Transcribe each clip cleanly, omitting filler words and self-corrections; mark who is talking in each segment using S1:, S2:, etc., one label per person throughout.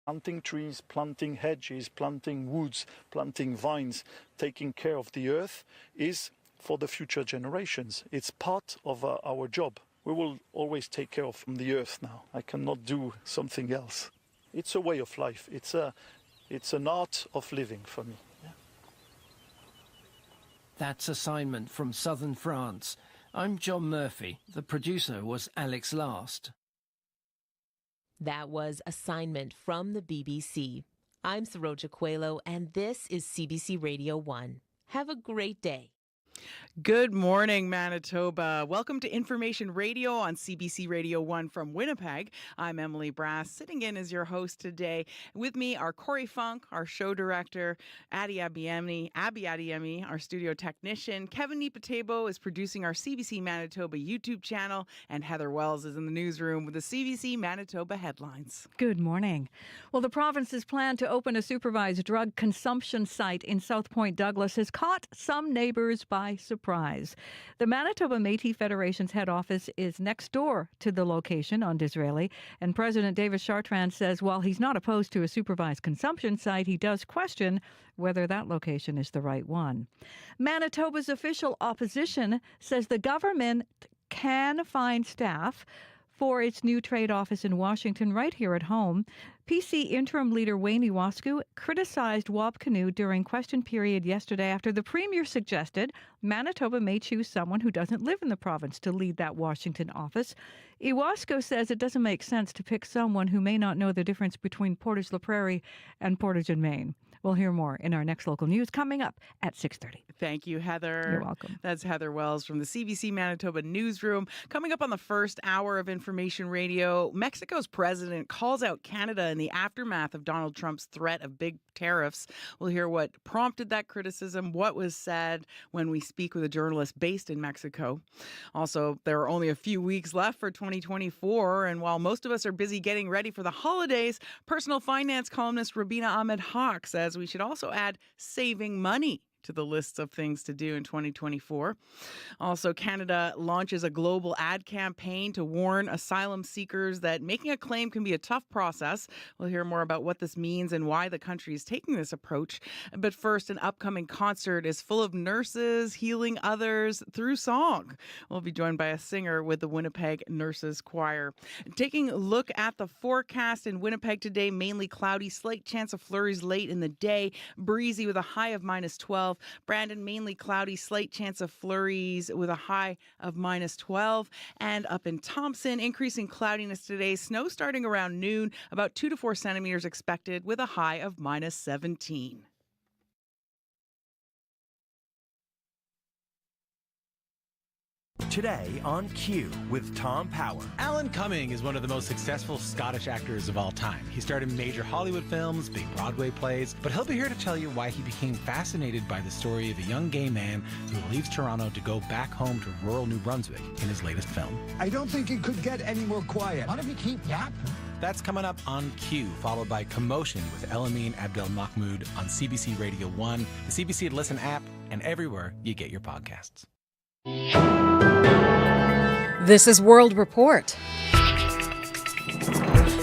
S1: Planting trees, planting hedges, planting woods, planting vines, taking care of the earth is for the future generations. It's part of our job. We will always take care of the earth now. I cannot do something else. It's a way of life. It's an art of living for me. Yeah.
S2: That's Assignment from southern France. I'm John Murphy. The producer was Alex Last.
S3: That was Assignment from the BBC. I'm Saroja Coelho, and this is CBC Radio 1. Have a great day.
S4: Good morning, Manitoba. Welcome to Information Radio on CBC Radio 1 from Winnipeg. I'm Emily Brass, sitting in as your host today. With me are Corey Funk, our show director, Abby Adiemi, our studio technician. Kevin Nipatebo is producing our CBC Manitoba YouTube channel, and Heather Wells is in the newsroom with the CBC Manitoba headlines.
S5: Good morning. Well, the province's plan to open a supervised drug consumption site in South Point Douglas has caught some neighbours by surprise. The Manitoba Métis Federation's head office is next door to the location on Disraeli, and President David Chartrand says while he's not opposed to a supervised consumption site, he does question whether that location is the right one. Manitoba's official opposition says the government can find staff for its new trade office in Washington right here at home. PC interim leader Wayne Iwascu criticized WAPCanoe during question period yesterday after the premier suggested Manitoba may choose someone who doesn't live in the province to lead that Washington office. Iwascu says it doesn't make sense to pick someone who may not know the difference between Portage-la Prairie and Portage and Main. We'll hear more in our next local news coming up at 6:30.
S4: Thank you, Heather.
S5: You're welcome.
S4: That's Heather Wells from the CBC Manitoba newsroom. Coming up on the first hour of Information Radio, Mexico's president calls out Canada in the aftermath of Donald Trump's threat of big tariffs. We'll hear what prompted that criticism, what was said when we speak with a journalist based in Mexico. Also, there are only a few weeks left for 2024, and while most of us are busy getting ready for the holidays, personal finance columnist Rabina Ahmed Haq says we should also add saving money to the list of things to do in 2024. Also, Canada launches a global ad campaign to warn asylum seekers that making a claim can be a tough process. We'll hear more about what this means and why the country is taking this approach. But first, an upcoming concert is full of nurses healing others through song. We'll be joined by a singer with the Winnipeg Nurses Choir. Taking a look at the forecast in Winnipeg today, mainly cloudy, slight chance of flurries late in the day, breezy with a high of -12. Brandon, mainly cloudy, slight chance of flurries with a high of -12. And up in Thompson, increasing cloudiness today. Snow starting around noon, about 2 to 4 centimeters expected with a high of -17.
S6: Today on Q with Tom Power.
S7: Alan Cumming is one of the most successful Scottish actors of all time. He starred in major Hollywood films, big Broadway plays, but he'll be here to tell you why he became fascinated by the story of a young gay man who leaves Toronto to go back home to rural New Brunswick in his latest film.
S8: I don't think it could get any more quiet.
S9: Why don't we keep yapping?
S7: That's coming up on Q, followed by Commotion with Elamine Abdelmahmoud on CBC Radio 1, the CBC Listen app, and everywhere you get your podcasts.
S10: This is World Report.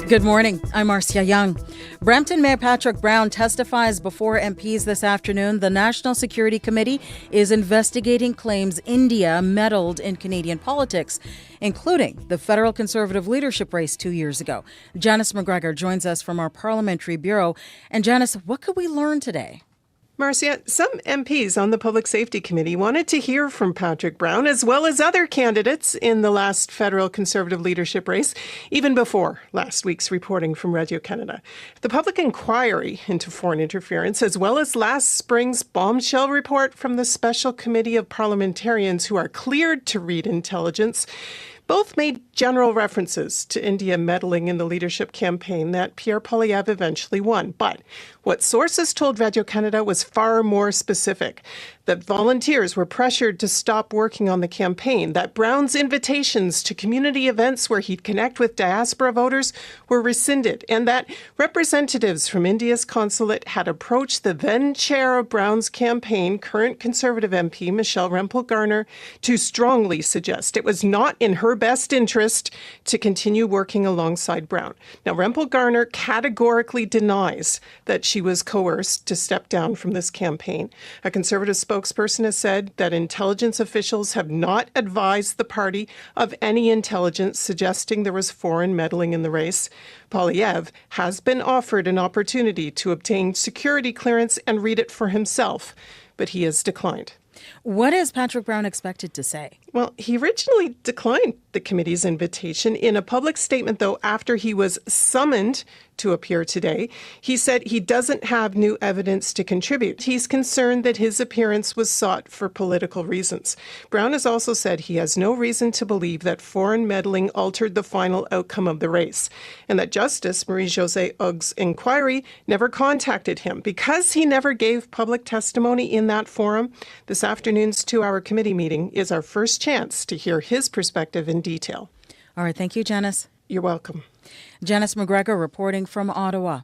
S10: Good morning. I'm Marcia Young. Brampton Mayor Patrick Brown testifies before MPs this afternoon. The National Security Committee is investigating claims India meddled in Canadian politics, including the federal Conservative leadership race 2 years ago. Janice McGregor joins us from our Parliamentary Bureau. And Janice, what could we learn today?
S11: Marcia, some MPs on the Public Safety Committee wanted to hear from Patrick Brown as well as other candidates in the last federal Conservative leadership race, even before last week's reporting from Radio Canada. The public inquiry into foreign interference, as well as last spring's bombshell report from the Special Committee of Parliamentarians who are cleared to read intelligence, both made general references to India meddling in the leadership campaign that Pierre Poilievre eventually won. But what sources told Radio Canada was far more specific. that volunteers were pressured to stop working on the campaign, that Brown's invitations to community events where he'd connect with diaspora voters were rescinded, and that representatives from India's consulate had approached the then chair of Brown's campaign, current Conservative MP Michelle Rempel-Garner, to strongly suggest it was not in her best interest to continue working alongside Brown. Now, Rempel-Garner categorically denies that she was coerced to step down from this campaign. A Conservative spokesperson has said that intelligence officials have not advised the party of any intelligence suggesting there was foreign meddling in the race. Poilievre has been offered an opportunity to obtain security clearance and read it for himself, but he has declined.
S10: What is Patrick Brown expected to say?
S11: Well, he originally declined the committee's invitation. In a public statement, though, after he was summoned to appear today, he said he doesn't have new evidence to contribute. He's concerned that his appearance was sought for political reasons. Brown has also said he has no reason to believe that foreign meddling altered the final outcome of the race, and that Justice Marie-Josée Hog's inquiry never contacted him. Because he never gave public testimony in that forum, this afternoon's 2-hour committee meeting is our first chance to hear his perspective in detail.
S10: All right, thank you, Janice.
S11: You're welcome.
S10: Janice McGregor reporting from Ottawa.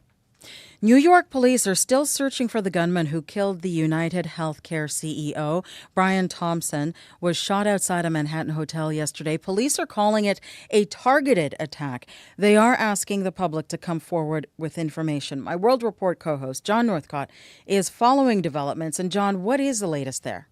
S10: New York police are still searching for the gunman who killed the United Healthcare CEO. Brian Thompson was shot outside a Manhattan hotel yesterday. Police are calling it a targeted attack. They are asking the public to come forward with information. My World Report co-host, John Northcott, is following developments. And John, what is the latest there?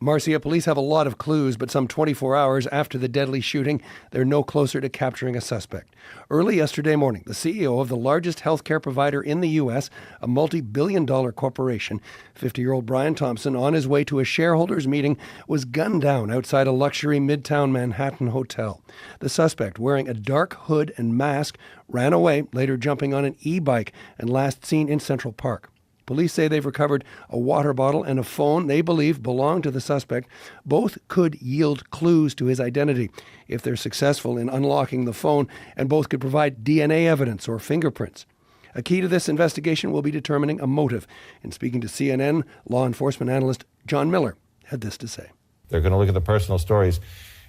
S9: Marcia, police have a lot of clues, but some 24 hours after the deadly shooting, they're no closer to capturing a suspect. Early yesterday morning, the CEO of the largest healthcare provider in the U.S., a multi-billion-dollar corporation, 50-year-old Brian Thompson, on his way to a shareholders' meeting, was gunned down outside a luxury midtown Manhattan hotel. The suspect, wearing a dark hood and mask, ran away, later jumping on an e-bike and last seen in Central Park. Police say they've recovered a water bottle and a phone they believe belonged to the suspect. Both could yield clues to his identity if they're successful in unlocking the phone, and both could provide DNA evidence or fingerprints. A key to this investigation will be determining a motive. In speaking to CNN, law enforcement analyst John Miller had this to say.
S12: They're going to look at the personal stories,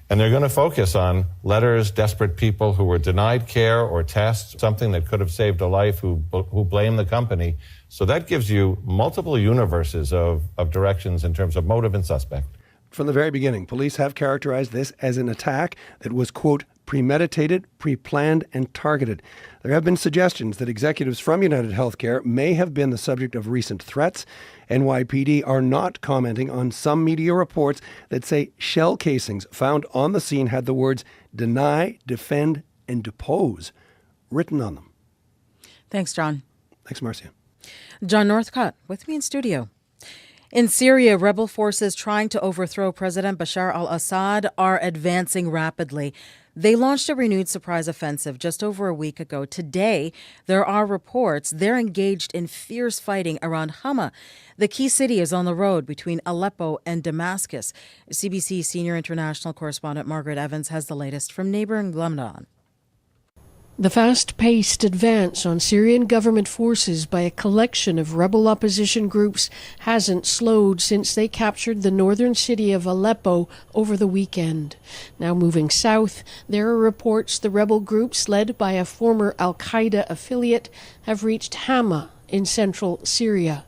S12: and they're going to focus on letters, desperate people who were denied care or tests, something that could have saved a life, who blame the company. So that gives you multiple universes of directions in terms of motive and suspect.
S9: From the very beginning, police have characterized this as an attack that was, quote, premeditated, pre-planned, and targeted. There have been suggestions that executives from United Healthcare may have been the subject of recent threats. NYPD are not commenting on some media reports that say shell casings found on the scene had the words deny, defend, and depose written on them.
S10: Thanks, John.
S9: Thanks, Marcia.
S10: John Northcott with me in studio. In Syria, rebel forces trying to overthrow President Bashar al-Assad are advancing rapidly. They launched a renewed surprise offensive just over a week ago. Today, there are reports they're engaged in fierce fighting around Hama. The key city is on the road between Aleppo and Damascus. CBC senior international correspondent Margaret Evans has the latest from neighboring Lebanon.
S13: The fast-paced advance on Syrian government forces by a collection of rebel opposition groups hasn't slowed since they captured the northern city of Aleppo over the weekend. Now moving south, there are reports the rebel groups led by a former al-Qaeda affiliate have reached Hama in central Syria.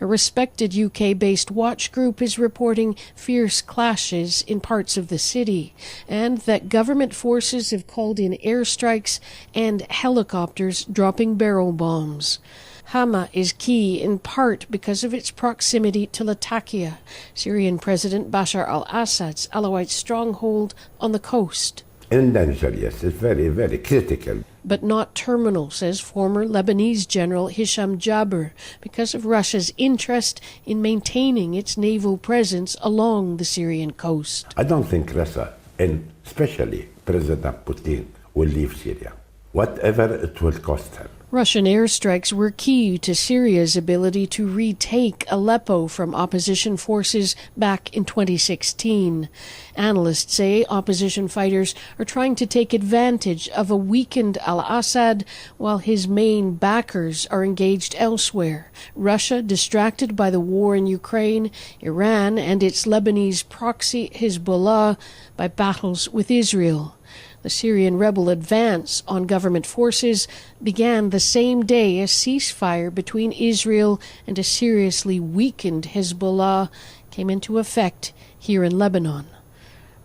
S13: A respected UK-based watch group is reporting fierce clashes in parts of the city, and that government forces have called in airstrikes and helicopters dropping barrel bombs. Hama is key in part because of its proximity to Latakia, Syrian President Bashar al-Assad's Alawite stronghold on the coast.
S14: In danger, yes, it's very, very critical.
S13: But not terminal, says former Lebanese General Hisham Jaber, because of Russia's interest in maintaining its naval presence along the Syrian coast.
S14: I don't think Russia, and especially President Putin, will leave Syria, whatever it will cost her.
S13: Russian airstrikes were key to Syria's ability to retake Aleppo from opposition forces back in 2016. Analysts say opposition fighters are trying to take advantage of a weakened al-Assad while his main backers are engaged elsewhere. Russia distracted by the war in Ukraine, Iran and its Lebanese proxy Hezbollah by battles with Israel. The Syrian rebel advance on government forces began the same day a ceasefire between Israel and a seriously weakened Hezbollah came into effect here in Lebanon.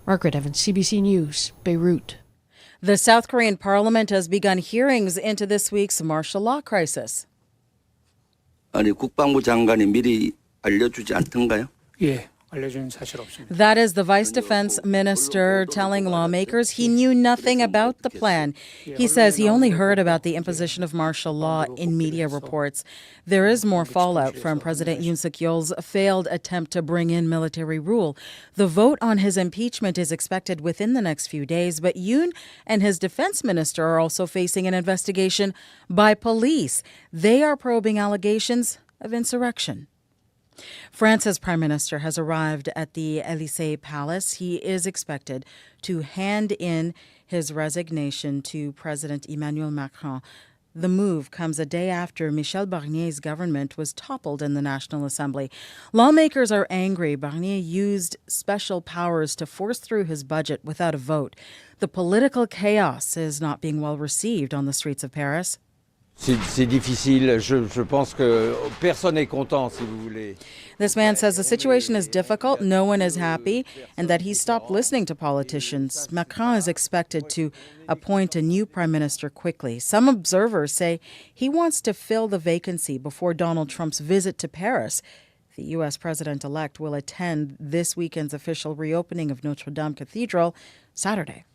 S13: Margaret Evans, CBC News, Beirut.
S10: The South Korean parliament has begun hearings into this week's martial law crisis.
S15: 아니 국방부 장관이 미리 알려주지 않던가요?
S16: 예.
S10: That is the Vice Defense Minister telling lawmakers he knew nothing about the plan. He says he only heard about the imposition of martial law in media reports. There is more fallout from President Yoon Suk-yeol's failed attempt to bring in military rule. The vote on his impeachment is expected within the next few days, but Yoon and his defense minister are also facing an investigation by police. They are probing allegations of insurrection. France's prime minister has arrived at the Élysée Palace. He is expected to hand in his resignation to President Emmanuel Macron. The move comes a day after Michel Barnier's government was toppled in the National Assembly. Lawmakers are angry. Barnier used special powers to force through his budget without a vote. The political chaos is not being well received on the streets of Paris.
S17: C'est difficile. Je pense que personne n'est content, si vous voulez.
S10: This man says the situation is difficult, no one is happy, and that he stopped listening to politicians. Macron is expected to appoint a new prime minister quickly. Some observers say he wants to fill the vacancy before Donald Trump's visit to Paris. The U.S. president-elect will attend this weekend's official reopening of Notre Dame Cathedral Saturday.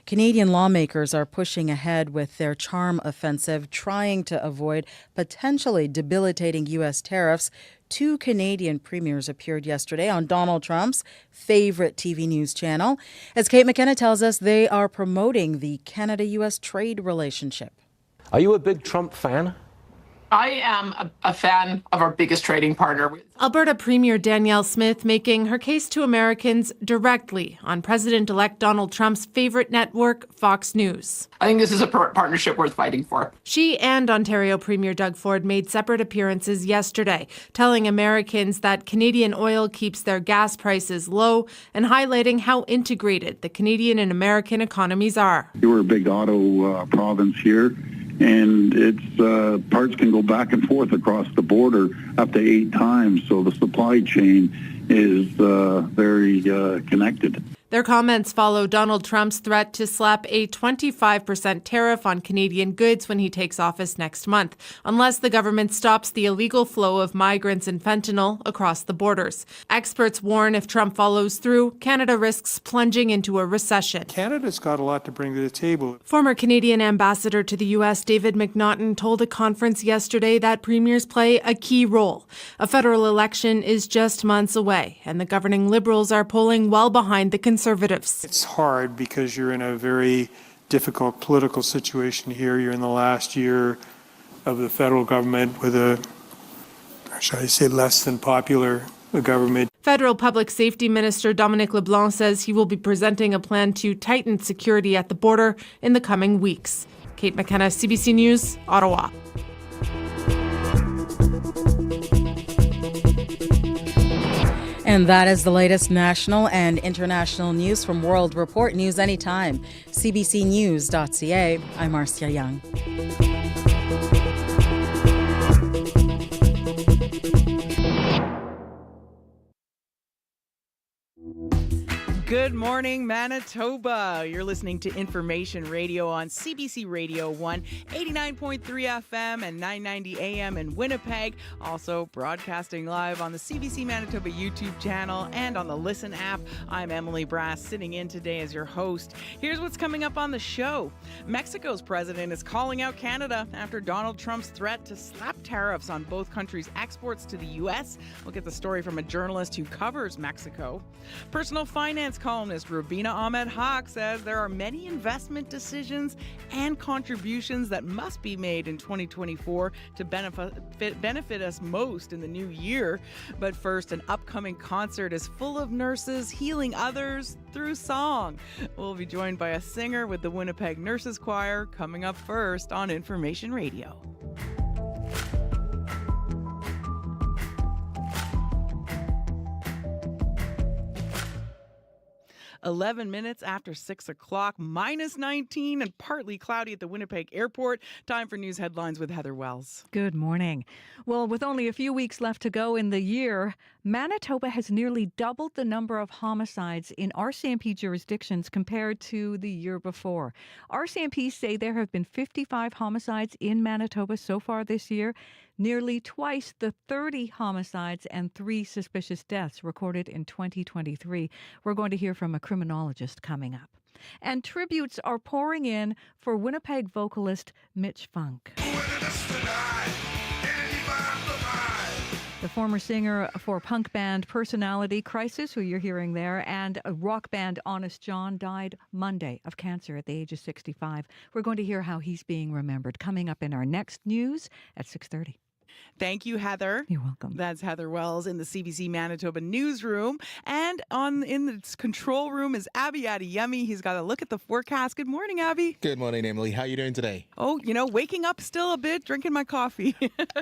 S10: Canadian lawmakers are pushing ahead with their charm offensive, trying to avoid potentially debilitating U.S. tariffs. Two Canadian premiers appeared yesterday on Donald Trump's favorite TV news channel. As Kate McKenna tells us, they are promoting the Canada-U.S. trade relationship.
S18: Are you a big Trump fan?
S19: I am a fan of our biggest trading partner.
S20: Alberta Premier Danielle Smith making her case to Americans directly on President-elect Donald Trump's favorite network, Fox News.
S19: I think this is a partnership worth fighting for.
S20: She and Ontario Premier Doug Ford made separate appearances yesterday, telling Americans that Canadian oil keeps their gas prices low and highlighting how integrated the Canadian and American economies are.
S21: We're a big auto province here. And its parts can go back and forth across the border up to 8 times. So the supply chain is very connected.
S20: Their comments follow Donald Trump's threat to slap a 25% tariff on Canadian goods when he takes office next month, unless the government stops the illegal flow of migrants and fentanyl across the borders. Experts warn if Trump follows through, Canada risks plunging into a recession.
S22: Canada's got a lot to bring to the table.
S20: Former Canadian ambassador to the U.S. David McNaughton told a conference yesterday that premiers play a key role. A federal election is just months away, and the governing Liberals are polling well behind the Conservatives.
S22: It's hard because you're in a very difficult political situation here. You're in the last year of the federal government with a, shall I say, less than popular government.
S20: Federal Public Safety Minister Dominic LeBlanc says he will be presenting a plan to tighten security at the border in the coming weeks. Kate McKenna, CBC News, Ottawa.
S10: And that is the latest national and international news from World Report. News anytime. CBCnews.ca. I'm Marcia Young.
S4: Good morning, Manitoba. You're listening to Information Radio on CBC Radio 1, 89.3 FM and 990 AM in Winnipeg. Also broadcasting live on the CBC Manitoba YouTube channel and on the Listen app. I'm Emily Brass, sitting in today as your host. Here's what's coming up on the show. Mexico's president is calling out Canada after Donald Trump's threat to slap tariffs on both countries' exports to the U.S. We'll get the story from a journalist who covers Mexico. Personal finance columnist Rubina Ahmed Haq says there are many investment decisions and contributions that must be made in 2024 to benefit us most in the new year. But first, an upcoming concert is full of nurses healing others through song. We'll be joined by a singer with the Winnipeg Nurses Choir coming up first on Information Radio. 11 minutes after 6 o'clock, minus 19 and partly cloudy at the Winnipeg airport. Time for news headlines with Heather Wells.
S5: Good morning. Well, with only a few weeks left to go in the year, Manitoba has nearly doubled the number of homicides in RCMP jurisdictions compared to the year before. RCMP say there have been 55 homicides in Manitoba so far this year, nearly twice the 30 homicides and 3 suspicious deaths recorded in 2023. We're going to hear from a criminologist coming up. And tributes are pouring in for Winnipeg vocalist Mitch Funk. The former singer for punk band Personality Crisis, who you're hearing there, and a rock band Honest John died Monday of cancer at the age of 65. We're going to hear how he's being remembered coming up in our next news at 6:30.
S4: Thank you, Heather.
S5: You're welcome.
S4: That's Heather Wells in the CBC Manitoba newsroom. And in the control room is Abby Adeyemi. He's got a look at the forecast. Good morning, Abby.
S1: Good morning, Emily. How are you doing today?
S4: Oh, waking up still a bit, drinking my coffee.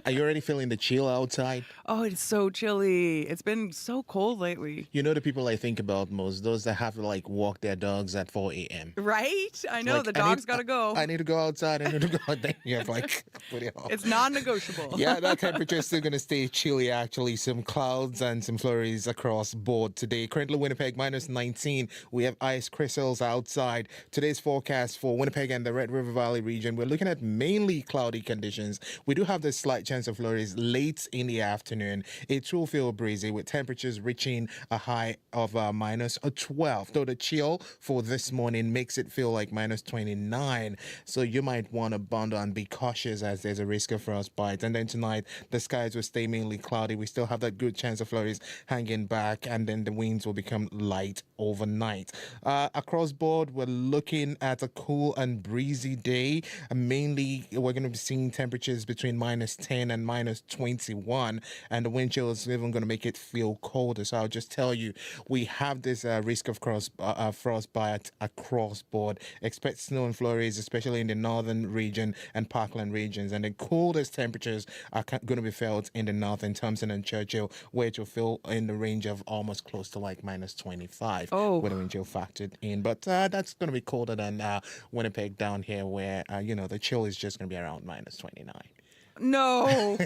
S1: Are you already feeling the chill outside?
S4: Oh, it's so chilly. It's been so cold lately.
S1: You know the people I think about most, those that have to walk their dogs at 4 a.m.
S4: Right? I know, the dog's got to go.
S1: I need to go outside. I need to go out there. You have put it on.
S4: It's non-negotiable.
S1: Yeah, that temperature is still going to stay chilly, actually. Some clouds and some flurries across board today. Currently, Winnipeg, minus 19. We have ice crystals outside. Today's forecast for Winnipeg and the Red River Valley region, we're looking at mainly cloudy conditions. We do have the slight chance of flurries late in the afternoon. It will feel breezy with temperatures reaching a high of minus 12. Though the chill for this morning makes it feel like minus 29. So you might want to bundle and be cautious as there's a risk of frostbite. And then tonight, the skies will stay mainly cloudy. We still have that good chance of flurries hanging back, and then the winds will become light overnight. Across board, we're looking at a cool and breezy day. Mainly, we're going to be seeing temperatures between minus 10 and minus 21, and the wind chill is even going to make it feel colder. So I'll just tell you, we have this risk of frostbite across board. Expect snow and flurries, especially in the northern region and Parkland regions, and the coldest temperatures are going to be felt in the north in Thompson and Churchill, where it will feel in the range of almost close to minus 25 with the wind chill factored in. But that's going to be colder than Winnipeg down here, where the chill is just going to be around minus 29.
S4: No,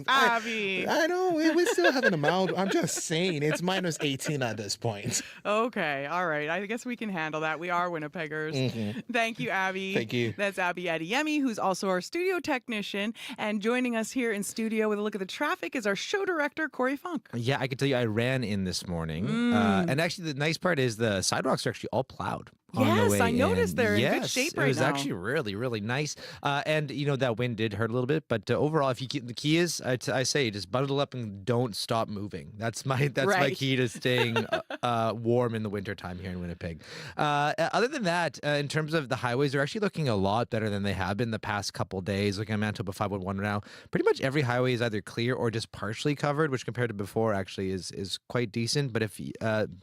S4: Abby.
S1: I know. We still have an amount. I'm just saying it's minus 18 at this point.
S4: Okay. All right. I guess we can handle that. We are Winnipeggers. Mm-hmm. Thank you, Abby.
S1: Thank you.
S4: That's Abby Adeyemi, who's also our studio technician. And joining us here in studio with a look at the traffic is our show director, Corey Funk.
S16: Yeah, I can tell you I ran in this morning. And actually, the nice part is the sidewalks are actually all plowed.
S4: Yes, I noticed they're in good shape right now.
S16: It was actually really, really nice. And, that wind did hurt a little bit. But overall, if you keep, the key is, I say, just bundle up and don't stop moving. That's my key to staying warm in the wintertime here in Winnipeg. Other than that, in terms of the highways, they're actually looking a lot better than they have been the past couple days. Looking at Manitoba 511 now, pretty much every highway is either clear or just partially covered, which compared to before actually is quite decent. But if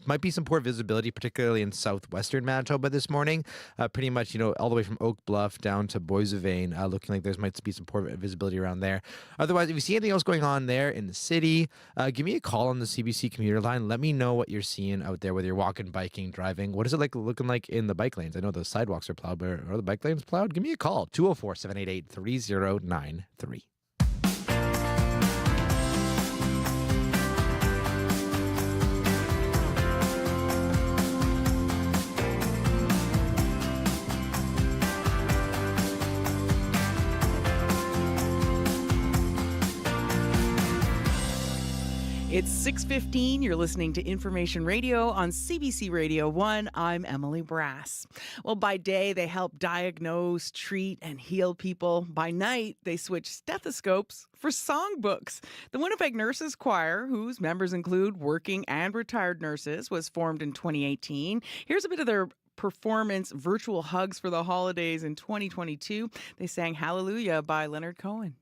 S16: might be some poor visibility, particularly in southwestern Manitoba this morning, pretty much all the way from Oak Bluff down to Boissevain, looking like there might be some poor visibility around there. Otherwise, if you see anything else going on there in the city, give me a call on the CBC commuter line. Let me know what you're seeing out there, whether you're walking, biking, driving. What is it looking like in the bike lanes? I know the sidewalks are plowed, but are the bike lanes plowed? Give me a call, 204-788-3093.
S4: It's 6:15. You're listening to Information Radio on CBC Radio 1. I'm Emily Brass. Well, by day, they help diagnose, treat, and heal people. By night, they switch stethoscopes for songbooks. The Winnipeg Nurses Choir, whose members include working and retired nurses, was formed in 2018. Here's a bit of their performance, Virtual Hugs for the Holidays in 2022. They sang Hallelujah by Leonard Cohen.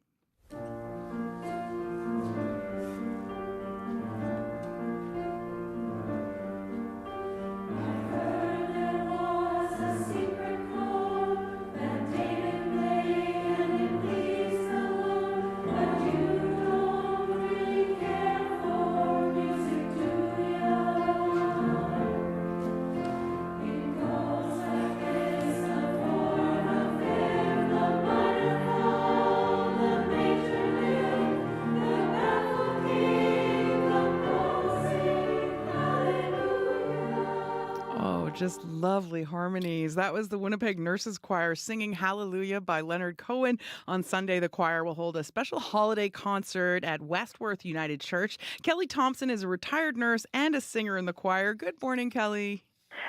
S4: Just lovely harmonies. That was the Winnipeg Nurses Choir singing Hallelujah by Leonard Cohen. On Sunday, the choir will hold a special holiday concert at Westworth United Church. Kelly Thompson is a retired nurse and a singer in the choir. Good morning, Kelly.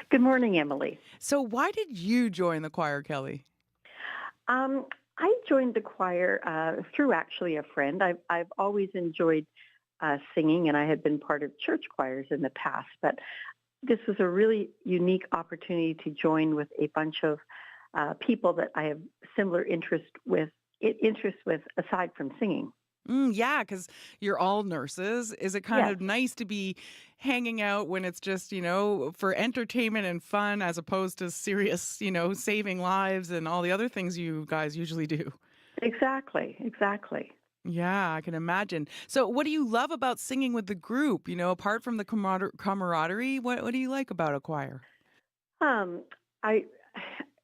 S2: Good morning, Emily.
S4: So why did you join the choir, Kelly?
S2: I joined the choir through actually a friend. I've always enjoyed singing, and I had been part of church choirs in the past, but this was a really unique opportunity to join with a bunch of people that I have similar interests with aside from singing.
S4: Yeah, because you're all nurses. Is it kind of nice to be hanging out when it's just, for entertainment and fun as opposed to serious, saving lives and all the other things you guys usually do?
S2: Exactly.
S4: Yeah, I can imagine. So what do you love about singing with the group? Apart from the camaraderie, what do you like about a choir?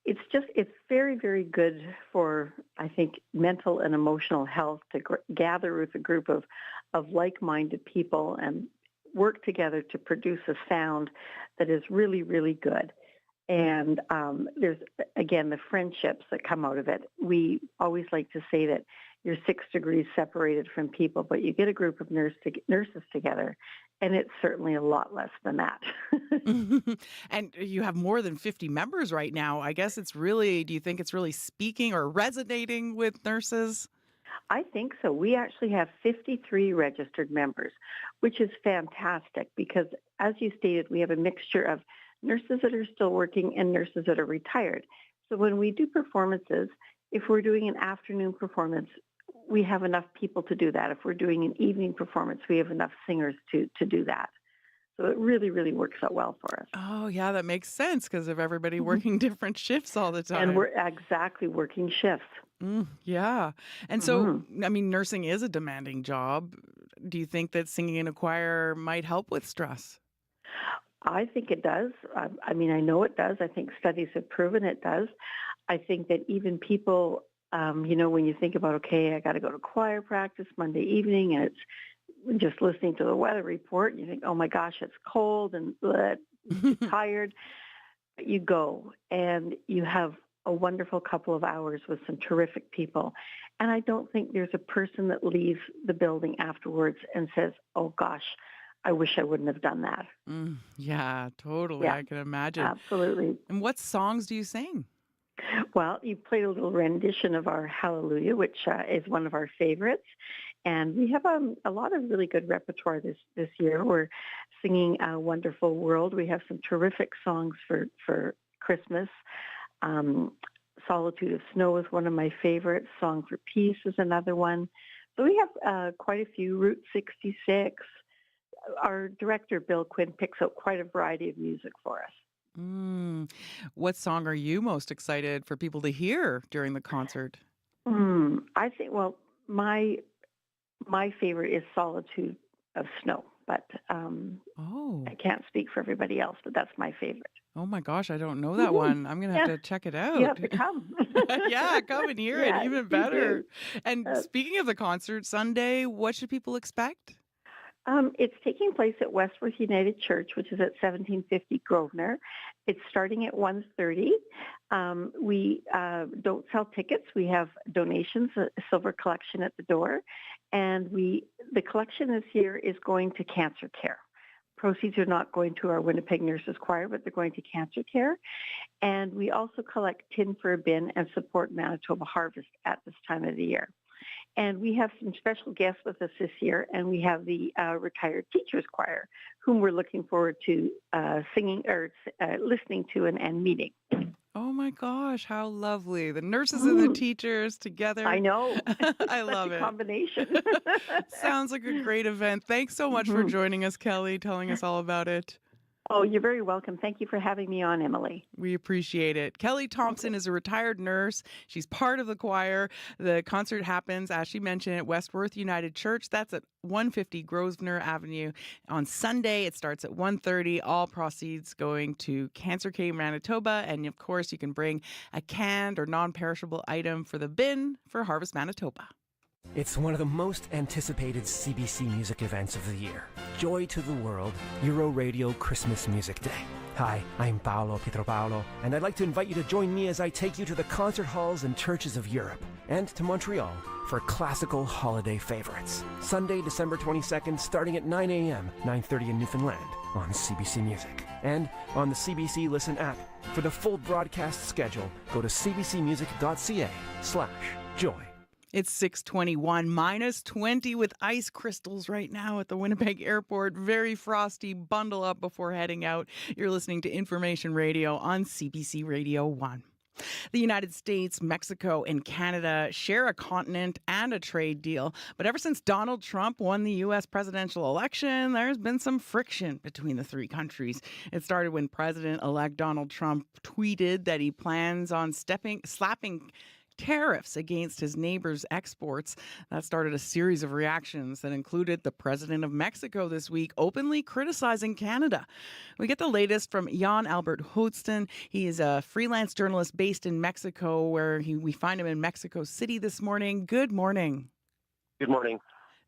S2: It's very, very good for, I think, mental and emotional health to gather with a group of like-minded people and work together to produce a sound that is really, really good. And there's, again, the friendships that come out of it. We always like to say that you're 6 degrees separated from people, but you get a group of nurses together, and it's certainly a lot less than that.
S4: And you have more than 50 members right now. I guess do you think it's really speaking or resonating with nurses?
S2: I think so. We actually have 53 registered members, which is fantastic because, as you stated, we have a mixture of nurses that are still working and nurses that are retired. So when we do performances, if we're doing an afternoon performance, we have enough people to do that. If we're doing an evening performance, we have enough singers to do that. So it really, really works out well for us.
S4: Oh, yeah, that makes sense because of everybody working different shifts all the time.
S2: And we're exactly working shifts.
S4: Yeah. And so, nursing is a demanding job. Do you think that singing in a choir might help with stress?
S2: I think it does. I know it does. I think studies have proven it does. I think that even people, when you think about, okay, I got to go to choir practice Monday evening, and it's just listening to the weather report, and you think, oh my gosh, it's cold and tired. But you go, and you have a wonderful couple of hours with some terrific people. And I don't think there's a person that leaves the building afterwards and says, oh gosh, I wish I wouldn't have done that.
S4: Yeah, totally.
S2: Yeah,
S4: I can imagine.
S2: Absolutely.
S4: And what songs do you sing?
S2: Well, you played a little rendition of our Hallelujah, which is one of our favorites. And we have a lot of really good repertoire this year. We're singing Wonderful World. We have some terrific songs for Christmas. Solitude of Snow is one of my favorites. Song for Peace is another one. So we have quite a few. Route 66. Our director, Bill Quinn, picks out quite a variety of music for us.
S4: What song are you most excited for people to hear during the concert?
S2: I think, my favorite is Solitude of Snow, but I can't speak for everybody else, but that's my favorite.
S4: Oh my gosh, I don't know that one. I'm going to have to check it out.
S2: You have to come.
S4: Yeah, come and hear it, even better. And speaking of the concert Sunday, what should people expect?
S2: It's taking place at Westworth United Church, which is at 1750 Grosvenor. It's starting at 1:30. We don't sell tickets. We have donations, a silver collection at the door. And the collection this year is going to cancer care. Proceeds are not going to our Winnipeg Nurses Choir, but they're going to cancer care. And we also collect tin for a bin and support Manitoba Harvest at this time of the year. And we have some special guests with us this year, and we have the Retired Teachers Choir, whom we're looking forward to singing or listening to and meeting.
S4: Oh my gosh, how lovely. The nurses and the teachers together.
S2: I know.
S4: I love it.
S2: Combination.
S4: Sounds like a great event. Thanks so much for joining us, Kelly, telling us all about it.
S2: Oh, you're very welcome. Thank you for having me on, Emily.
S4: We appreciate it. Kelly Thompson is a retired nurse. She's part of the choir. The concert happens, as she mentioned, at Westworth United Church. That's at 150 Grosvenor Avenue on Sunday. It starts at 1:30. All proceeds going to Cancer Care Manitoba. And of course, you can bring a canned or non-perishable item for the bin for Harvest Manitoba.
S3: It's one of the most anticipated CBC music events of the year. Joy to the World, Euro Radio Christmas Music Day. Hi, I'm Paolo Pietro, and I'd like to invite you to join me as I take you to the concert halls and churches of Europe and to Montreal for classical holiday favorites. Sunday, December 22nd, starting at 9 a.m., 9:30 in Newfoundland on CBC Music. And on the CBC Listen app. For the full broadcast schedule, go to cbcmusic.ca/joy.
S4: It's 6:21, minus 20 with ice crystals right now at the Winnipeg airport. Very frosty. Bundle up before heading out. You're listening to Information Radio on CBC Radio 1. The United States, Mexico, and Canada share a continent and a trade deal. But ever since Donald Trump won the U.S. presidential election, there's been some friction between the three countries. It started when President-elect Donald Trump tweeted that he plans on slapping tariffs against his neighbor's exports. That started a series of reactions that included the president of Mexico this week openly criticizing Canada. We get the latest from Jan Albert Hodgson. He is a freelance journalist based in Mexico, where we find him in Mexico City this morning. Good morning.
S6: Good morning.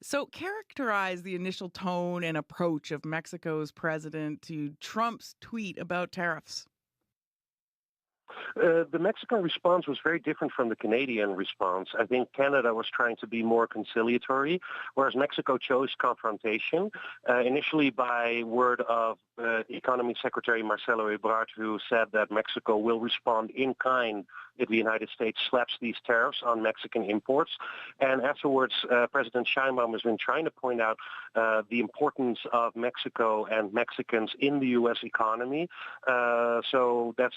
S4: So characterize the initial tone and approach of Mexico's president to Trump's tweet about tariffs.
S6: The Mexican response was very different from the Canadian response. I think Canada was trying to be more conciliatory, whereas Mexico chose confrontation, initially by word of Economy Secretary Marcelo Ebrard, who said that Mexico will respond in kind if the United States slaps these tariffs on Mexican imports. And afterwards, President Sheinbaum has been trying to point out the importance of Mexico and Mexicans in the U.S. economy. So that's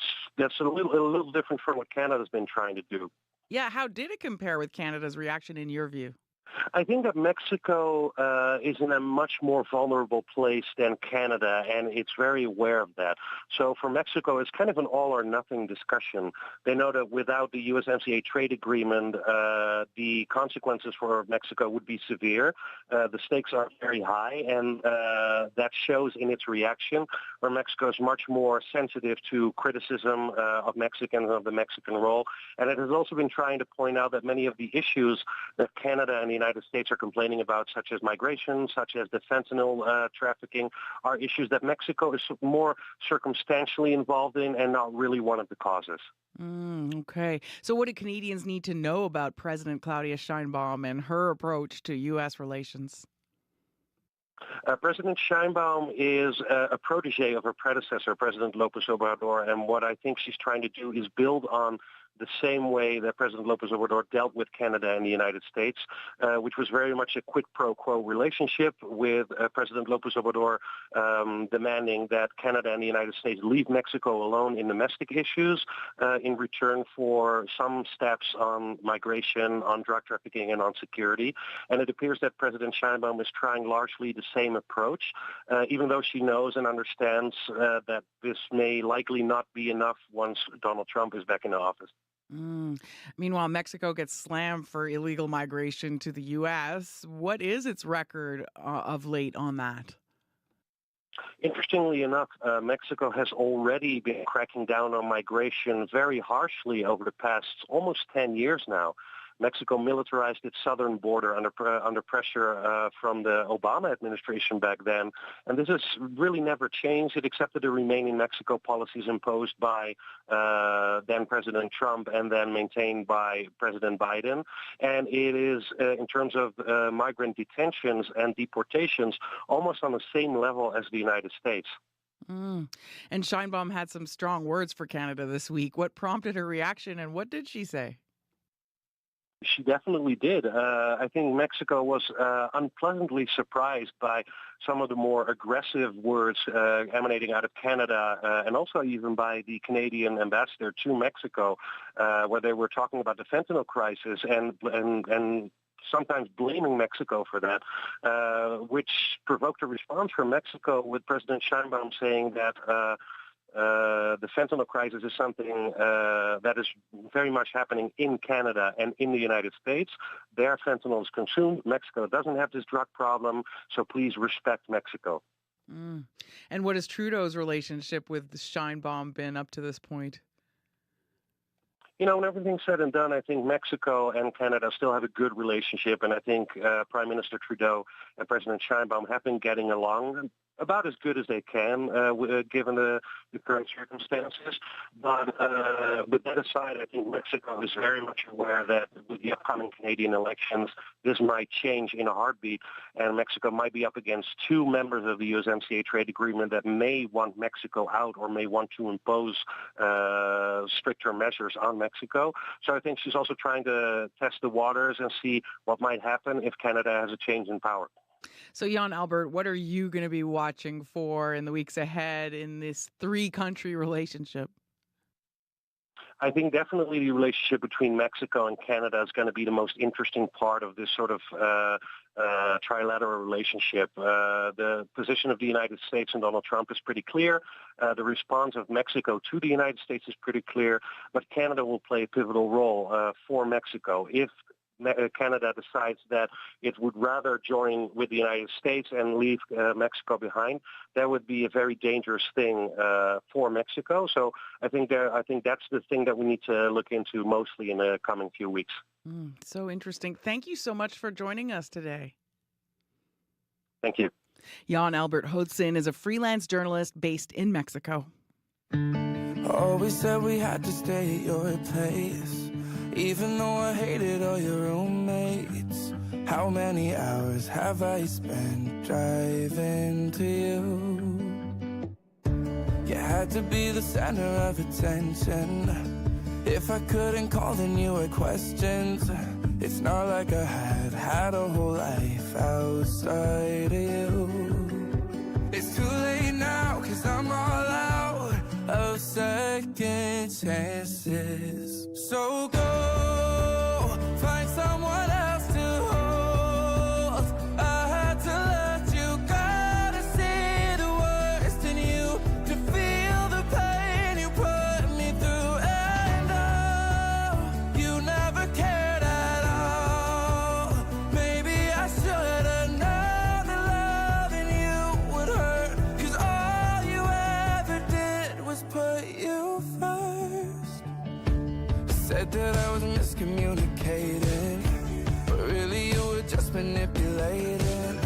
S6: a little different from what Canada's been trying to do.
S4: Yeah, how did it compare with Canada's reaction in your view?
S6: I think that Mexico is in a much more vulnerable place than Canada, and it's very aware of that. So for Mexico, it's kind of an all-or-nothing discussion. They know that without the USMCA trade agreement, the consequences for Mexico would be severe. The stakes are very high, and that shows in its reaction, where Mexico is much more sensitive to criticism of Mexicans, of the Mexican role. And it has also been trying to point out that many of the issues that Canada and the United States are complaining about, such as migration, such as the fentanyl trafficking, are issues that Mexico is more circumstantially involved in and not really one of the causes.
S4: Okay. So what do Canadians need to know about President Claudia Sheinbaum and her approach to U.S. relations?
S6: President Sheinbaum is a protege of her predecessor, President López Obrador, and what I think she's trying to do is build on the same way that President López Obrador dealt with Canada and the United States, which was very much a quid pro quo relationship with President López Obrador demanding that Canada and the United States leave Mexico alone in domestic issues in return for some steps on migration, on drug trafficking, and on security. And it appears that President Sheinbaum is trying largely the same approach, even though she knows and understands that this may likely not be enough once Donald Trump is back in office.
S4: Meanwhile, Mexico gets slammed for illegal migration to the U.S. What is its record of late on that?
S6: Interestingly enough, Mexico has already been cracking down on migration very harshly over the past almost 10 years now. Mexico militarized its southern border under pressure from the Obama administration back then. And this has really never changed. It accepted the Remain in Mexico policies imposed by then President Trump and then maintained by President Biden. And it is, in terms of migrant detentions and deportations, almost on the same level as the United States.
S4: And Sheinbaum had some strong words for Canada this week. What prompted her reaction, and what did she say?
S6: She definitely did. I think Mexico was unpleasantly surprised by some of the more aggressive words emanating out of Canada and also even by the Canadian ambassador to Mexico, where they were talking about the fentanyl crisis and sometimes blaming Mexico for that, which provoked a response from Mexico with President Sheinbaum saying that the fentanyl crisis is something that is very much happening in Canada and in the United States. Their fentanyl is consumed. Mexico doesn't have this drug problem, so please respect Mexico.
S4: And what has Trudeau's relationship with Sheinbaum been up to this point?
S6: You know, when everything's said and done, I think Mexico and Canada still have a good relationship, and I think Prime Minister Trudeau and President Sheinbaum have been getting along about as good as they can, given the current circumstances. But with that aside, I think Mexico is very much aware that with the upcoming Canadian elections, this might change in a heartbeat, and Mexico might be up against two members of the USMCA trade agreement that may want Mexico out or may want to impose stricter measures on Mexico. So I think she's also trying to test the waters and see what might happen if Canada has a change in power.
S4: So, Jan Albert, what are you going to be watching for in the weeks ahead in this three-country relationship?
S6: I think definitely the relationship between Mexico and Canada is going to be the most interesting part of this sort of trilateral relationship. The position of the United States and Donald Trump is pretty clear. The response of Mexico to the United States is pretty clear, but Canada will play a pivotal role for Mexico. If Canada decides that it would rather join with the United States and leave Mexico behind, that would be a very dangerous thing for Mexico. So I think that's the thing that we need to look into mostly in the coming few weeks.
S4: So interesting. Thank you so much for joining us today.
S6: Thank you.
S4: Jan Albert Hodson is a freelance journalist based in Mexico.
S7: Always said we had to stay at your place. Even though I hated all your roommates, how many hours have I spent driving to you? You had to be the center of attention. If I couldn't call, then you had questions. It's not like I had a whole life outside of you. It's too late now, 'cause I'm all out of second chances. So go find someone else to hold. I had to let you go to see the worst in you, to feel the pain you put me through. And oh, you never cared at all. Maybe I should have known that loving you would hurt, 'cause all you ever did was put you first. Said that I was miscommunicating, but really you were just manipulating.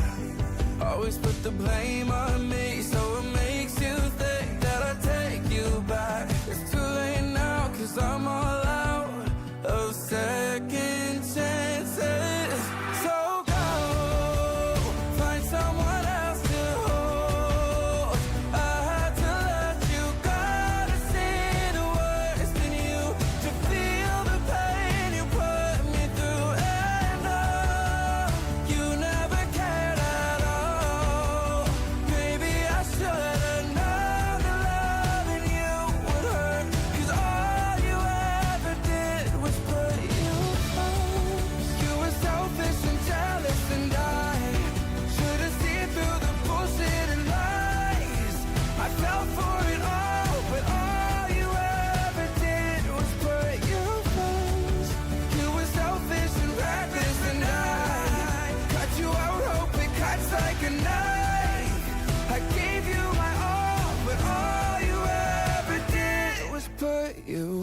S7: Always put the blame on me, so it makes you think that I take you back. It's too late now, 'cause I'm all out of second chances. So go find someone else to hold. I had to let you go to see the worst in you, to feel the pain you put me through. And oh, you never cared at all. Maybe I should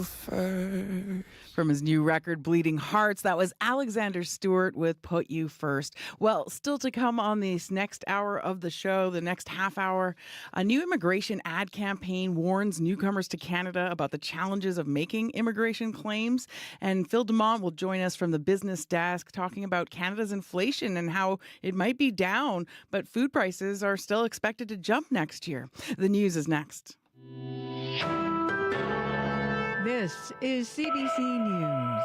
S7: you first.
S4: From his new record, Bleeding Hearts, that was Alexander Stewart with Put You First. Well, still to come on this next hour of the show, the next half hour, a new immigration ad campaign warns newcomers to Canada about the challenges of making immigration claims. And Phil Dumont will join us from the business desk talking about Canada's inflation and how it might be down, but food prices are still expected to jump next year. The news is next.
S5: This is CBC News.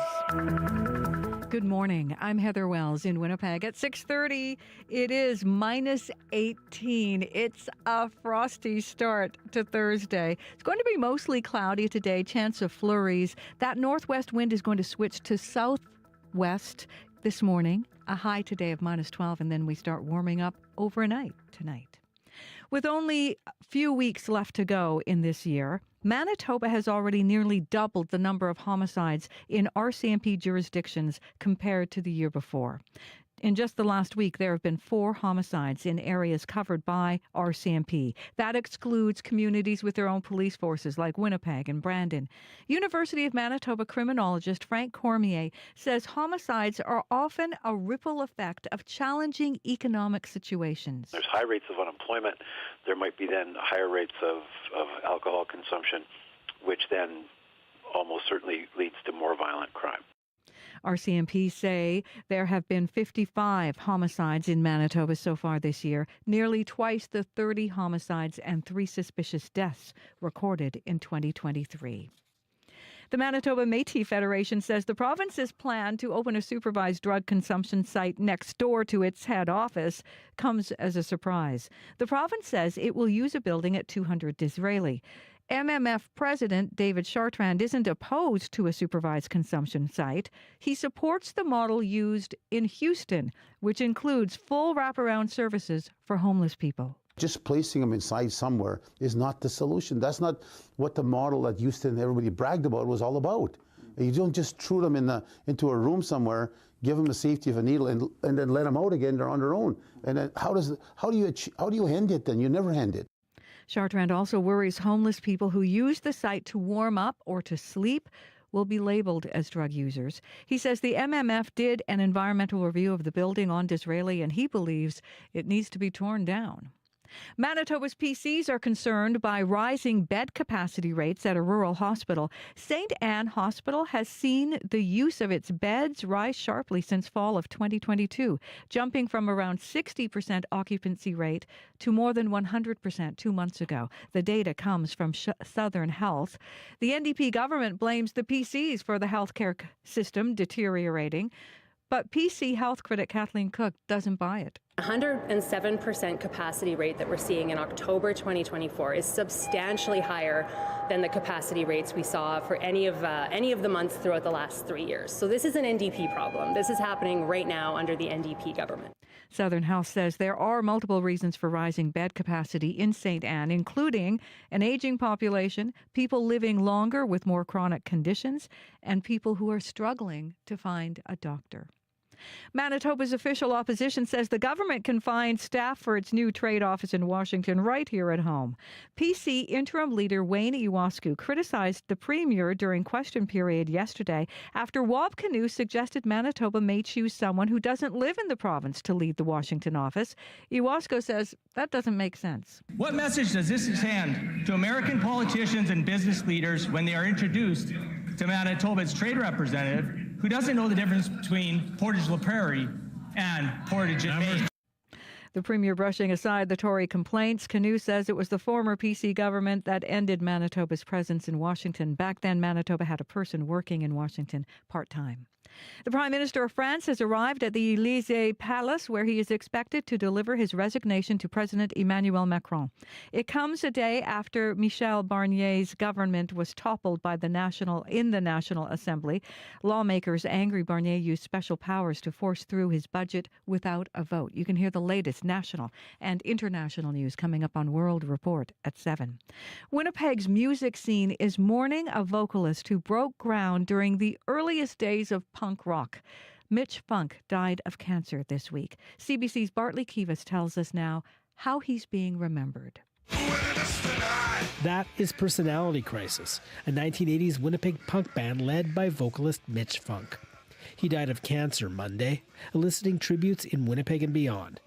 S5: Good morning. I'm Heather Wells in Winnipeg. At 6:30, it is minus 18. It's a frosty start to Thursday. It's going to be mostly cloudy today, chance of flurries. That northwest wind is going to switch to southwest this morning. A high today of minus 12, and then we start warming up overnight tonight. With only a few weeks left to go in this year, Manitoba has already nearly doubled the number of homicides in RCMP jurisdictions compared to the year before. In just the last week, there have been 4 homicides in areas covered by RCMP. That excludes communities with their own police forces like Winnipeg and Brandon. University of Manitoba criminologist Frank Cormier says homicides are often a ripple effect of challenging economic situations.
S8: There's high rates of unemployment. There might be then higher rates of alcohol consumption, which then almost certainly leads to more violent crime.
S5: RCMP say there have been 55 homicides in Manitoba so far this year, nearly twice the 30 homicides and 3 suspicious deaths recorded in 2023. The Manitoba Métis Federation says the province's plan to open a supervised drug consumption site next door to its head office comes as a surprise. The province says it will use a building at 200 Disraeli. MMF President David Chartrand isn't opposed to a supervised consumption site. He supports the model used in Houston, which includes full wraparound services for homeless people.
S11: Just placing them inside somewhere is not the solution. That's not what the model that Houston everybody bragged about was all about. You don't just throw them into a room somewhere, give them the safety of a needle, and then let them out again. They're on their own. And then how do you end it then? You never end it.
S5: Chartrand also worries homeless people who use the site to warm up or to sleep will be labeled as drug users. He says the MMF did an environmental review of the building on Disraeli, and he believes it needs to be torn down. Manitoba's PCs are concerned by rising bed capacity rates at a rural hospital. St. Anne Hospital has seen the use of its beds rise sharply since fall of 2022, jumping from around 60% occupancy rate to more than 100% 2 months ago. The data comes from Southern Health. The NDP government blames the PCs for the healthcare system deteriorating, but PC health critic Kathleen Cook doesn't buy it.
S23: 107% capacity rate that we're seeing in October 2024 is substantially higher than the capacity rates we saw for any of the months throughout the last 3 years. So this is an NDP problem. This is happening right now under the NDP government.
S5: Southern Health says there are multiple reasons for rising bed capacity in St. Anne, including an aging population, people living longer with more chronic conditions, and people who are struggling to find a doctor. Manitoba's official opposition says the government can find staff for its new trade office in Washington right here at home. PC interim leader Wayne Iwascu criticized the premier during question period yesterday after Wab Kinew suggested Manitoba may choose someone who doesn't live in the province to lead the Washington office. Iwascu says that doesn't make sense.
S24: What message does this send to American politicians and business leaders when they are introduced to Manitoba's trade representative who doesn't know the difference between Portage la Prairie and Portage and Maine?
S5: The premier brushing aside the Tory complaints. Kinew says it was the former PC government that ended Manitoba's presence in Washington. Back then, Manitoba had a person working in Washington part-time. The Prime Minister of France has arrived at the Élysée Palace, where he is expected to deliver his resignation to President Emmanuel Macron. It comes a day after Michel Barnier's government was toppled by the National Assembly. Lawmakers angry Barnier used special powers to force through his budget without a vote. You can hear the latest national and international news coming up on World Report at 7. Winnipeg's music scene is mourning a vocalist who broke ground during the earliest days of punk rock. Mitch Funk died of cancer this week. CBC's Bartley Kivas tells us now how he's being remembered.
S7: Witness tonight.
S9: That is Personality Crisis, a 1980s Winnipeg punk band led by vocalist Mitch Funk. He died of cancer Monday, eliciting tributes in Winnipeg and beyond.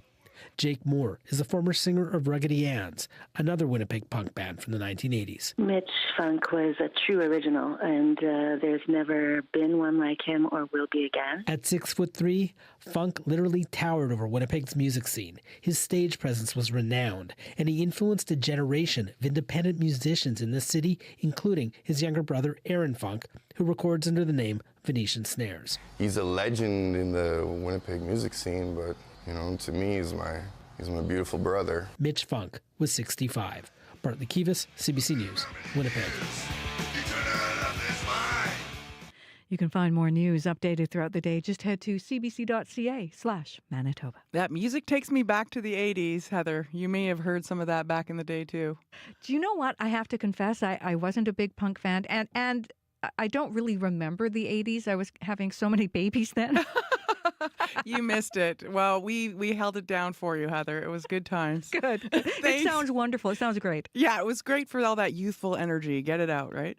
S9: Jake Moore is a former singer of Ruggedy Ann's, another Winnipeg punk band from the 1980s.
S12: Mitch Funk was a true original, and there's never been one like him or will be again.
S9: At 6'3", Funk literally towered over Winnipeg's music scene. His stage presence was renowned, and he influenced a generation of independent musicians in this city, including his younger brother Aaron Funk, who records under the name Venetian Snares.
S13: He's a legend in the Winnipeg music scene, but to me, he's my beautiful brother.
S9: Mitch Funk was 65. Bartley Kivas, CBC News, Winnipeg.
S5: You can find more news updated throughout the day. Just head to cbc.ca/Manitoba.
S4: That music takes me back to the 80s, Heather. You may have heard some of that back in the day, too.
S5: Do you know what? I have to confess, I wasn't a big punk fan, and I don't really remember the 80s. I was having so many babies then.
S4: You missed it. Well, we held it down for you, Heather. It was good times.
S5: Good. It sounds wonderful. It sounds great.
S4: Yeah, it was great for all that youthful energy. Get it out, right?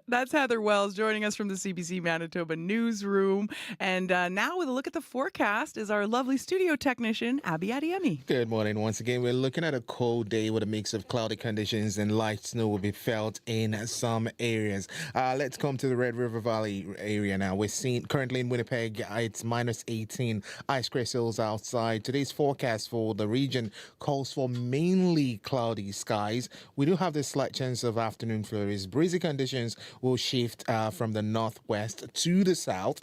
S4: That's Heather Wells joining us from the CBC Manitoba newsroom. And now with a look at the forecast is our lovely studio technician, Abby Adiemi.
S1: Good morning. Once again, we're looking at a cold day with a mix of cloudy conditions and light snow will be felt in some areas. Let's come to the Red River Valley area now. We're seeing currently in Winnipeg, it's minus 18 ice crystals outside. Today's forecast for the region calls for mainly cloudy skies. We do have this slight chance of afternoon flurries. Breezy conditions will shift from the northwest to the south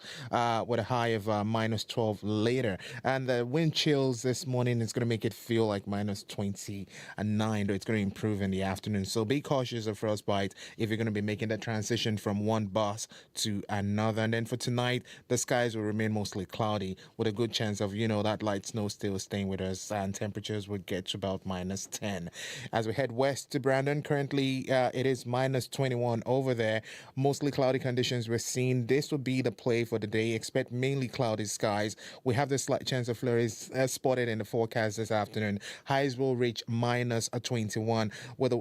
S1: with a high of minus 12 later. And the wind chills this morning is going to make it feel like minus 29, though it's going to improve in the afternoon. So be cautious of frostbite if you're going to be making that transition from one bus to another. And then for tonight, the skies will remain mostly cloudy with a good chance of, that light snow still staying with us, and temperatures would get to about minus 10. As we head west to Brandon, currently it is minus 21 over there. Mostly cloudy conditions we're seeing. This will be the play for the day. Expect mainly cloudy skies. We have the slight chance of flurries spotted in the forecast this afternoon. Highs will reach minus 21, with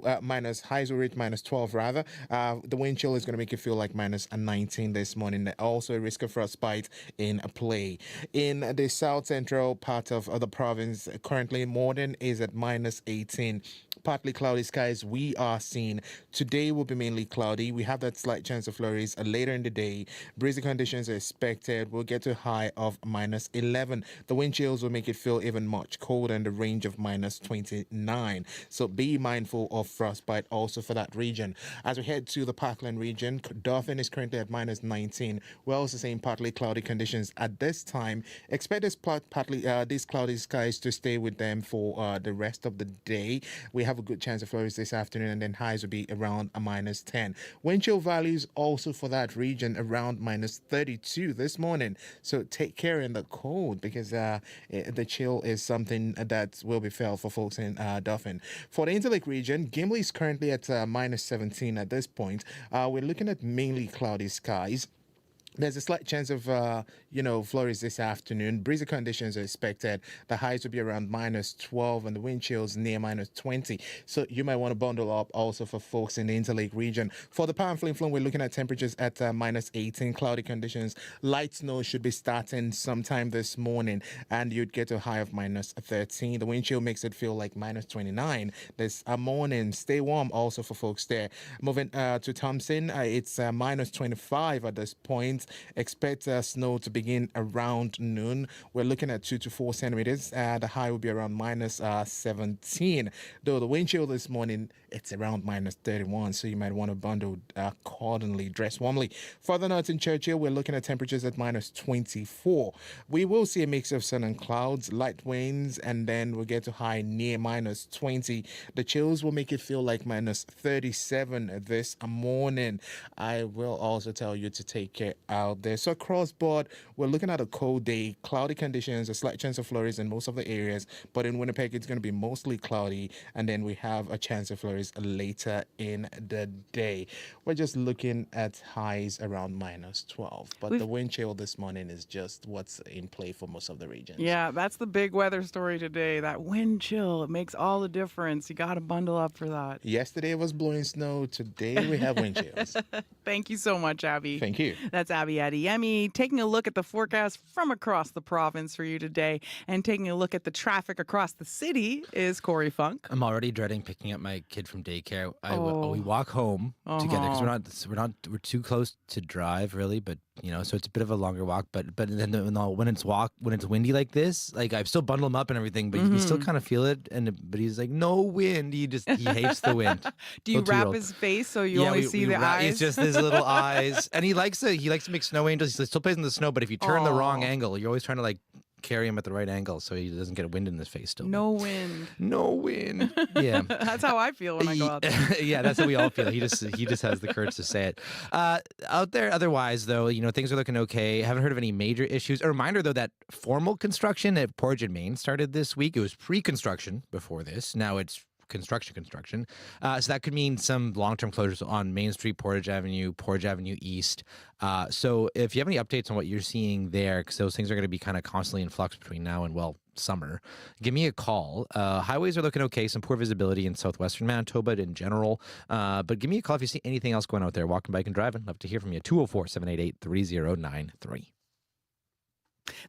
S1: highs will reach minus 12 rather. The wind chill is going to make it feel like minus 19 this morning. Also a risk of frostbite in play. In the south central part of the province, currently Morden is at minus 18. Partly cloudy skies we are seeing. Today will be mainly cloudy. We have that slight chance of flurries later in the day. Breezy conditions are expected. We'll get to a high of minus 11. The wind chills will make it feel even much colder in the range of minus 29. So be mindful of frostbite also for that region. As we head to the Parkland region, Dauphin is currently at minus 19. We're also seeing partly cloudy conditions at this time. Expect these cloudy skies to stay with them for the rest of the day. We have a good chance of flurries this afternoon, and then highs will be around a minus 10. Wind chill values also for that region around minus 32 this morning. So take care in the cold, because the chill is something that will be felt for folks in Dauphin. For the Interlake region, Gimli is currently at minus 17 at this point. We're looking at mainly cloudy skies. There's a slight chance of, flurries this afternoon. Breezy conditions are expected. The highs will be around minus 12 and the wind chills near minus 20. So you might want to bundle up also for folks in the Interlake region. For the Pamphlet Flume, we're looking at temperatures at minus 18, cloudy conditions. Light snow should be starting sometime this morning, and you'd get a high of minus 13. The wind chill makes it feel like minus 29 this morning. Stay warm also for folks there. Moving to Thompson, it's minus 25 at this point. Expect snow to begin around noon. We're looking at 2 to 4 centimeters. The high will be around minus 17. Though the wind chill this morning, it's around minus 31, so you might want to bundle accordingly, dress warmly. Further north in Churchill, we're looking at temperatures at minus 24. We will see a mix of sun and clouds, light winds, and then we'll get to high near minus 20. The chills will make it feel like minus 37 this morning. I will also tell you to take care out there. So across board, we're looking at a cold day, cloudy conditions, a slight chance of flurries in most of the areas, but in Winnipeg, it's going to be mostly cloudy, and then we have a chance of flurries flurries later in the day. We're just looking at highs around -12, but the wind chill this morning is just what's in play for most of the regions.
S4: Yeah, that's the big weather story today. That wind chill, it makes all the difference. You got to bundle up for that.
S1: Yesterday was blowing snow. Today we have wind chills.
S4: Thank you so much, Abby.
S1: Thank you.
S4: That's Abby Adeyemi taking a look at the forecast from across the province for you today, and taking a look at the traffic across the city is Corey Funk.
S14: I'm already dreading picking up my kid from daycare. We walk home together because we're too close to drive really, but so it's a bit of a longer walk. But then when it's windy like this, like I still bundle him up and everything, but you still kind of feel it. But he's like, no wind. He hates the wind.
S4: Do you wrap his face so you only see the eyes?
S14: It's just his little eyes, and he likes to make snow angels. He still plays in the snow, but if you turn the wrong angle, you're always trying to like carry him at the right angle so he doesn't get wind in his face still.
S4: No wind.
S14: No wind. Yeah.
S4: That's how I feel when I go out there.
S14: Yeah, that's how we all feel. He just has the courage to say it. Out there otherwise though, things are looking okay. Haven't heard of any major issues. A reminder though that formal construction at Portage and Main started this week. It was pre-construction before this. Now it's construction. So that could mean some long-term closures on Main Street, Portage Avenue East. So if you have any updates on what you're seeing there, because those things are going to be kind of constantly in flux between now and, summer, give me a call. Highways are looking okay. Some poor visibility in southwestern Manitoba in general. But give me a call if you see anything else going out there, walking, biking, driving. Love to hear from you. 204-788-3093.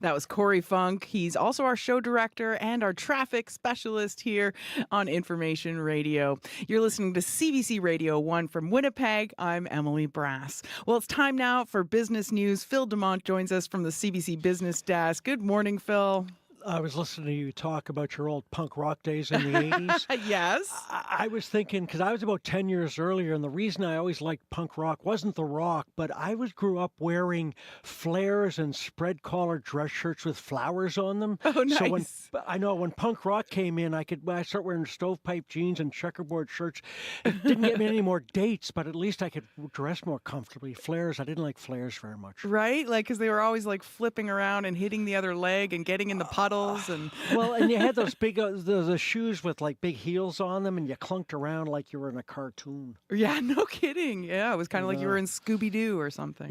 S4: That was Corey Funk. He's also our show director and our traffic specialist here on Information Radio. You're listening to CBC Radio 1 from Winnipeg. I'm Emily Brass. Well, it's time now for business news. Phil DeMont joins us from the CBC Business Desk. Good morning, Phil.
S15: I was listening to you talk about your old punk rock days in the 80s.
S4: Yes.
S15: I was thinking, because I was about 10 years earlier, and the reason I always liked punk rock wasn't the rock, but I grew up wearing flares and spread collar dress shirts with flowers on them.
S4: Oh, nice.
S15: So when punk rock came in, I start wearing stovepipe jeans and checkerboard shirts. It didn't get me any more dates, but at least I could dress more comfortably. Flares, I didn't like flares very much.
S4: Right? Like, because they were always like flipping around and hitting the other leg and getting in the puddles. And
S15: and you had those big the shoes with like big heels on them, and you clunked around like you were in a cartoon.
S4: Yeah, no kidding. Yeah, it was kind of like you were in Scooby-Doo or something.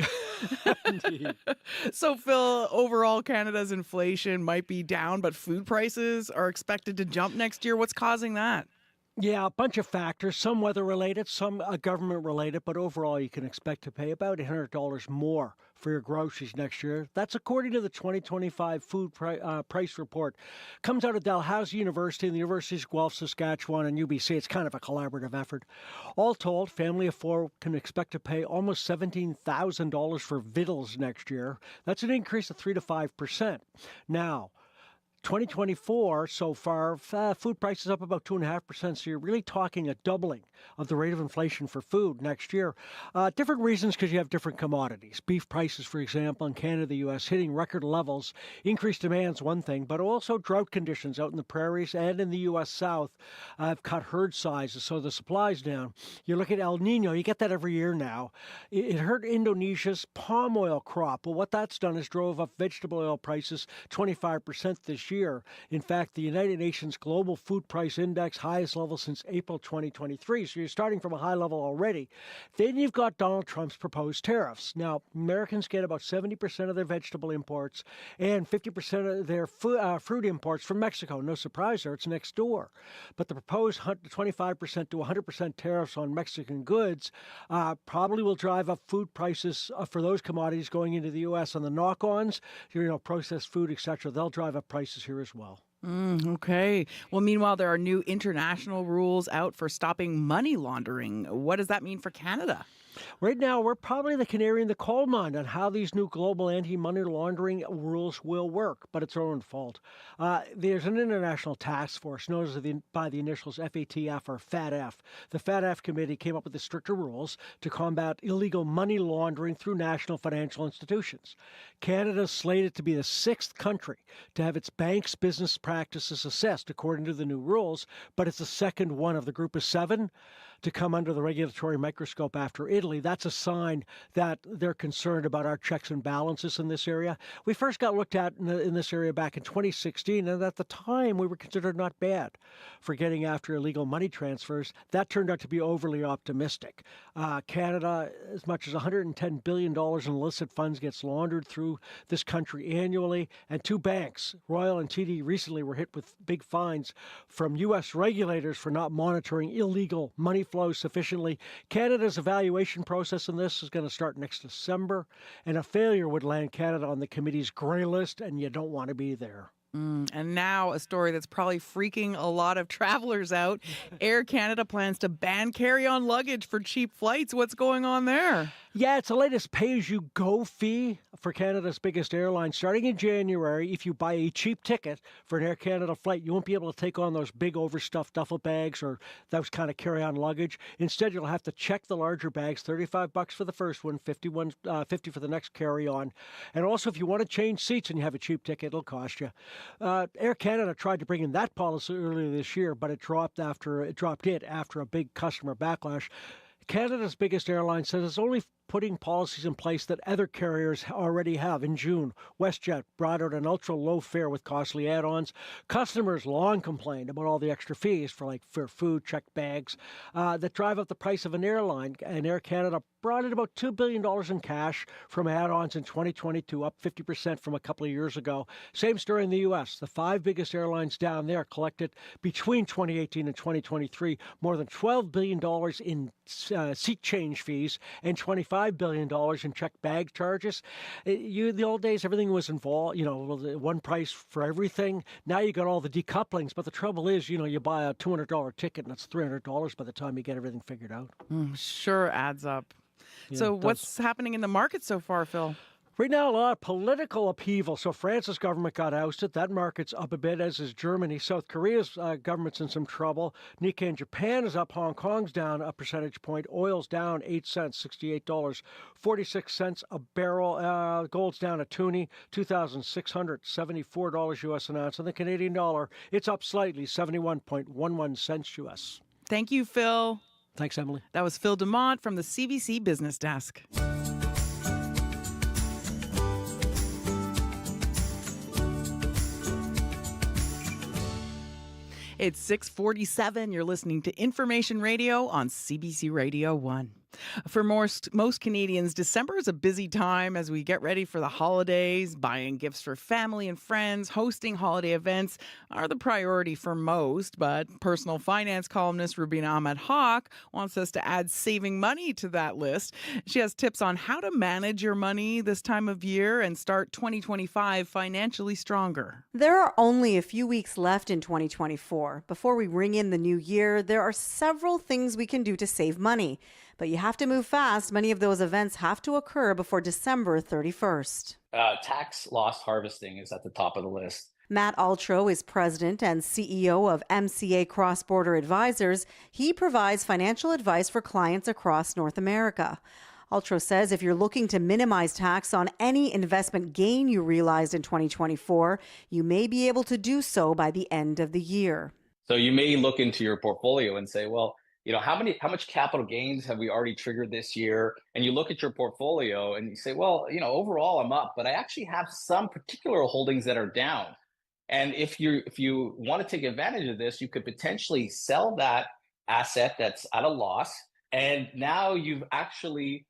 S15: Indeed.
S4: So, Phil, overall, Canada's inflation might be down, but food prices are expected to jump next year. What's causing that?
S15: Yeah, a bunch of factors, some weather-related, some government-related, but overall you can expect to pay about $800 more for your groceries next year. That's according to the 2025 food price report. Comes out of Dalhousie University and the Universities of Guelph, Saskatchewan, and UBC. It's kind of a collaborative effort. All told, family of four can expect to pay almost $17,000 for victuals next year. That's an increase of 3 to 5%. Now, 2024 so far, food prices up about 2.5%. So you're really talking a doubling of the rate of inflation for food next year. Different reasons because you have different commodities. Beef prices, for example, in Canada, the U.S., hitting record levels. Increased demand's one thing, but also drought conditions out in the prairies and in the U.S. South have cut herd sizes, so the supply's down. You look at El Nino, you get that every year now. It hurt Indonesia's palm oil crop. Well, what that's done is drove up vegetable oil prices 25% this year. In fact, the United Nations Global Food Price Index, highest level since April 2023. So you're starting from a high level already. Then you've got Donald Trump's proposed tariffs. Now, Americans get about 70% of their vegetable imports and 50% of their fruit imports from Mexico. No surprise there, it's next door. But the proposed 25% to 100% tariffs on Mexican goods probably will drive up food prices for those commodities going into the U.S. And the knock-ons, processed food, etc., they'll drive up prices here as well.
S4: Okay. Well, meanwhile, there are new international rules out for stopping money laundering. What does that mean for Canada?
S15: Right now, we're probably the canary in the coal mine on how these new global anti-money laundering rules will work, but it's our own fault. There's an international task force known as by the initials FATF or FATF. The FATF committee came up with the stricter rules to combat illegal money laundering through national financial institutions. Canada is slated to be the 6th country to have its banks' business practices assessed according to the new rules, but it's the second one of the group of 7. to come under the regulatory microscope after Italy, that's a sign that they're concerned about our checks and balances in this area. We first got looked at in this area back in 2016, and at the time we were considered not bad for getting after illegal money transfers. That turned out to be overly optimistic. Canada, as much as $110 billion in illicit funds gets laundered through this country annually, and two banks, Royal and TD, recently were hit with big fines from U.S. regulators for not monitoring illegal money flows sufficiently. Canada's evaluation process in this is going to start next December, and a failure would land Canada on the committee's grey list, and you don't want to be there.
S4: And now a story that's probably freaking a lot of travelers out. Air Canada plans to ban carry-on luggage for cheap flights. What's going on there?
S15: Yeah, it's the latest pay-as-you-go fee for Canada's biggest airline. Starting in January, if you buy a cheap ticket for an Air Canada flight, you won't be able to take on those big overstuffed duffel bags or those kind of carry-on luggage. Instead, you'll have to check the larger bags, $35 for the first one, $50 for the next carry-on. And also, if you want to change seats and you have a cheap ticket, it'll cost you. Air Canada tried to bring in that policy earlier this year, but it dropped after a big customer backlash. Canada's biggest airline says it's only putting policies in place that other carriers already have. In June, WestJet brought out an ultra-low fare with costly add-ons. Customers long complained about all the extra fees for food, checked bags, that drive up the price of an airline. And Air Canada brought in about $2 billion in cash from add-ons in 2022, up 50% from a couple of years ago. Same story in the U.S. The five biggest airlines down there collected between 2018 and 2023 more than $12 billion in seat change fees and $25 billion in checked bag charges. The old days, everything was involved, one price for everything. Now you got all the decouplings, but the trouble is, you buy a $200 ticket and it's $300 by the time you get everything figured out.
S4: Sure adds up.
S15: Yeah,
S4: so what's happening in the market so far, Phil?
S15: Right now, a lot of political upheaval. So France's government got ousted. That market's up a bit, as is Germany. South Korea's government's in some trouble. Nikkei in Japan is up. Hong Kong's down a percentage point. Oil's down 8 cents, $68.46 a barrel. Gold's down a toonie, $2,674 U.S. an ounce. And the Canadian dollar, it's up slightly, 71.11 cents U.S.
S4: Thank you, Phil.
S15: Thanks, Emily.
S4: That was Phil DeMont from the CBC Business Desk. It's 6:47. You're listening to Information Radio on CBC Radio 1. For most Canadians, December is a busy time as we get ready for the holidays. Buying gifts for family and friends, hosting holiday events are the priority for most. But personal finance columnist Rubina Ahmed-Haq wants us to add saving money to that list. She has tips on how to manage your money this time of year and start 2025 financially stronger.
S17: There are only a few weeks left in 2024. Before we ring in the new year, there are several things we can do to save money. But you have to move fast. Many of those events have to occur before December 31st.
S18: Tax loss harvesting is at the top of the list.
S17: Matt Altro is president and CEO of MCA Cross Border Advisors. He provides financial advice for clients across North America. Altro says if you're looking to minimize tax on any investment gain you realized in 2024, you may be able to do so by the end of the year.
S18: So you may look into your portfolio and say, well, how much capital gains have we already triggered this year? And you look at your portfolio and you say, well, overall I'm up, but I actually have some particular holdings that are down. And if you want to take advantage of this, you could potentially sell that asset that's at a loss. And now you've actually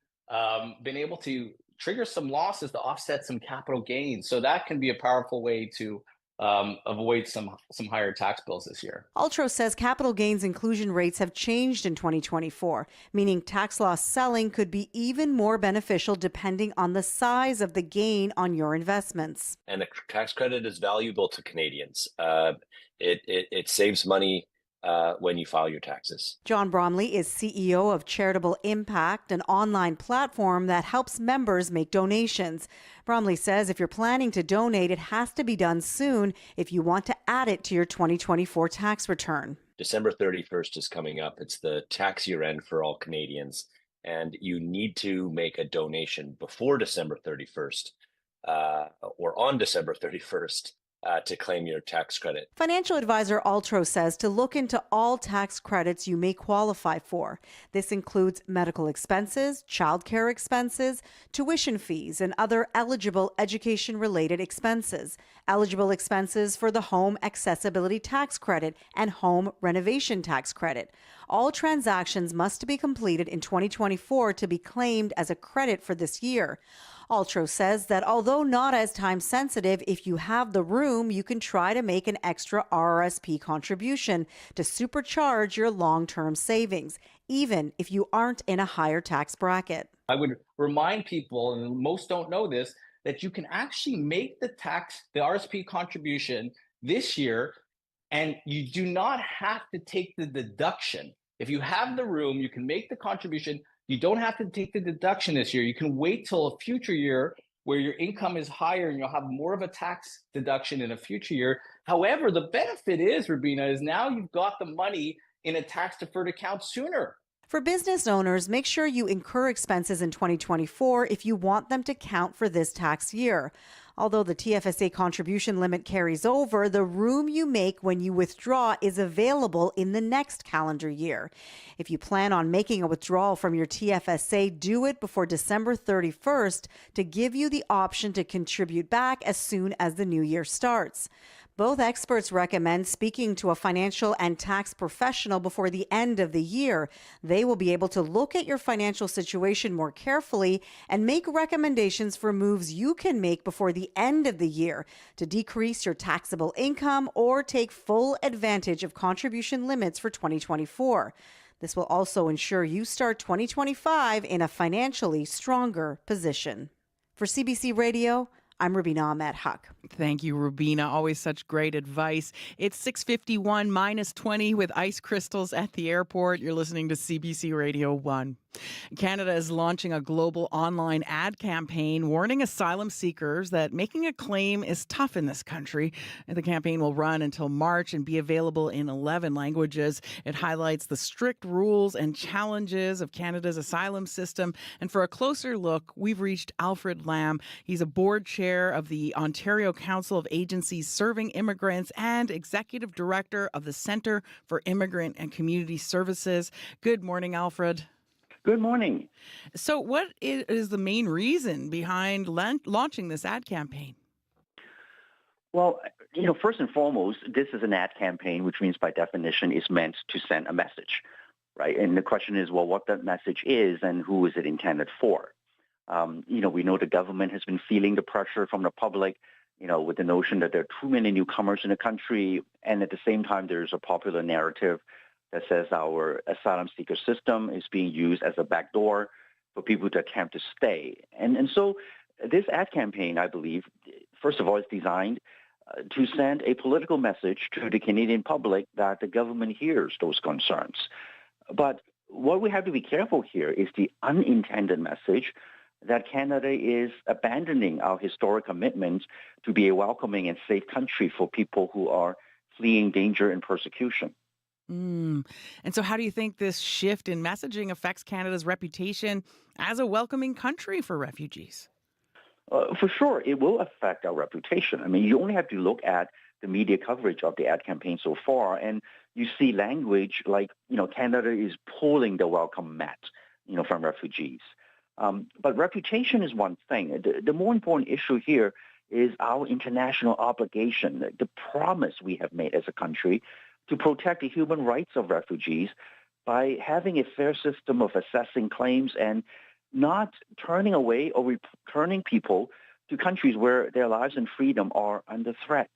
S18: been able to trigger some losses to offset some capital gains. So that can be a powerful way to avoid some higher tax bills this year.
S17: Altro says capital gains inclusion rates have changed in 2024, meaning tax loss selling could be even more beneficial depending on the size of the gain on your investments.
S19: And the tax credit is valuable to Canadians. It saves money when you file your taxes.
S17: John Bromley is CEO of Charitable Impact, an online platform that helps members make donations. Bromley says if you're planning to donate, it has to be done soon if you want to add it to your 2024 tax return.
S19: December 31st is coming up. It's the tax year end for all Canadians, and you need to make a donation before December 31st or on December 31st to claim your tax credit.
S17: Financial advisor Altro says to look into all tax credits you may qualify for. This includes medical expenses, childcare expenses, tuition fees, and other eligible education-related expenses. Eligible expenses for the Home Accessibility Tax Credit and Home Renovation Tax Credit. All transactions must be completed in 2024 to be claimed as a credit for this year. Altro says that although not as time sensitive, if you have the room, you can try to make an extra RRSP contribution to supercharge your long-term savings, even if you aren't in a higher tax bracket.
S18: I would remind people, and most don't know this, that you can actually make the RSP contribution this year, and you do not have to take the deduction. If you have the room, you can make the contribution. You don't have to take the deduction this year. You can wait till a future year where your income is higher and you'll have more of a tax deduction in a future year. However, the benefit is, Rubina, is now you've got the money in a tax-deferred account sooner.
S17: For business owners, make sure you incur expenses in 2024 if you want them to count for this tax year. Although the TFSA contribution limit carries over, the room you make when you withdraw is available in the next calendar year. If you plan on making a withdrawal from your TFSA, do it before December 31st to give you the option to contribute back as soon as the new year starts. Both experts recommend speaking to a financial and tax professional before the end of the year. They will be able to look at your financial situation more carefully and make recommendations for moves you can make before the end of the year to decrease your taxable income or take full advantage of contribution limits for 2024. This will also ensure you start 2025 in a financially stronger position. For CBC Radio, I'm Rubina Ahmed Huck.
S4: Thank you, Rubina. Always such great advice. It's 6:51 minus 20 with ice crystals at the airport. You're listening to CBC Radio 1. Canada is launching a global online ad campaign warning asylum seekers that making a claim is tough in this country. The campaign will run until March and be available in 11 languages. It highlights the strict rules and challenges of Canada's asylum system. And for a closer look, we've reached Alfred Lamb. He's a board chair of the Ontario Council of Agencies Serving Immigrants and executive director of the Centre for Immigrant and Community Services. Good morning, Alfred.
S10: Good morning.
S4: So what is the main reason behind launching this ad campaign?
S10: Well, first and foremost, this is an ad campaign, which means by definition is meant to send a message, right? And the question is, well, what that message is and who is it intended for? We know the government has been feeling the pressure from the public, with the notion that there are too many newcomers in the country. And at the same time, there's a popular narrative that says our asylum seeker system is being used as a backdoor for people to attempt to stay. And so this ad campaign, I believe, first of all, is designed to send a political message to the Canadian public that the government hears those concerns. But what we have to be careful here is the unintended message that Canada is abandoning our historic commitments to be a welcoming and safe country for people who are fleeing danger and persecution.
S4: And so how do you think this shift in messaging affects Canada's reputation as a welcoming country for refugees?
S10: For sure, it will affect our reputation. I mean, you only have to look at the media coverage of the ad campaign so far, and you see language like, Canada is pulling the welcome mat, from refugees. But reputation is one thing. The more important issue here is our international obligation, the promise we have made as a country to protect the human rights of refugees by having a fair system of assessing claims and not turning away or returning people to countries where their lives and freedom are under threat.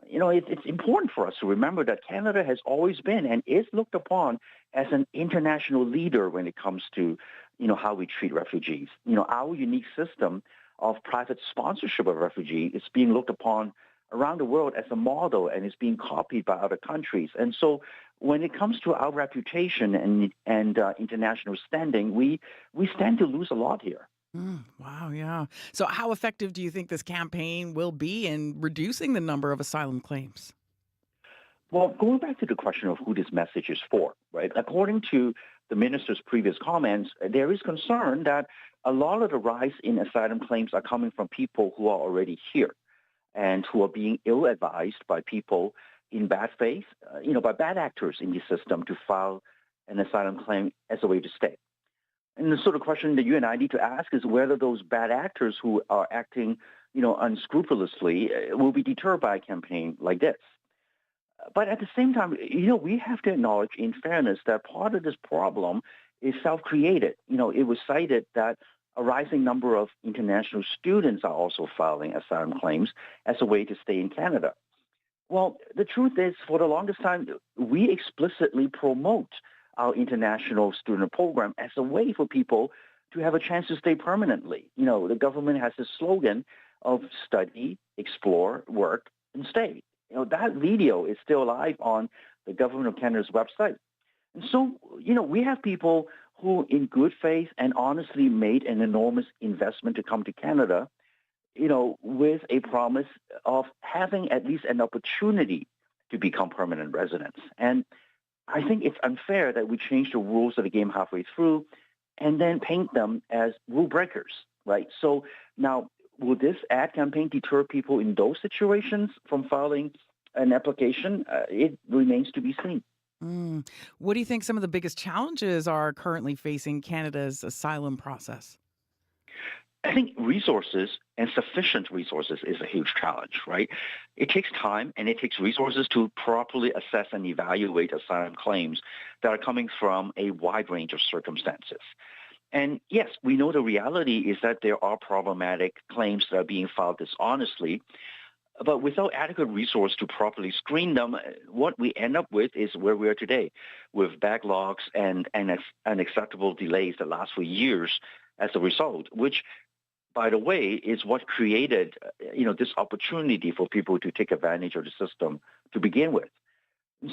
S10: It's important for us to remember that Canada has always been and is looked upon as an international leader when it comes to, how we treat refugees. Our unique system of private sponsorship of refugees is being looked upon around the world as a model and is being copied by other countries. And so when it comes to our reputation and international standing, we stand to lose a lot here.
S4: Wow, yeah. So how effective do you think this campaign will be in reducing the number of asylum claims?
S10: Well, going back to the question of who this message is for, right? According to the minister's previous comments, there is concern that a lot of the rise in asylum claims are coming from people who are already here. and who are being ill-advised by people in bad faith, by bad actors in the system to file an asylum claim as a way to stay. And the sort of question that you and I need to ask is whether those bad actors who are acting, unscrupulously will be deterred by a campaign like this. But at the same time, we have to acknowledge in fairness that part of this problem is self-created. It was cited that a rising number of international students are also filing asylum claims as a way to stay in Canada. Well, the truth is, for the longest time, we explicitly promote our international student program as a way for people to have a chance to stay permanently. The government has a slogan of study, explore, work, and stay. That video is still live on the Government of Canada's website. And so, we have people who, in good faith and honestly made an enormous investment to come to Canada, with a promise of having at least an opportunity to become permanent residents. And I think it's unfair that we change the rules of the game halfway through and then paint them as rule breakers, right? So now, will this ad campaign deter people in those situations from filing an application? It remains to be seen.
S4: What do you think some of the biggest challenges are currently facing Canada's asylum process?
S10: I think resources and sufficient resources is a huge challenge, right? It takes time and it takes resources to properly assess and evaluate asylum claims that are coming from a wide range of circumstances. And yes, we know the reality is that there are problematic claims that are being filed dishonestly, but without adequate resource to properly screen them, what we end up with is where we are today, with backlogs and unacceptable delays that last for years as a result, which, by the way, is what created, this opportunity for people to take advantage of the system to begin with.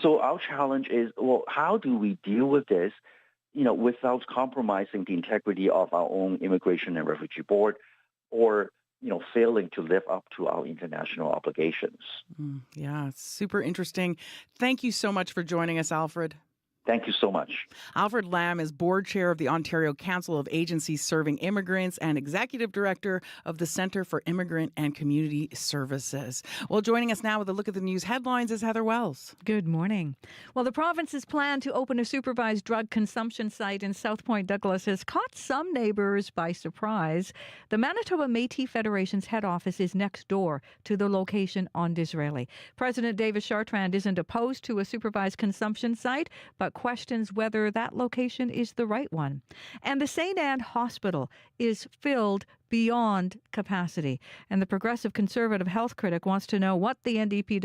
S10: So our challenge is, well, how do we deal with this, without compromising the integrity of our own Immigration and Refugee Board or, failing to live up to our international obligations?
S4: Yeah, it's super interesting. Thank you so much for joining us, Alfred.
S10: Thank you so much.
S4: Alfred Lam is board chair of the Ontario Council of Agencies Serving Immigrants and executive director of the Centre for Immigrant and Community Services. Well, joining us now with a look at the news headlines is Heather Wells.
S5: Good morning. Well, the province's plan to open a supervised drug consumption site in South Point Douglas has caught some neighbours by surprise. The Manitoba Métis Federation's head office is next door to the location on Disraeli. President David Chartrand isn't opposed to a supervised consumption site, but questions whether that location is the right one. And the St. Anne Hospital is filled beyond capacity. And the progressive conservative health critic wants to know what the NDP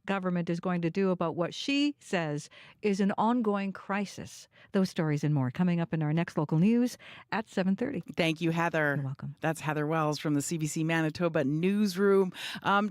S5: government is going to do about what she says is an ongoing crisis. Those stories and more coming up in our next local news at 7:30.
S4: Thank you, Heather.
S5: You're welcome.
S4: That's Heather Wells from the CBC Manitoba newsroom.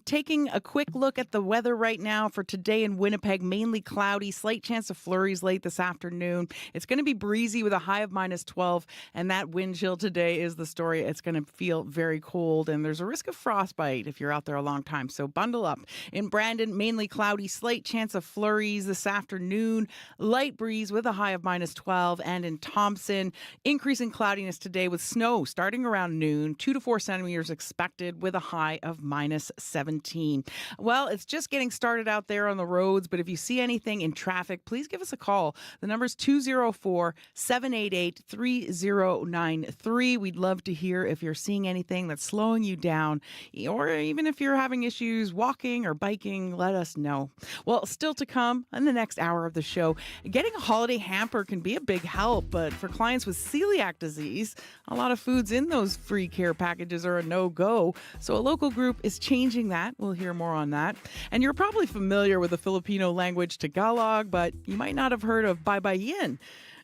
S4: Taking a quick look at the weather right now for today in Winnipeg, mainly cloudy, slight chance of flurries late this afternoon. It's going to be breezy with a high of -12, and that wind chill today is the story. It's going to feel very cold, and there's a risk of frostbite if you're out there a long time, so bundle up. In Brandon, mainly cloudy, slight chance of flurries this afternoon, light breeze with a high of -12, and in Thompson, increasing cloudiness today with snow starting around noon, 2 to 4 centimeters expected with a high of -17. Well, it's just getting started out there on the roads, but if you see anything in traffic, please give us a call. The number's 204-788-3093. We'd love to hear if you're seeing anything that's slowing you down, or even if you're having issues walking or biking, let us know. Well, still to come in the next hour of the show, getting a holiday hamper can be a big help, but for clients with celiac disease, a lot of foods in those free care packages are a no-go. So a local group is changing that. We'll hear more on that. And you're probably familiar with the Filipino language Tagalog, but you might not have heard of Baybayin.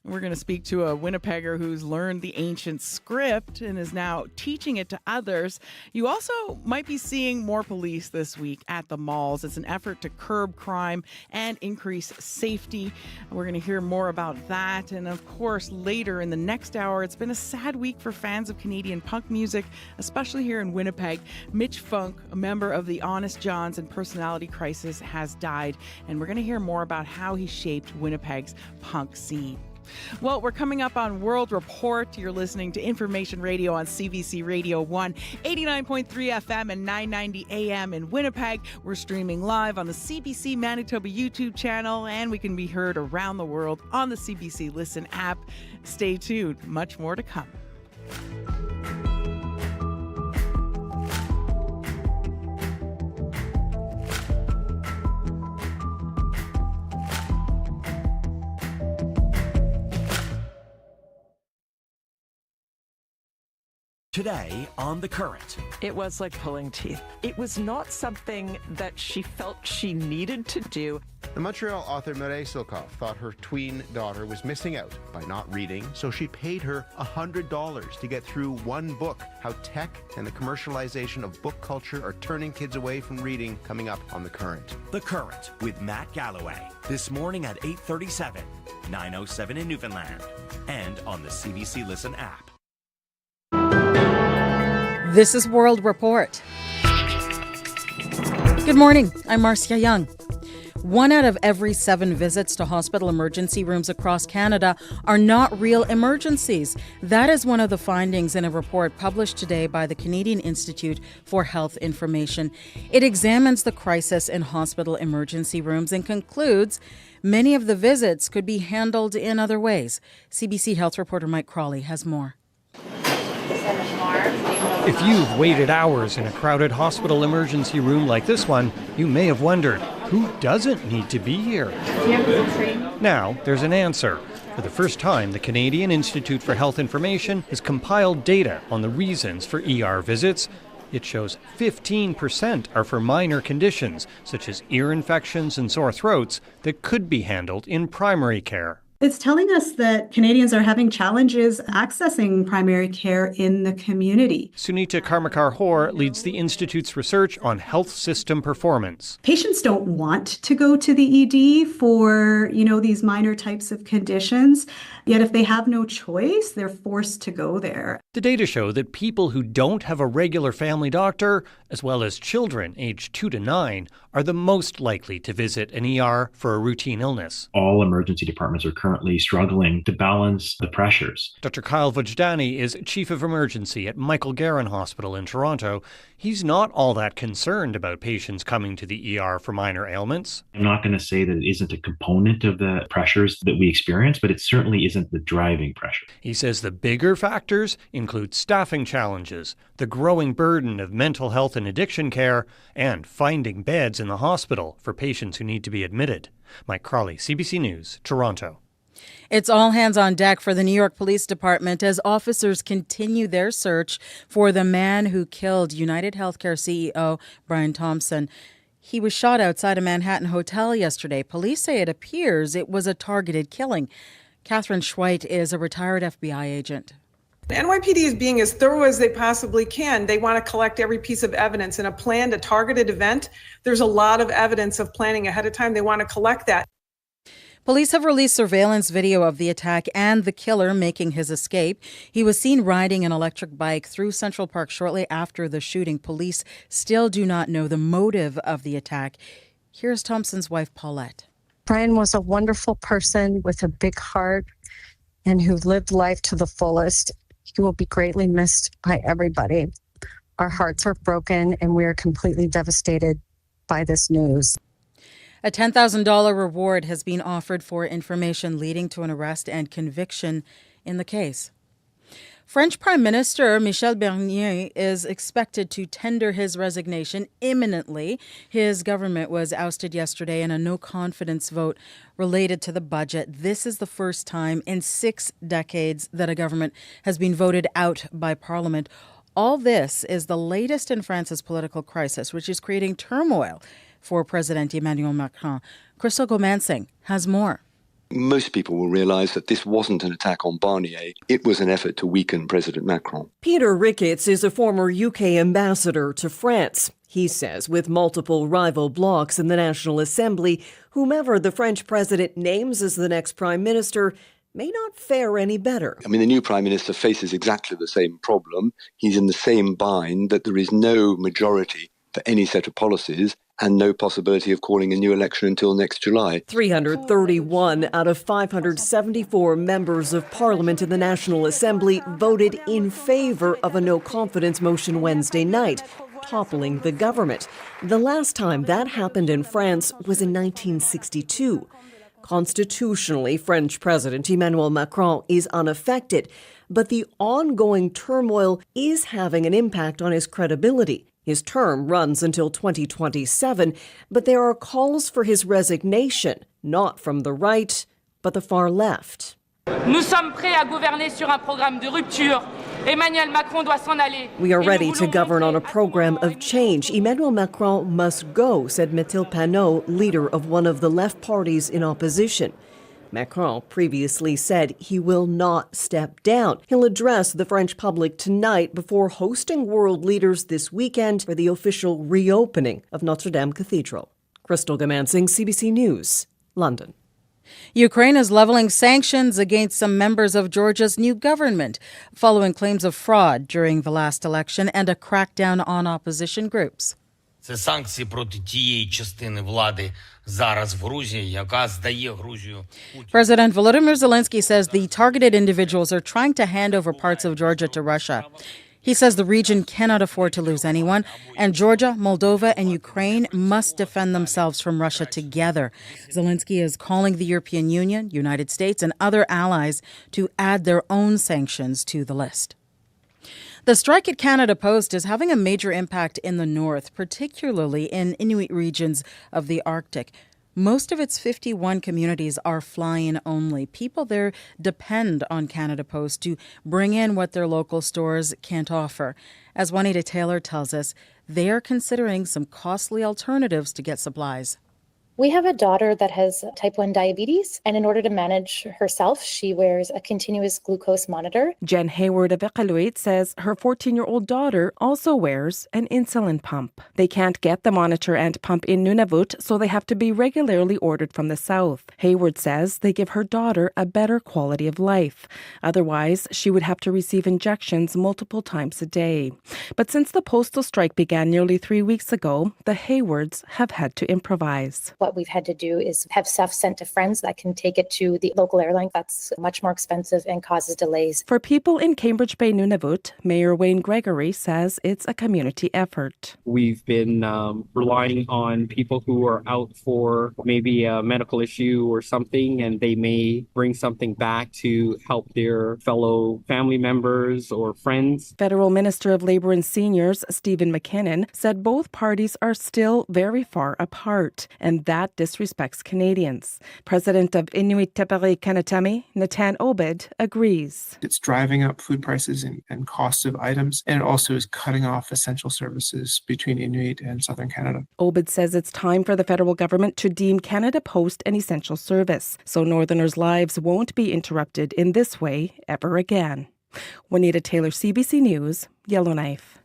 S4: We're going to speak to a Winnipegger who's learned the ancient script and is now teaching it to others. You also might be seeing more police this week at the malls. It's an effort to curb crime and increase safety. We're going to hear more about that. And of course, later in the next hour, it's been a sad week for fans of Canadian punk music, especially here in Winnipeg. Mitch Funk, a member of the Honest Johns and Personality Crisis, has died. And we're going to hear more about how he shaped Winnipeg's punk scene. Well, we're coming up on World Report. You're listening to Information Radio on CBC Radio 1, 89.3 FM and 990 AM in Winnipeg. We're streaming live on the CBC Manitoba YouTube channel, and we can be heard around the world on the CBC Listen app. Stay tuned. Much more to come.
S16: Today on The Current.
S20: It was like pulling teeth. It was not something that she felt she needed to do.
S21: The Montreal author Mireille Silkoff thought her tween daughter was missing out by not reading, so she paid her $100 to get through one book, How Tech and the Commercialization of Book Culture Are Turning Kids Away from Reading, coming up on The Current.
S16: The Current with Matt Galloway. This morning at 8:37, 9:07 in Newfoundland, and on the CBC Listen app.
S22: This is World Report. Good morning. I'm Marcia Young. 1 out of every 7 visits to hospital emergency rooms across Canada are not real emergencies. That is one of the findings in a report published today by the Canadian Institute for Health Information. It examines the crisis in hospital emergency rooms and concludes many of the visits could be handled in other ways. CBC Health reporter Mike Crawley has more.
S25: If you've waited hours in a crowded hospital emergency room like this one, you may have wondered, who doesn't need to be here? Now, there's an answer. For the first time, the Canadian Institute for Health Information has compiled data on the reasons for ER visits. It shows 15% are for minor conditions, such as ear infections and sore throats, that could be handled in primary care.
S26: It's telling us that Canadians are having challenges accessing primary care in the community.
S25: Sunita Karmakar-Hoare leads the Institute's research on health system performance.
S26: Patients don't want to go to the ED for, these minor types of conditions. Yet if they have no choice, they're forced to go there.
S25: The data show that people who don't have a regular family doctor, as well as children aged 2 to 9, are the most likely to visit an ER for a routine illness.
S27: All emergency departments are currently struggling to balance the pressures.
S25: Dr. Kyle Vojdani is Chief of Emergency at Michael Garron Hospital in Toronto. He's not all that concerned about patients coming to the ER for minor ailments.
S27: I'm not going to say that it isn't a component of the pressures that we experience, but it certainly isn't the driving pressure.
S25: He says the bigger factors include staffing challenges, the growing burden of mental health and addiction care, and finding beds in the hospital for patients who need to be admitted. Mike Crawley, CBC News, Toronto.
S22: It's all hands on deck for the New York Police Department as officers continue their search for the man who killed United Healthcare CEO Brian Thompson. He was shot outside a Manhattan hotel yesterday. Police say it appears it was a targeted killing. Catherine Schweit is a retired FBI agent.
S28: The NYPD is being as thorough as they possibly can. They want to collect every piece of evidence. In a planned, a targeted event, there's a lot of evidence of planning ahead of time. They want to collect that.
S22: Police have released surveillance video of the attack and the killer making his escape. He was seen riding an electric bike through Central Park shortly after the shooting. Police still do not know the motive of the attack. Here's Thompson's wife, Paulette.
S29: Brian was a wonderful person with a big heart and who lived life to the fullest. He will be greatly missed by everybody. Our hearts are broken and we are completely devastated by this news.
S22: A $10,000 reward has been offered for information leading to an arrest and conviction in the case. French Prime Minister Michel Barnier is expected to tender his resignation imminently. His government was ousted yesterday in a no-confidence vote related to the budget. This is the first time in 6 decades that a government has been voted out by Parliament. All this is the latest in France's political crisis, which is creating turmoil for President Emmanuel Macron. Crystal Gomansing has more.
S30: Most people will realise that this wasn't an attack on Barnier. It was an effort to weaken President Macron.
S31: Peter Ricketts is a former UK ambassador to France. He says with multiple rival blocs in the National Assembly, whomever the French president names as the next prime minister may not fare any better.
S30: I mean, the new prime minister faces exactly the same problem. He's in the same bind that there is no majority for any set of policies, and no possibility of calling a new election until next July.
S31: 331 out of 574 members of Parliament in the National Assembly voted in favor of a no-confidence motion Wednesday night, toppling the government. The last time that happened in France was in 1962. Constitutionally, French President Emmanuel Macron is unaffected, but the ongoing turmoil is having an impact on his credibility. His term runs until 2027, but there are calls for his resignation, not from the right, but the far left.
S2: Nous sommes prêts à gouverner sur un programme de rupture. Emmanuel Macron doit s'en aller.
S31: We are ready to govern on a program of change. Emmanuel Macron must go, said Mathilde Panot, leader of one of the left parties in opposition. Macron previously said he will not step down. He'll address the French public tonight before hosting world leaders this weekend for the official reopening of Notre Dame Cathedral. Crystal Gamansing, CBC News, London.
S22: Ukraine is leveling sanctions against some members of Georgia's new government following claims of fraud during the last election and a crackdown on opposition groups.
S3: Це санкції проти тієї частини влади зараз в Грузії, яка здає Грузію.
S22: President Volodymyr Zelensky says the targeted individuals are trying to hand over parts of Georgia to Russia. He says the region cannot afford to lose anyone, and Georgia, Moldova, and Ukraine must defend themselves from Russia together. Zelensky is calling the European Union, United States, and other allies to add their own sanctions to the list. The strike at Canada Post is having a major impact in the north, particularly in Inuit regions of the Arctic. Most of its 51 communities are fly-in only. People there depend on Canada Post to bring in what their local stores can't offer. As Juanita Taylor tells us, they are considering some costly alternatives to get supplies.
S6: We have a daughter that has type 1 diabetes, and in order to manage herself, she wears a continuous glucose monitor.
S7: Jen Hayward of Iqaluit says her 14-year-old daughter also wears an insulin pump. They can't get the monitor and pump in Nunavut, so they have to be regularly ordered from the south. Hayward says they give her daughter a better quality of life. Otherwise, she would have to receive injections multiple times a day. But since the postal strike began nearly 3 weeks ago, the Haywards have had to improvise.
S6: What we've had to do is have stuff sent to friends that can take it to the local airline. That's much more expensive and causes delays.
S7: For people in Cambridge Bay, Nunavut, Mayor Wayne Gregory says it's a community effort.
S8: We've been relying on people who are out for maybe a medical issue or something, and they may bring something back to help their fellow family members or friends.
S7: Federal Minister of Labour and Seniors, Stephen McKinnon, said both parties are still very far apart, and that disrespects Canadians. President of Inuit Teperi Kanatami, Natan Obed, agrees.
S9: It's driving up food prices and costs of items, and it also is cutting off essential services between Inuit and Southern Canada.
S7: Obed says it's time for the federal government to deem Canada Post an essential service, so Northerners' lives won't be interrupted in this way ever again. Juanita Taylor, CBC News, Yellowknife.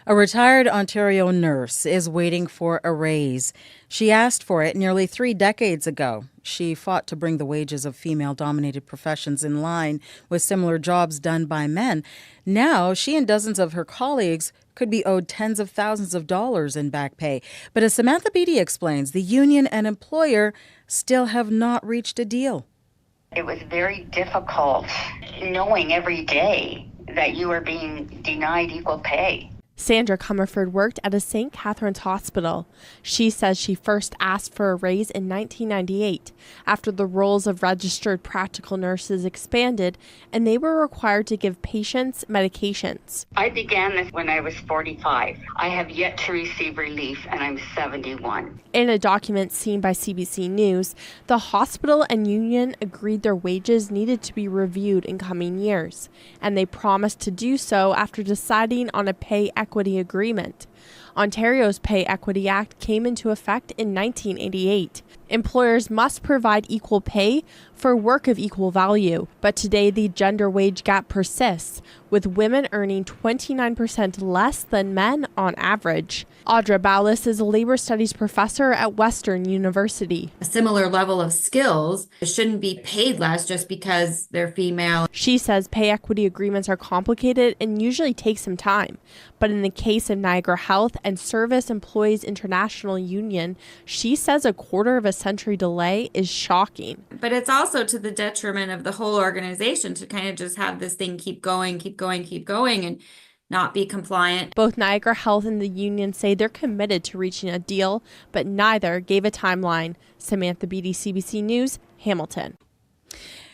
S22: A retired Ontario nurse is waiting for a raise. She asked for it nearly 3 decades ago. She fought to bring the wages of female-dominated professions in line with similar jobs done by men. Now, she and dozens of her colleagues could be owed tens of thousands of dollars in back pay. But as Samantha Beattie explains, the union and employer still have not reached a deal.
S11: It was very difficult knowing every day that you were being denied equal pay.
S12: Sandra Comerford worked at a St. Catharines hospital. She says she first asked for a raise in 1998 after the roles of registered practical nurses expanded and they were required to give patients medications.
S11: I began this when I was 45. I have yet to receive relief and I'm 71.
S12: In a document seen by CBC News, the hospital and union agreed their wages needed to be reviewed in coming years, and they promised to do so after deciding on a pay equity agreement. Ontario's Pay Equity Act came into effect in 1988. Employers must provide equal pay for work of equal value, but today the gender wage gap persists, with women earning 29% less than men on average. Audra Ballas is a labor studies professor at Western University.
S13: A similar level of skills shouldn't be paid less just because they're female.
S12: She says pay equity agreements are complicated and usually take some time, but in the case of Niagara Health and Service Employees International Union, she says a quarter of a century delay is shocking.
S13: But it's also to the detriment of the whole organization to kind of just have this thing keep going, and not be compliant.
S12: Both Niagara Health and the union say they're committed to reaching a deal, but neither gave a timeline. Samantha Beatty, CBC News, Hamilton.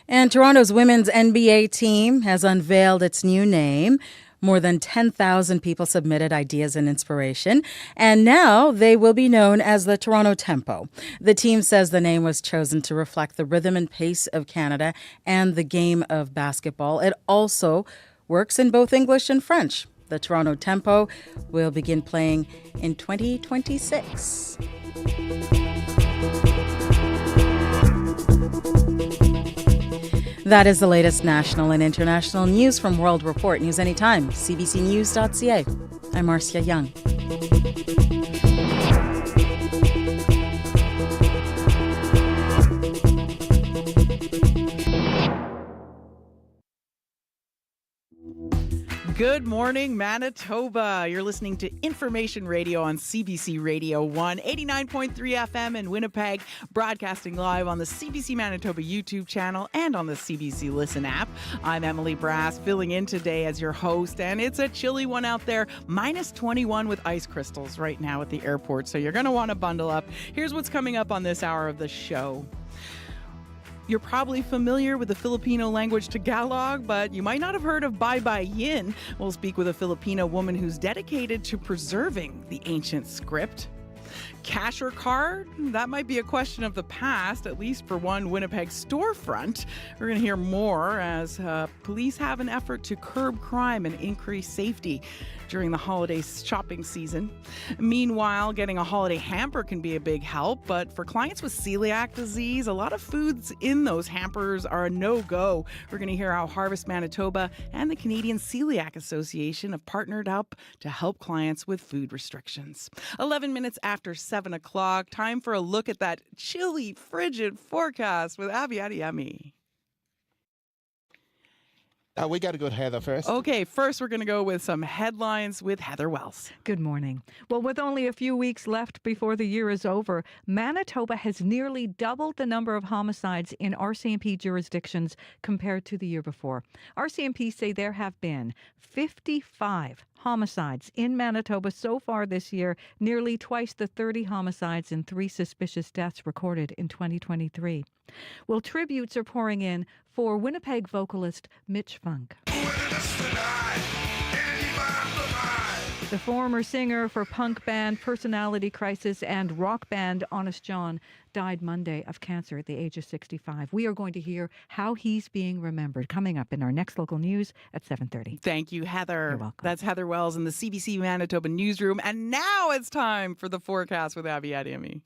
S22: And Toronto's women's NBA team has unveiled its new name. More than 10,000 people submitted ideas and inspiration, and now they will be known as the Toronto Tempo. The team says the name was chosen to reflect the rhythm and pace of Canada and the game of basketball. It also works in both English and French. The Toronto Tempo will begin playing in 2026. That is the latest national and international news from World Report. News anytime, cbcnews.ca. I'm Marcia Young.
S1: Good morning, Manitoba. You're listening to Information Radio on CBC Radio 1, 89.3 FM in Winnipeg, broadcasting live on the CBC Manitoba YouTube channel and on the CBC Listen app. I'm Emily Brass, filling in today as your host, and it's a chilly one out there, minus 21 with ice crystals right now at the airport, so you're going to want to bundle up. Here's what's coming up on this hour of the show. You're probably familiar with the Filipino language Tagalog, but you might not have heard of Baybayin. We'll speak with a Filipino woman who's dedicated to preserving the ancient script. Cash or card? That might be a question of the past, at least for one Winnipeg storefront. We're going to hear more as police have an effort to curb crime and increase safety during the holiday shopping season. Meanwhile, getting a holiday hamper can be a big help, but for clients with celiac disease, a lot of foods in those hampers are a no-go. We're going to hear how Harvest Manitoba and the Canadian Celiac Association have partnered up to help clients with food restrictions. 11 minutes after 7 o'clock, time for a look at that chilly, frigid forecast with Abby Adiemi.
S4: We got to go to Heather first.
S1: Okay, first we're going to go with some headlines with Heather Wells.
S5: Good morning. Well, with only a few weeks left before the year is over, Manitoba has nearly doubled the number of homicides in RCMP jurisdictions compared to the year before. RCMP say there have been 55 homicides in Manitoba so far this year, nearly twice the 30 homicides and 3 suspicious deaths recorded in 2023. Well, tributes are pouring in for Winnipeg vocalist Mitch. The former singer for punk band Personality Crisis and rock band Honest John died Monday of cancer at the age of 65. We are going to hear how he's being remembered coming up in our next local news at 7:30.
S1: Thank you, Heather.
S5: You're welcome.
S1: That's Heather Wells in the CBC Manitoba newsroom. And now it's time for the forecast with Abby Adiemi.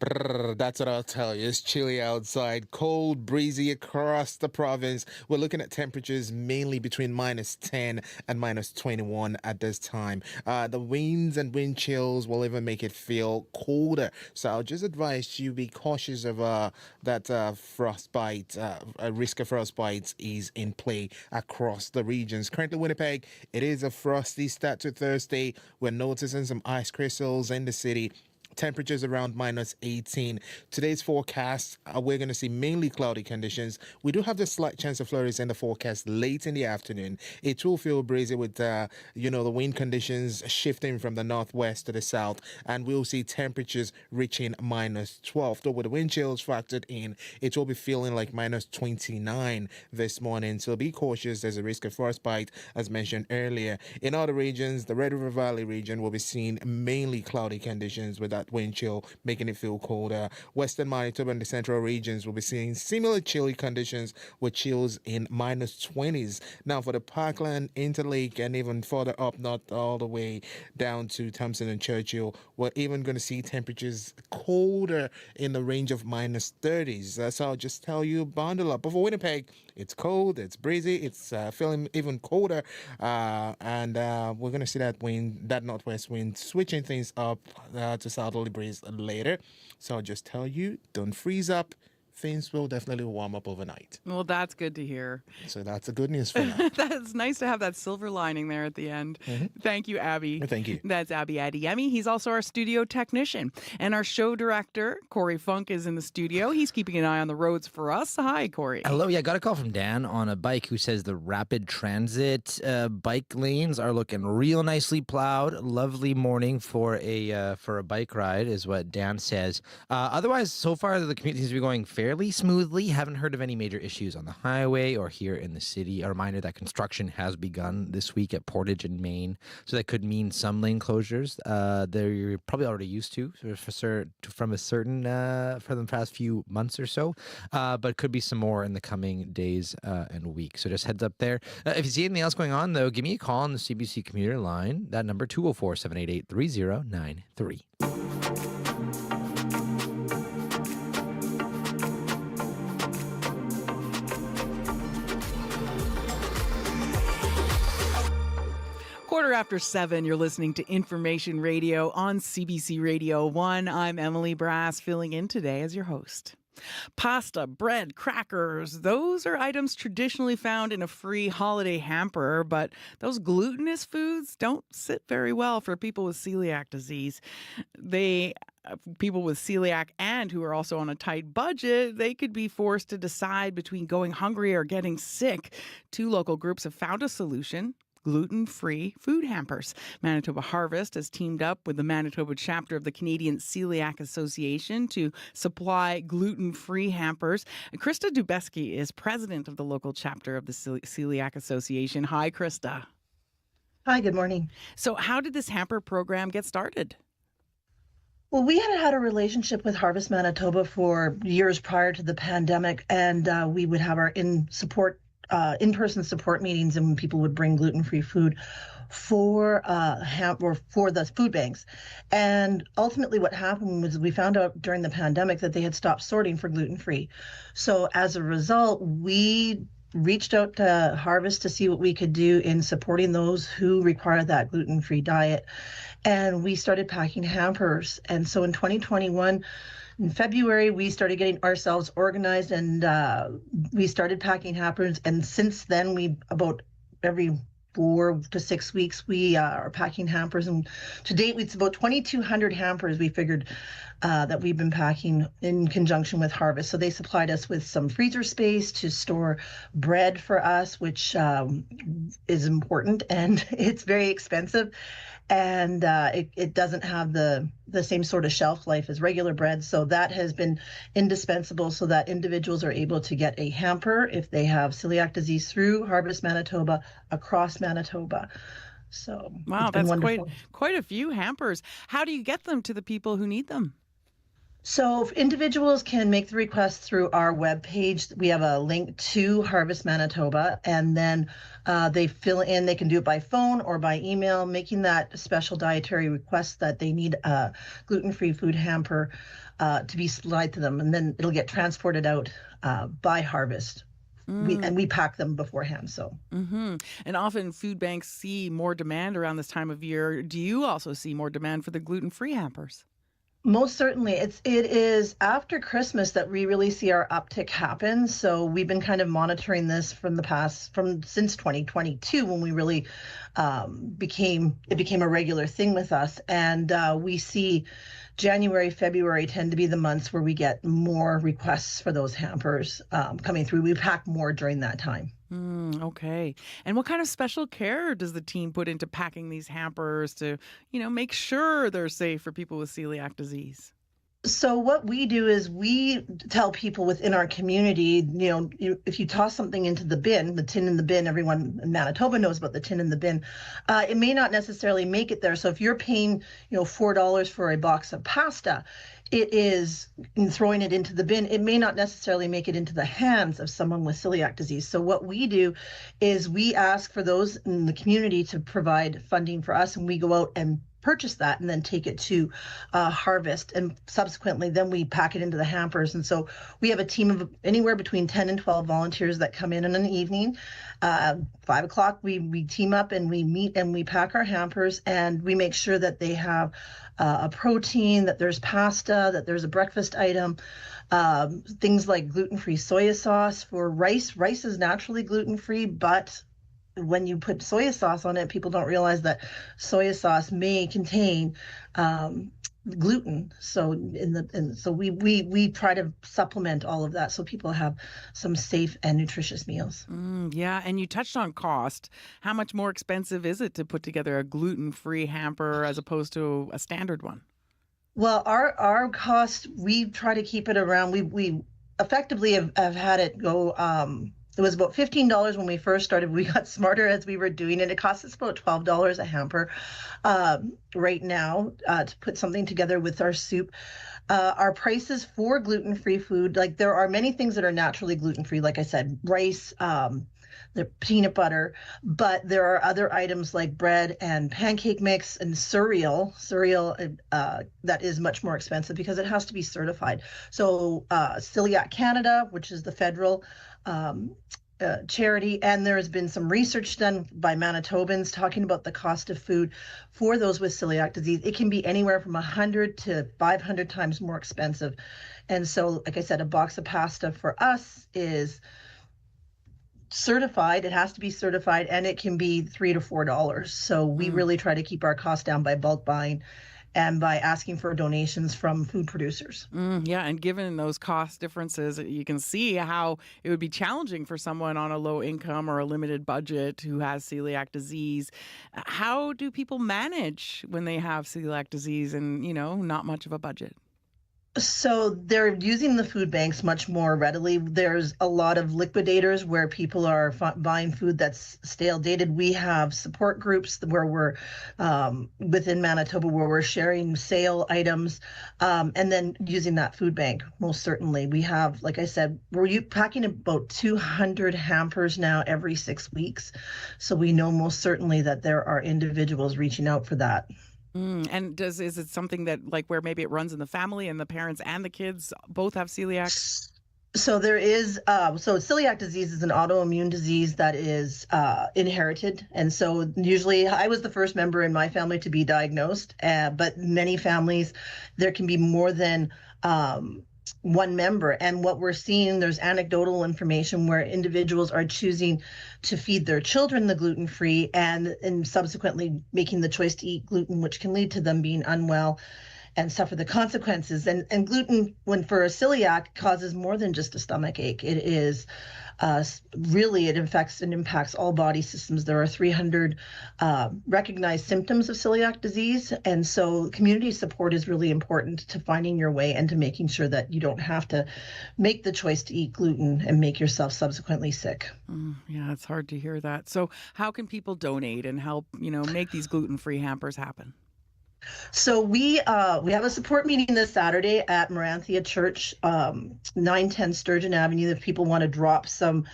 S4: That's what I'll tell you. It's chilly outside, cold, breezy across the province. We're looking at temperatures mainly between minus 10 and minus 21 at this time. The winds and wind chills will even make it feel colder. So I'll just advise you be cautious of that frostbite. A risk of frostbites is in play across the regions. Currently, Winnipeg, it is a frosty start to Thursday. We're noticing some ice crystals in the city. Temperatures around minus 18. Today's forecast, we're going to see mainly cloudy conditions. We do have the slight chance of flurries in the forecast late in the afternoon. It will feel breezy with, the wind conditions shifting from the northwest to the south, and we'll see temperatures reaching minus 12. Though with the wind chills factored in, it will be feeling like minus 29 this morning. So be cautious. There's a risk of frostbite, as mentioned earlier. In other regions, the Red River Valley region will be seeing mainly cloudy conditions with that wind chill, making it feel colder. Western Manitoba and the central regions will be seeing similar chilly conditions with chills in minus 20s. Now for the Parkland, Interlake, and even further up, not all the way down to Thompson and Churchill, we're even going to see temperatures colder in the range of minus 30s. So I'll just tell you, bundle up. But for Winnipeg, it's cold, it's breezy, it's feeling even colder, and we're going to see that northwest wind switching things up to southerly breeze later. So I'll just tell you, don't freeze up, things will definitely warm up overnight.
S1: Well, that's good to hear.
S4: So that's the good news for now.
S1: That's nice to have that silver lining there at the end. Thank you, Abby.
S4: Thank you.
S1: That's Abby Adeyemi. He's also our studio technician. And our show director, Corey Funk, is in the studio. He's keeping an eye on the roads for us. Hi, Corey.
S10: Hello. Yeah, got a call from Dan on a bike who says the rapid transit bike lanes are looking real nicely plowed. Lovely morning for a bike ride is what Dan says. Otherwise, so far the commute seems to be going fairly smoothly. Haven't heard of any major issues on the highway or here in the city. A reminder that construction has begun this week at Portage in Maine, so that could mean some lane closures. They're probably already used to for the past few months or so, but could be some more in the coming days and weeks. So just heads up there. If you see anything else going on, though, give me a call on the CBC commuter line. That number 204-788-3093.
S1: Quarter after 7, you're listening to Information Radio on CBC Radio 1. I'm Emily Brass, filling in today as your host. Pasta, bread, crackers, those are items traditionally found in a free holiday hamper, but those glutinous foods don't sit very well for people with celiac disease. People with celiac and who are also on a tight budget, they could be forced to decide between going hungry or getting sick. 2 local groups have found a solution: gluten-free food hampers. Manitoba Harvest has teamed up with the Manitoba chapter of the Canadian Celiac Association to supply gluten-free hampers. Krista Dubeski is president of the local chapter of the Celiac Association. Hi, Krista.
S14: Hi, good morning.
S1: So how did this hamper program get started?
S14: Well, we had a relationship with Harvest Manitoba for years prior to the pandemic, and we would have our in-person support meetings, and people would bring gluten-free food for the food banks. And ultimately what happened was we found out during the pandemic that they had stopped sorting for gluten-free. So as a result, we reached out to Harvest to see what we could do in supporting those who require that gluten-free diet. And we started packing hampers. And so in 2021, in February, we started getting ourselves organized, and we started packing hampers. And since then, about every 4 to 6 weeks, we are packing hampers. And to date, it's about 2,200 hampers we figured that we've been packing in conjunction with Harvest. So they supplied us with some freezer space to store bread for us, which is important, and it's very expensive. And it doesn't have the same sort of shelf life as regular bread. So that has been indispensable so that individuals are able to get a hamper if they have celiac disease through Harvest Manitoba across Manitoba. So
S1: wow, that's quite a few hampers. How do you get them to the people who need them?
S14: So individuals can make the request through our webpage. We have a link to Harvest Manitoba, and then they fill in. They can do it by phone or by email, making that special dietary request that they need a gluten-free food hamper to be supplied to them, and then it'll get transported out by Harvest. We pack them beforehand. So,
S1: And often food banks see more demand around this time of year. Do you also see more demand for the gluten-free hampers?
S14: Most certainly. It is after Christmas that we really see our uptick happen. So we've been kind of monitoring this since 2022, when we really became a regular thing with us. And we see January, February tend to be the months where we get more requests for those hampers coming through. We pack more during that time.
S1: Okay. And what kind of special care does the team put into packing these hampers to, make sure they're safe for people with celiac disease?
S14: So what we do is we tell people within our community, if you toss something into the bin, the tin in the bin, everyone in Manitoba knows about the tin in the bin, it may not necessarily make it there. So if you're paying, $4 for a box of pasta, it is throwing it into the bin. It may not necessarily make it into the hands of someone with celiac disease. So what we do is we ask for those in the community to provide funding for us, and we go out and purchase that and then take it to harvest, and subsequently then we pack it into the hampers. And so we have a team of anywhere between 10 and 12 volunteers that come in an evening. 5 o'clock we team up and we meet and we pack our hampers, and we make sure that they have a protein, that there's pasta, that there's a breakfast item, things like gluten-free soya sauce. For rice is naturally gluten-free, but when you put soya sauce on it, people don't realize that soya sauce may contain gluten. So we try to supplement all of that so people have some safe and nutritious meals.
S1: Yeah, and you touched on cost. How much more expensive is it to put together a gluten-free hamper as opposed to a standard one?
S14: Well, our cost, we try to keep it around. We effectively have had it go. It was about $15 when we first started. We got smarter as we were doing it. It costs us about $12 a hamper right now to put something together with our soup. Our prices for gluten-free food, like there are many things that are naturally gluten-free, like I said, rice, the peanut butter, but there are other items like bread and pancake mix and cereal that is much more expensive because it has to be certified. So Celiac Canada, which is the federal charity, and there has been some research done by Manitobans talking about the cost of food for those with celiac disease. It can be anywhere from 100 to 500 times more expensive. And so, like I said, a box of pasta for us is certified. It has to be certified, and it can be $3 to $4. So we really try to keep our costs down by bulk buying and by asking for donations from food producers.
S1: Yeah, and given those cost differences, you can see how it would be challenging for someone on a low income or a limited budget who has celiac disease. How do people manage when they have celiac disease and, not much of a budget?
S14: So they're using the food banks much more readily. There's a lot of liquidators where people are buying food that's stale dated. We have support groups where we're within Manitoba where we're sharing sale items and then using that food bank. Most certainly. We have, like I said, we're packing about 200 hampers now every 6 weeks. So we know most certainly that there are individuals reaching out for that.
S1: And is it something that where maybe it runs in the family and the parents and the kids both have celiac?
S14: So there is, so celiac disease is an autoimmune disease that is inherited. And so usually I was the first member in my family to be diagnosed, but many families, there can be more than one member. And what we're seeing, there's anecdotal information where individuals are choosing to feed their children the gluten-free and subsequently making the choice to eat gluten, which can lead to them being unwell and suffer the consequences. And gluten, when for a celiac, causes more than just a stomach ache. It is really, it affects and impacts all body systems. There are 300 recognized symptoms of celiac disease. And so community support is really important to finding your way and to making sure that you don't have to make the choice to eat gluten and make yourself subsequently sick.
S1: Yeah, it's hard to hear that. So how can people donate and help, make these gluten-free hampers happen?
S14: So we have a support meeting this Saturday at Moranthia Church, 910 Sturgeon Avenue. If people want to drop some,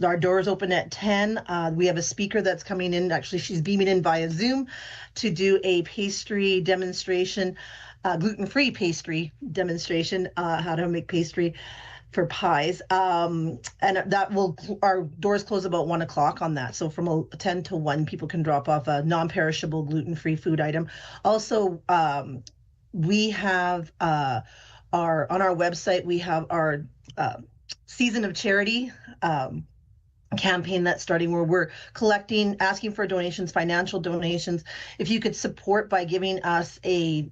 S14: our doors open at 10. We have a speaker that's coming in. Actually, she's beaming in via Zoom to do a pastry demonstration, gluten-free pastry demonstration, how to make pastry for pies. And our doors close about 1 o'clock on that. So from 10 to 1, people can drop off a non-perishable gluten-free food item. Also, we have on our website, we have our Season of Charity campaign that's starting where we're asking for donations, financial donations. If you could support by giving us a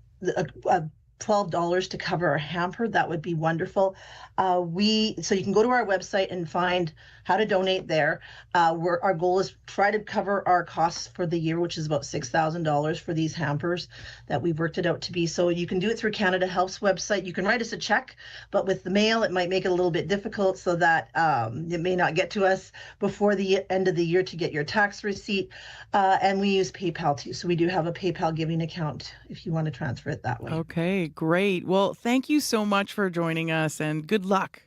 S14: $12 to cover a hamper, that would be wonderful. So you can go to our website and find how to donate there. Our goal is to try to cover our costs for the year, which is about $6,000 for these hampers that we've worked it out to be. So you can do it through Canada Help's website. You can write us a check, but with the mail, it might make it a little bit difficult so that it may not get to us before the end of the year to get your tax receipt. And we use PayPal too. So we do have a PayPal giving account if you want to transfer it that way.
S1: Okay, great. Well, thank you so much for joining us and good luck.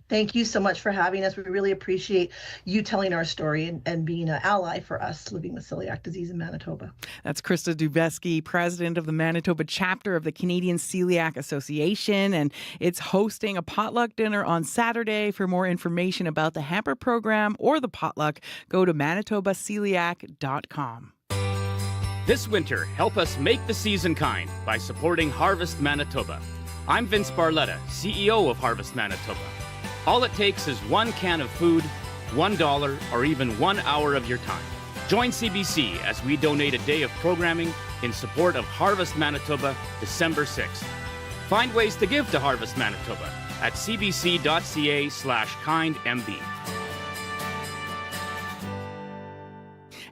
S14: Thank you so much for having us. We really appreciate you telling our story and being an ally for us living with celiac disease in Manitoba.
S1: That's Krista Dubeski, president of the Manitoba chapter of the Canadian Celiac Association, and it's hosting a potluck dinner on Saturday. For more information about the hamper program or the potluck, go to manitobaceliac.com.
S15: This winter, help us make the season kind by supporting Harvest Manitoba. I'm Vince Barletta, CEO of Harvest Manitoba. All it takes is one can of food, $1, or even 1 hour of your time. Join CBC as we donate a day of programming in support of Harvest Manitoba December 6th. Find ways to give to Harvest Manitoba at cbc.ca/kindmb.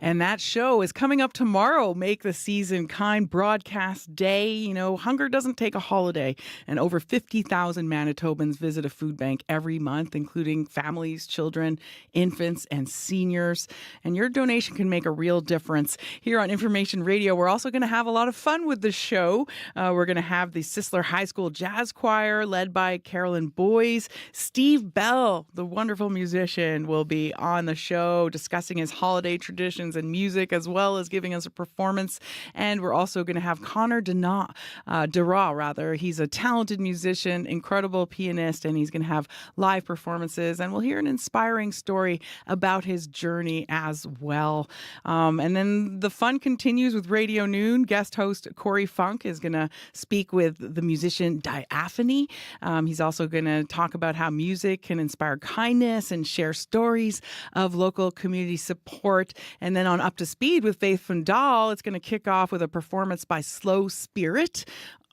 S1: And that show is coming up tomorrow, Make the Season Kind broadcast day. You know, hunger doesn't take a holiday. And over 50,000 Manitobans visit a food bank every month, including families, children, infants, and seniors. And your donation can make a real difference. Here on Information Radio, we're also going to have a lot of fun with the show. We're going to have the Sisler High School Jazz Choir led by Carolyn Boyes. Steve Bell, the wonderful musician, will be on the show discussing his holiday traditions and music, as well as giving us a performance. And we're also going to have Connor Dara. He's a talented musician, incredible pianist, and he's going to have live performances. And we'll hear an inspiring story about his journey as well. And then the fun continues with Radio Noon. Guest host Corey Funk is going to speak with the musician Diaphany. He's also going to talk about how music can inspire kindness and share stories of local community support. And then on Up to Speed with Faith Fundal, it's going to kick off with a performance by Slow Spirit.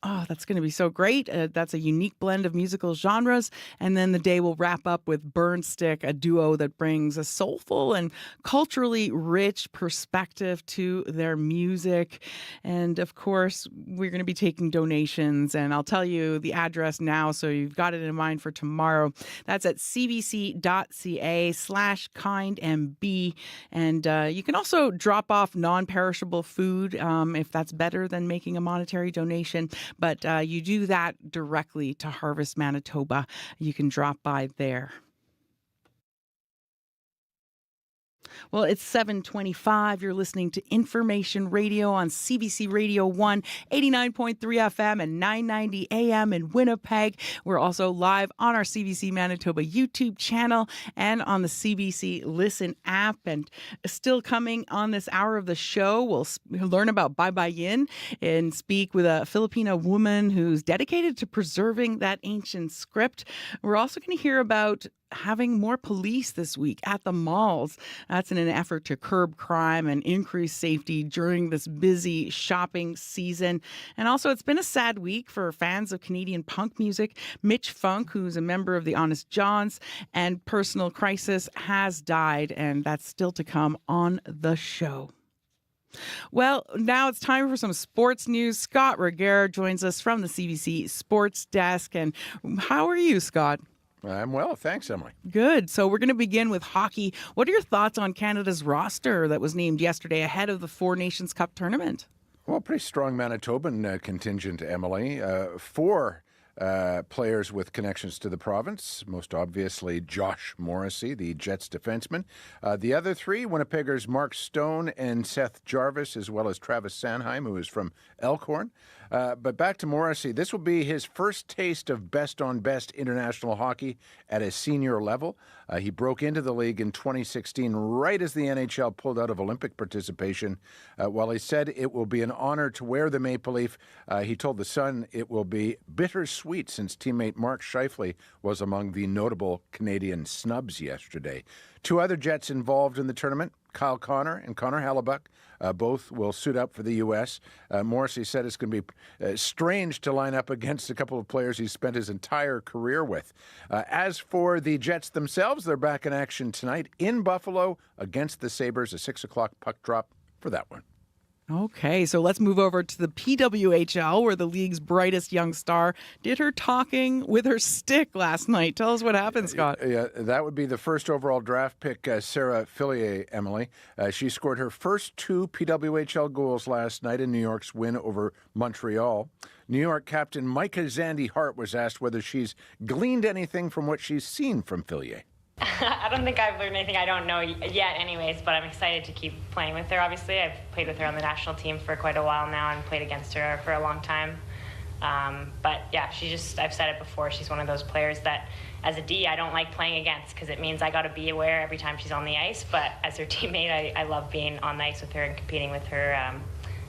S1: Oh, that's going to be so great. That's a unique blend of musical genres. And then the day will wrap up with Burn Stick, a duo that brings a soulful and culturally rich perspective to their music. And of course, we're going to be taking donations. And I'll tell you the address now, so you've got it in mind for tomorrow. That's at cbc.ca/kindmb. And you can also drop off non-perishable food if that's better than making a monetary donation. But you do that directly to Harvest Manitoba. You can drop by there. Well, it's 7:25. You're listening to Information Radio on CBC Radio 1, 89.3 FM and 990 AM in Winnipeg. We're also live on our CBC Manitoba YouTube channel and on the CBC Listen app. And still coming on this hour of the show, we'll learn about Baybayin and speak with a Filipino woman who's dedicated to preserving that ancient script. We're also going to hear about having more police this week at the malls. That's in an effort to curb crime and increase safety during this busy shopping season. And also, it's been a sad week for fans of Canadian punk music. Mitch Funk, who's a member of the Honest Johns and Personal Crisis, has died, and that's still to come on the show. Well, now it's time for some sports news. Scott Reguer joins us from the CBC Sports Desk. And how are you, Scott?
S16: I'm well, thanks, Emily.
S1: Good. So we're going to begin with hockey. What are your thoughts on Canada's roster that was named yesterday ahead of the Four Nations Cup tournament?
S16: Well, pretty strong Manitoban contingent, Emily. Four players with connections to the province, most obviously Josh Morrissey, the Jets defenseman. The other three, Winnipeggers Mark Stone and Seth Jarvis, as well as Travis Sanheim, who is from Elkhorn. But back to Morrissey, this will be his first taste of best-on-best international hockey at a senior level. He broke into the league in 2016, right as the NHL pulled out of Olympic participation. While he said it will be an honor to wear the maple leaf, he told The Sun it will be bittersweet since teammate Mark Scheifele was among the notable Canadian snubs yesterday. Two other Jets involved in the tournament, Kyle Connor and Connor Hellebuck. Both will suit up for the U.S. Morrissey said it's going to be strange to line up against a couple of players he's spent his entire career with. As for the Jets themselves, they're back in action tonight in Buffalo against the Sabres, a 6 o'clock puck drop for that one.
S1: Okay, so let's move over to the PWHL, where the league's brightest young star did her talking with her stick last night. Tell us what happened, Scott.
S16: Yeah, that would be the first overall draft pick, Sarah Fillier, Emily. She scored her first 2 PWHL goals last night in New York's win over Montreal. New York captain Micah Zandy Hart was asked whether she's gleaned anything from what she's seen from Fillier.
S17: I don't think I've learned anything I don't know yet anyways, but I'm excited to keep playing with her, obviously. I've played with her on the national team for quite a while now and played against her for a long time. But yeah, I've said it before, she's one of those players that as a D, I don't like playing against because it means I got to be aware every time she's on the ice. But as her teammate, I love being on the ice with her and competing with her,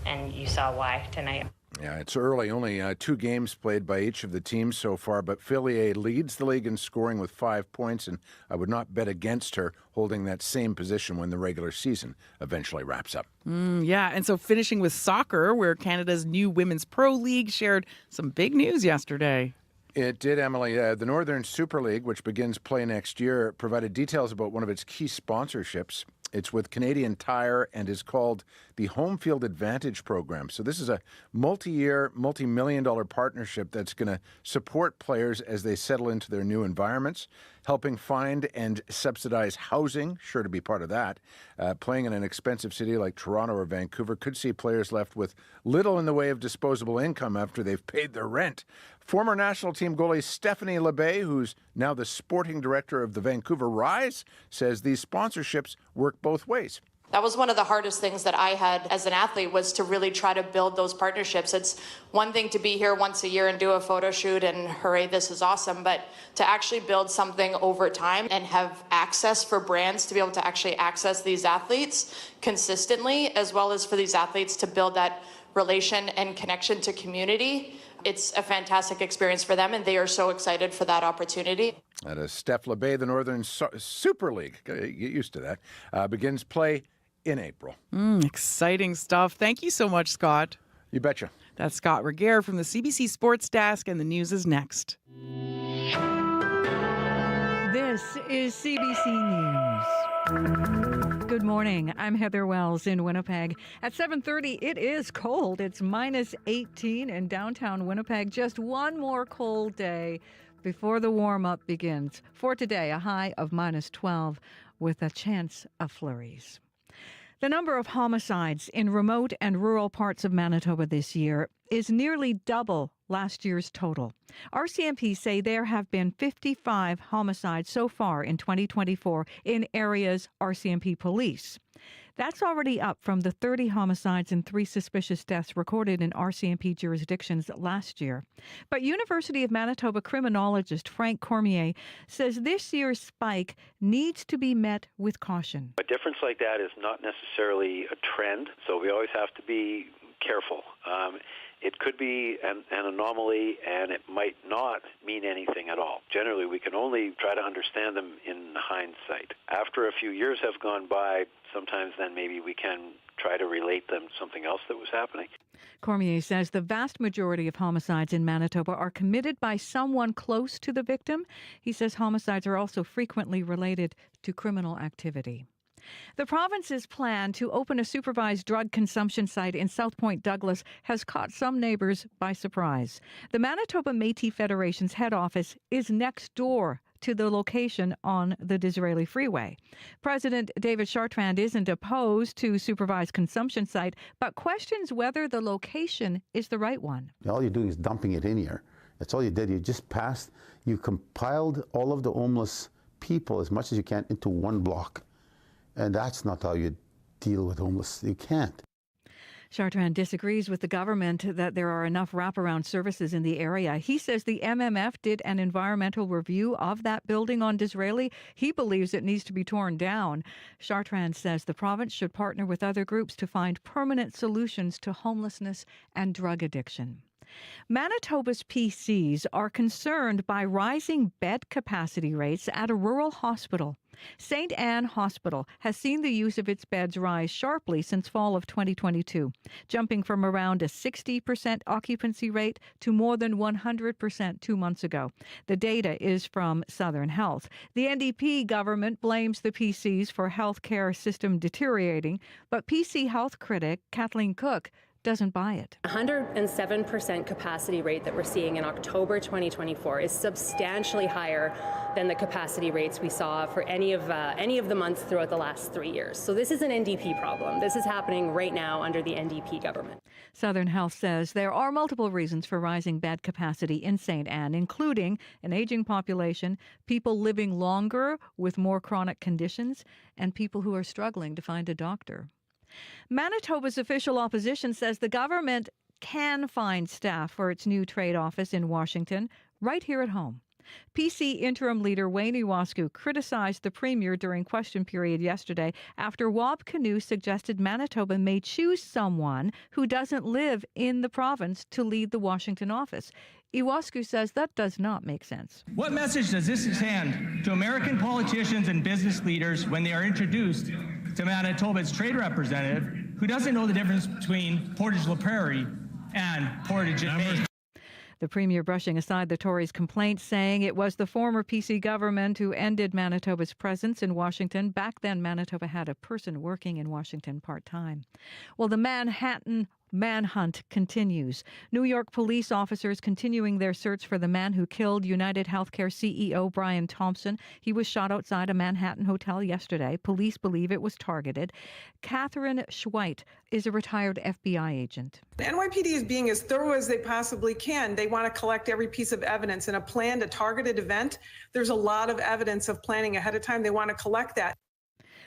S17: and you saw why tonight.
S16: Yeah, it's early. Only 2 games played by each of the teams so far, but Fillier leads the league in scoring with 5 points, and I would not bet against her holding that same position when the regular season eventually wraps up.
S1: Yeah, and so finishing with soccer, where Canada's new Women's Pro League shared some big news yesterday.
S16: It did, Emily. The Northern Super League, which begins play next year, provided details about one of its key sponsorships. It's with Canadian Tire and is called the Home Field Advantage Program. So this is a multi-year, multi-million-dollar partnership that's going to support players as they settle into their new environments, helping find and subsidize housing, sure to be part of that. Playing in an expensive city like Toronto or Vancouver could see players left with little in the way of disposable income after they've paid their rent. Former national team goalie Stephanie LeBay, who's now the sporting director of the Vancouver Rise, says these sponsorships work both ways.
S18: That was one of the hardest things that I had as an athlete, was to really try to build those partnerships. It's one thing to be here once a year and do a photo shoot and hooray, this is awesome, but to actually build something over time and have access for brands to be able to actually access these athletes consistently, as well as for these athletes to build that relation and connection to community. It's a fantastic experience for them, and they are so excited for that opportunity.
S16: That is Steph LeBay. The Northern Super League, get used to that, begins play in April.
S1: Exciting stuff. Thank you so much, Scott.
S16: You betcha.
S1: That's Scott Regehr from the CBC Sports Desk, and the news is next.
S5: This is CBC News. Good morning. I'm Heather Wells in Winnipeg. At 7:30, it is cold. It's minus 18 in downtown Winnipeg. Just one more cold day before the warm-up begins. For today, a high of minus 12 with a chance of flurries. The number of homicides in remote and rural parts of Manitoba this year is nearly double last year's total. RCMP say there have been 55 homicides so far in 2024 in areas RCMP police. That's already up from the 30 homicides and 3 suspicious deaths recorded in RCMP jurisdictions last year. But University of Manitoba criminologist Frank Cormier says this year's spike needs to be met with caution.
S19: A difference like that is not necessarily a trend, so we always have to be careful. It could be an anomaly, and it might not mean anything at all. Generally, we can only try to understand them in hindsight. After a few years have gone by, sometimes then maybe we can try to relate them to something else that was happening.
S5: Cormier says the vast majority of homicides in Manitoba are committed by someone close to the victim. He says homicides are also frequently related to criminal activity. The province's plan to open a supervised drug consumption site in South Point Douglas has caught some neighbors by surprise. The Manitoba Métis Federation's head office is next door to the location on the Disraeli Freeway. President David Chartrand isn't opposed to supervised consumption site, but questions whether the location is the right one.
S20: All you're doing is dumping it in here. That's all you did. You just you compiled all of the homeless people as much as you can into one block. And that's not how you deal with homeless. You can't.
S5: Chartrand disagrees with the government that there are enough wraparound services in the area. He says the MMF did an environmental review of that building on Disraeli. He believes it needs to be torn down. Chartrand says the province should partner with other groups to find permanent solutions to homelessness and drug addiction. Manitoba's PCs are concerned by rising bed capacity rates at a rural hospital. St. Anne Hospital has seen the use of its beds rise sharply since fall of 2022, jumping from around a 60% occupancy rate to more than 100% 2 months ago. The data is from Southern Health. The NDP government blames the PCs for healthcare system deteriorating, but PC health critic Kathleen Cook doesn't buy it.
S2: 107% capacity rate that we're seeing in October 2024 is substantially higher than the capacity rates we saw for any of the months throughout the last 3 years. So this is an NDP problem. This is happening right now under the NDP government.
S5: Southern Health says there are multiple reasons for rising bed capacity in St. Anne, including an aging population, people living longer with more chronic conditions, and people who are struggling to find a doctor. Manitoba's official opposition says the government can find staff for its new trade office in Washington right here at home. PC interim leader Wayne Iwascu criticized the premier during question period yesterday after Wab Kinew suggested Manitoba may choose someone who doesn't live in the province to lead the Washington office. Iwascu says that does not make sense.
S21: What message does this send to American politicians and business leaders when they are introduced to Manitoba's trade representative who doesn't know the difference between Portage la Prairie and Portage and Bay?
S5: The premier brushing aside the Tories' complaints, saying it was the former PC government who ended Manitoba's presence in Washington. Back then, Manitoba had a person working in Washington part-time. Well, the Manhattan manhunt continues. New York police officers continuing their search for the man who killed United Healthcare CEO Brian Thompson. He was shot outside a Manhattan hotel yesterday. Police believe it was targeted. Catherine Schweit is a retired FBI agent.
S23: The NYPD is being as thorough as they possibly can. They want to collect every piece of evidence. In a planned, a targeted event, there's a lot of evidence of planning ahead of time. They want to collect that.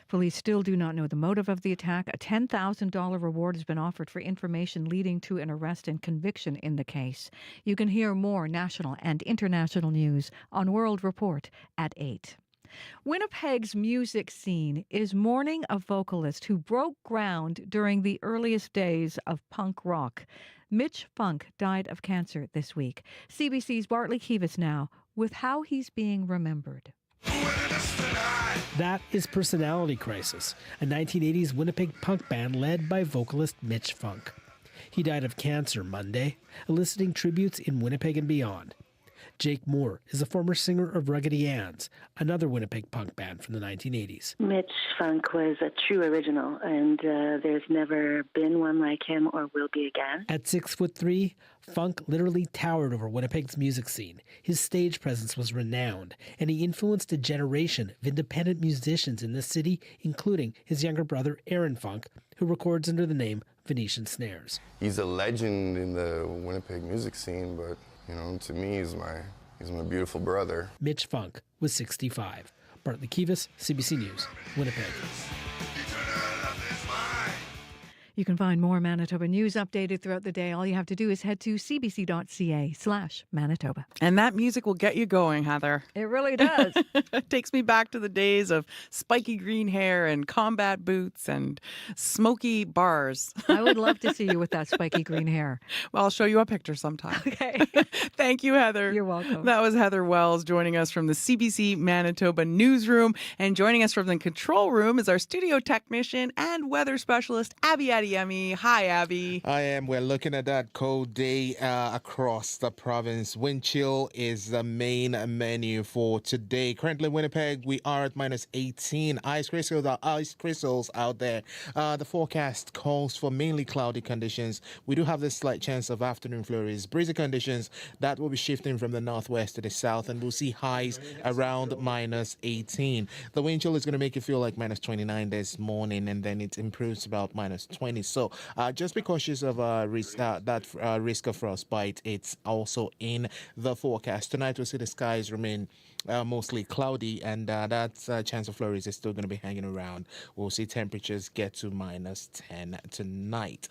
S5: Police still do not know the motive of the attack. A $10,000 reward has been offered for information leading to an arrest and conviction in the case. You can hear more national and international news on World Report at 8. Winnipeg's music scene is mourning a vocalist who broke ground during the earliest days of punk rock. Mitch Funk died of cancer this week. CBC's Bartley Kivas now with how he's being remembered.
S24: That is Personality Crisis, a 1980s Winnipeg punk band led by vocalist Mitch Funk. He died of cancer Monday, eliciting tributes in Winnipeg and beyond. Jake Moore is a former singer of Ruggedy Ann's, another Winnipeg punk band from the 1980s.
S25: Mitch Funk was a true original, and there's never been one like him or will be again.
S24: At 6'3", Funk literally towered over Winnipeg's music scene. His stage presence was renowned, and he influenced a generation of independent musicians in the city, including his younger brother Aaron Funk, who records under the name Venetian Snares.
S26: He's a legend in the Winnipeg music scene, but to me, he's my beautiful brother.
S24: Mitch Funk was 65. Bartley Kivas, CBC News, Winnipeg.
S5: You can find more Manitoba news updated throughout the day. All you have to do is head to cbc.ca/Manitoba.
S1: And that music will get you going, Heather.
S5: It really does.
S1: It takes me back to the days of spiky green hair and combat boots and smoky bars.
S5: I would love to see you with that spiky green hair.
S1: Well, I'll show you a picture sometime.
S5: Okay.
S1: Thank you, Heather.
S5: You're welcome.
S1: That was Heather Wells joining us from the CBC Manitoba newsroom. And joining us from the control room is our studio technician and weather specialist, Abby Adeyemi. Hi, Abby.
S4: I am. We're looking at that cold day across the province. Wind chill is the main menu for today. Currently in Winnipeg, we are at minus 18. Ice crystals out there. The forecast calls for mainly cloudy conditions. We do have this slight chance of afternoon flurries. Breezy conditions that will be shifting from the northwest to the south, and we'll see highs around minus 18. The wind chill is going to make you feel like minus 29 this morning, and then it improves about minus 20. So just be cautious of risk of frostbite. It's also in the forecast. Tonight we'll see the skies remain mostly cloudy, and that chance of flurries is still going to be hanging around. We'll see temperatures get to minus 10 tonight.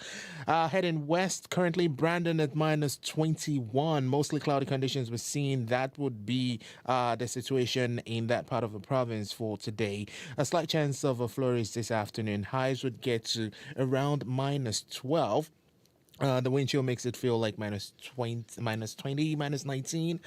S4: Heading west, currently Brandon at minus 21. Mostly cloudy conditions we're seeing. That would be the situation in that part of the province for today. A slight chance of flurries this afternoon. Highs would get to around minus 12. The wind chill makes it feel like minus 20, minus 19.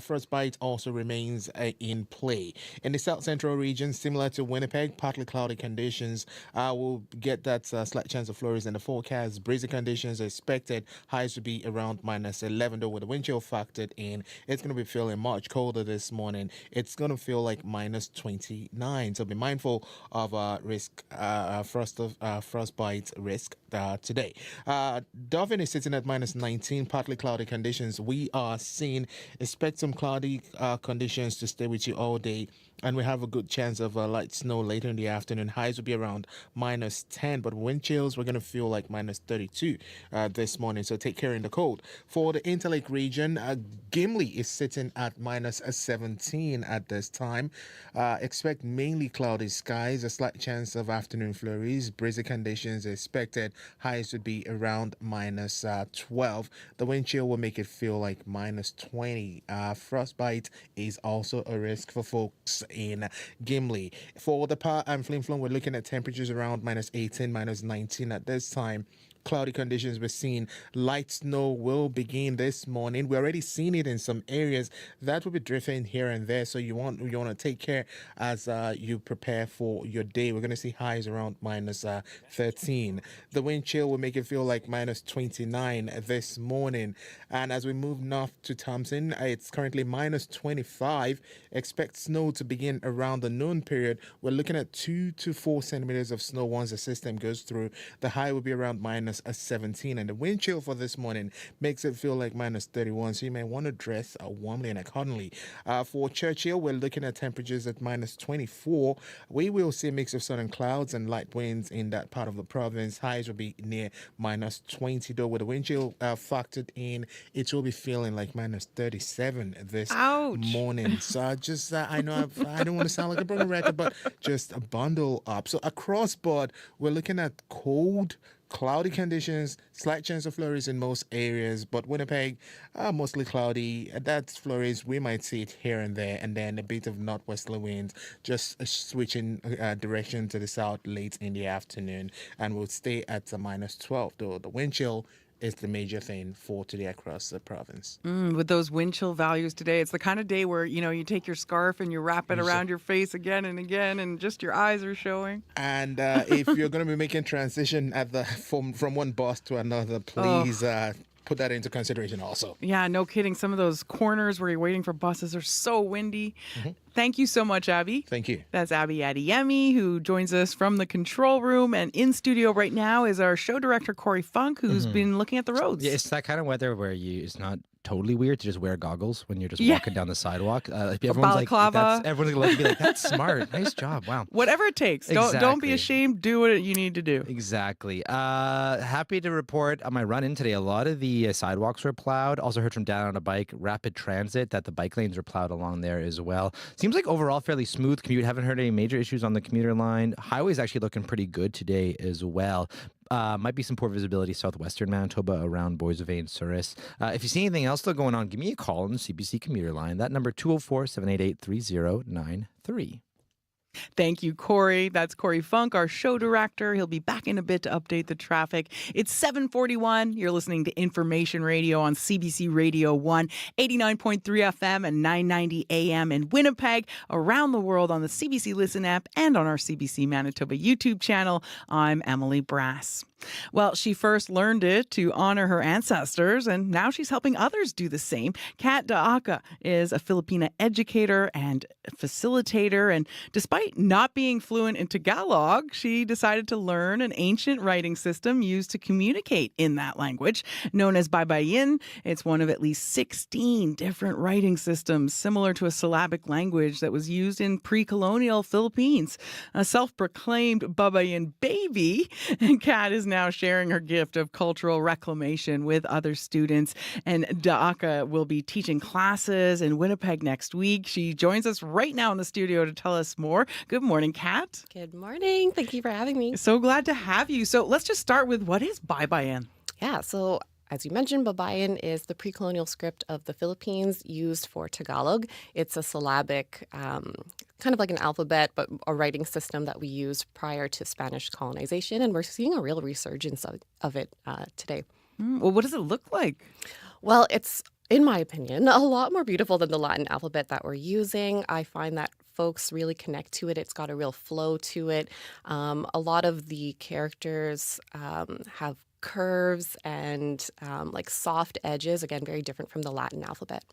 S4: Frostbite also remains in play. In the south central region, similar to Winnipeg, partly cloudy conditions. We'll get that slight chance of flurries in the forecast. Breezy conditions are expected. Highs to be around minus 11, though with the wind chill factored in. It's going to be feeling much colder this morning. It's going to feel like minus 29. So be mindful of frostbite risk today. Dauphin is sitting at minus 19, partly cloudy conditions. We are expect some cloudy conditions to stay with you all day. And we have a good chance of light snow later in the afternoon. Highs will be around minus 10, but wind chills, we're going to feel like minus 32 this morning. So take care in the cold. For the Interlake region, Gimli is sitting at minus 17 at this time. Expect mainly cloudy skies, a slight chance of afternoon flurries. Breezy conditions are expected. Highs would be around minus 12. The wind chill will make it feel like minus 20. Frostbite is also a risk for folks in Gimli. For the Pa and Flim Flom, we're looking at temperatures around minus 18, minus 19 at this time. Cloudy conditions we're seeing. Light snow will begin this morning. We're already seeing it in some areas. That will be drifting here and there. So you want to take care as you prepare for your day. We're going to see highs around minus 13. The wind chill will make it feel like minus 29 this morning. And as we move north to Thompson, it's currently minus 25. Expect snow to begin around the noon period. We're looking at 2 to 4 centimeters of snow once the system goes through. The high will be around minus 17, and the wind chill for this morning makes it feel like minus 31, so you may want to dress warmly and accordingly. For Churchill, we're looking at temperatures at minus 24. We will see a mix of sun and clouds and light winds in that part of the province. Highs will be near minus 20, though with the wind chill factored in, it will be feeling like minus 37 this morning. So I know I don't want to sound like a broken record, but just a bundle up. So across board, we're looking at cold, cloudy conditions, slight chance of flurries in most areas, but Winnipeg, mostly cloudy. That's flurries. We might see it here and there, and then a bit of northwesterly winds, just switching direction to the south late in the afternoon, and we'll stay at minus 12, though the wind chill is the major thing for today across the province.
S1: With those wind chill values today, it's the kind of day where, you take your scarf and you wrap it around your face again and again, and just your eyes are showing.
S4: And if you're going to be making transition from one bus to another, please put that into consideration also.
S1: Yeah, no kidding. Some of those corners where you're waiting for buses are so windy. Mm-hmm. Thank you so much, Abby.
S4: Thank you.
S1: That's Abby Adeyemi, who joins us from the control room. And in studio right now is our show director, Corey Funk, who's been looking at the roads.
S10: Yeah, it's that kind of weather where it's not totally weird to just wear goggles when you're just walking down the sidewalk. Everyone's
S1: balaclava.
S10: Everyone's going to be like, that's smart. Nice job. Wow.
S1: Whatever it takes. Don't be ashamed. Do what you need to do.
S10: Exactly. Happy to report on my run-in today, a lot of the sidewalks were plowed. Also heard from Dad on a bike, rapid transit, that the bike lanes were plowed along there as well. Seems like overall fairly smooth commute. Haven't heard any major issues on the commuter line. Highway's actually looking pretty good today as well. Might be some poor visibility southwestern Manitoba around Boissevain, Souris. If you see anything else still going on, give me a call on the CBC commuter line. That number 204-788-3093.
S1: Thank you, Corey. That's Corey Funk, our show director. He'll be back in a bit to update the traffic. It's 7:41. You're listening to Information Radio on CBC Radio 1, 89.3 FM and 990 AM in Winnipeg, around the world on the CBC Listen app and on our CBC Manitoba YouTube channel. I'm Emily Brass. Well, she first learned it to honor her ancestors, and now she's helping others do the same. Kat Daaka is a Filipina educator and facilitator, and despite not being fluent in Tagalog, she decided to learn an ancient writing system used to communicate in that language, known as Baybayin. It's one of at least 16 different writing systems, similar to a syllabic language that was used in pre-colonial Philippines. A self-proclaimed Baybayin baby, and Kat is now sharing her gift of cultural reclamation with other students. And Daaka will be teaching classes in Winnipeg next week. She joins us right now in the studio to tell us more. Good morning, Kat.
S3: Good morning. Thank you for having me.
S1: So glad to have you. So let's just start with, what is Baybayin?
S3: Yeah, so as you mentioned, Baybayin is the pre-colonial script of the Philippines used for Tagalog. It's a syllabic, kind of like an alphabet, but a writing system that we used prior to Spanish colonization, and we're seeing a real resurgence of it today.
S1: Well, what does it look like?
S3: Well, it's, in my opinion, a lot more beautiful than the Latin alphabet that we're using. I find that folks really connect to it. It's got a real flow to it. A lot of the characters have curves and like soft edges, again, very different from the Latin alphabet.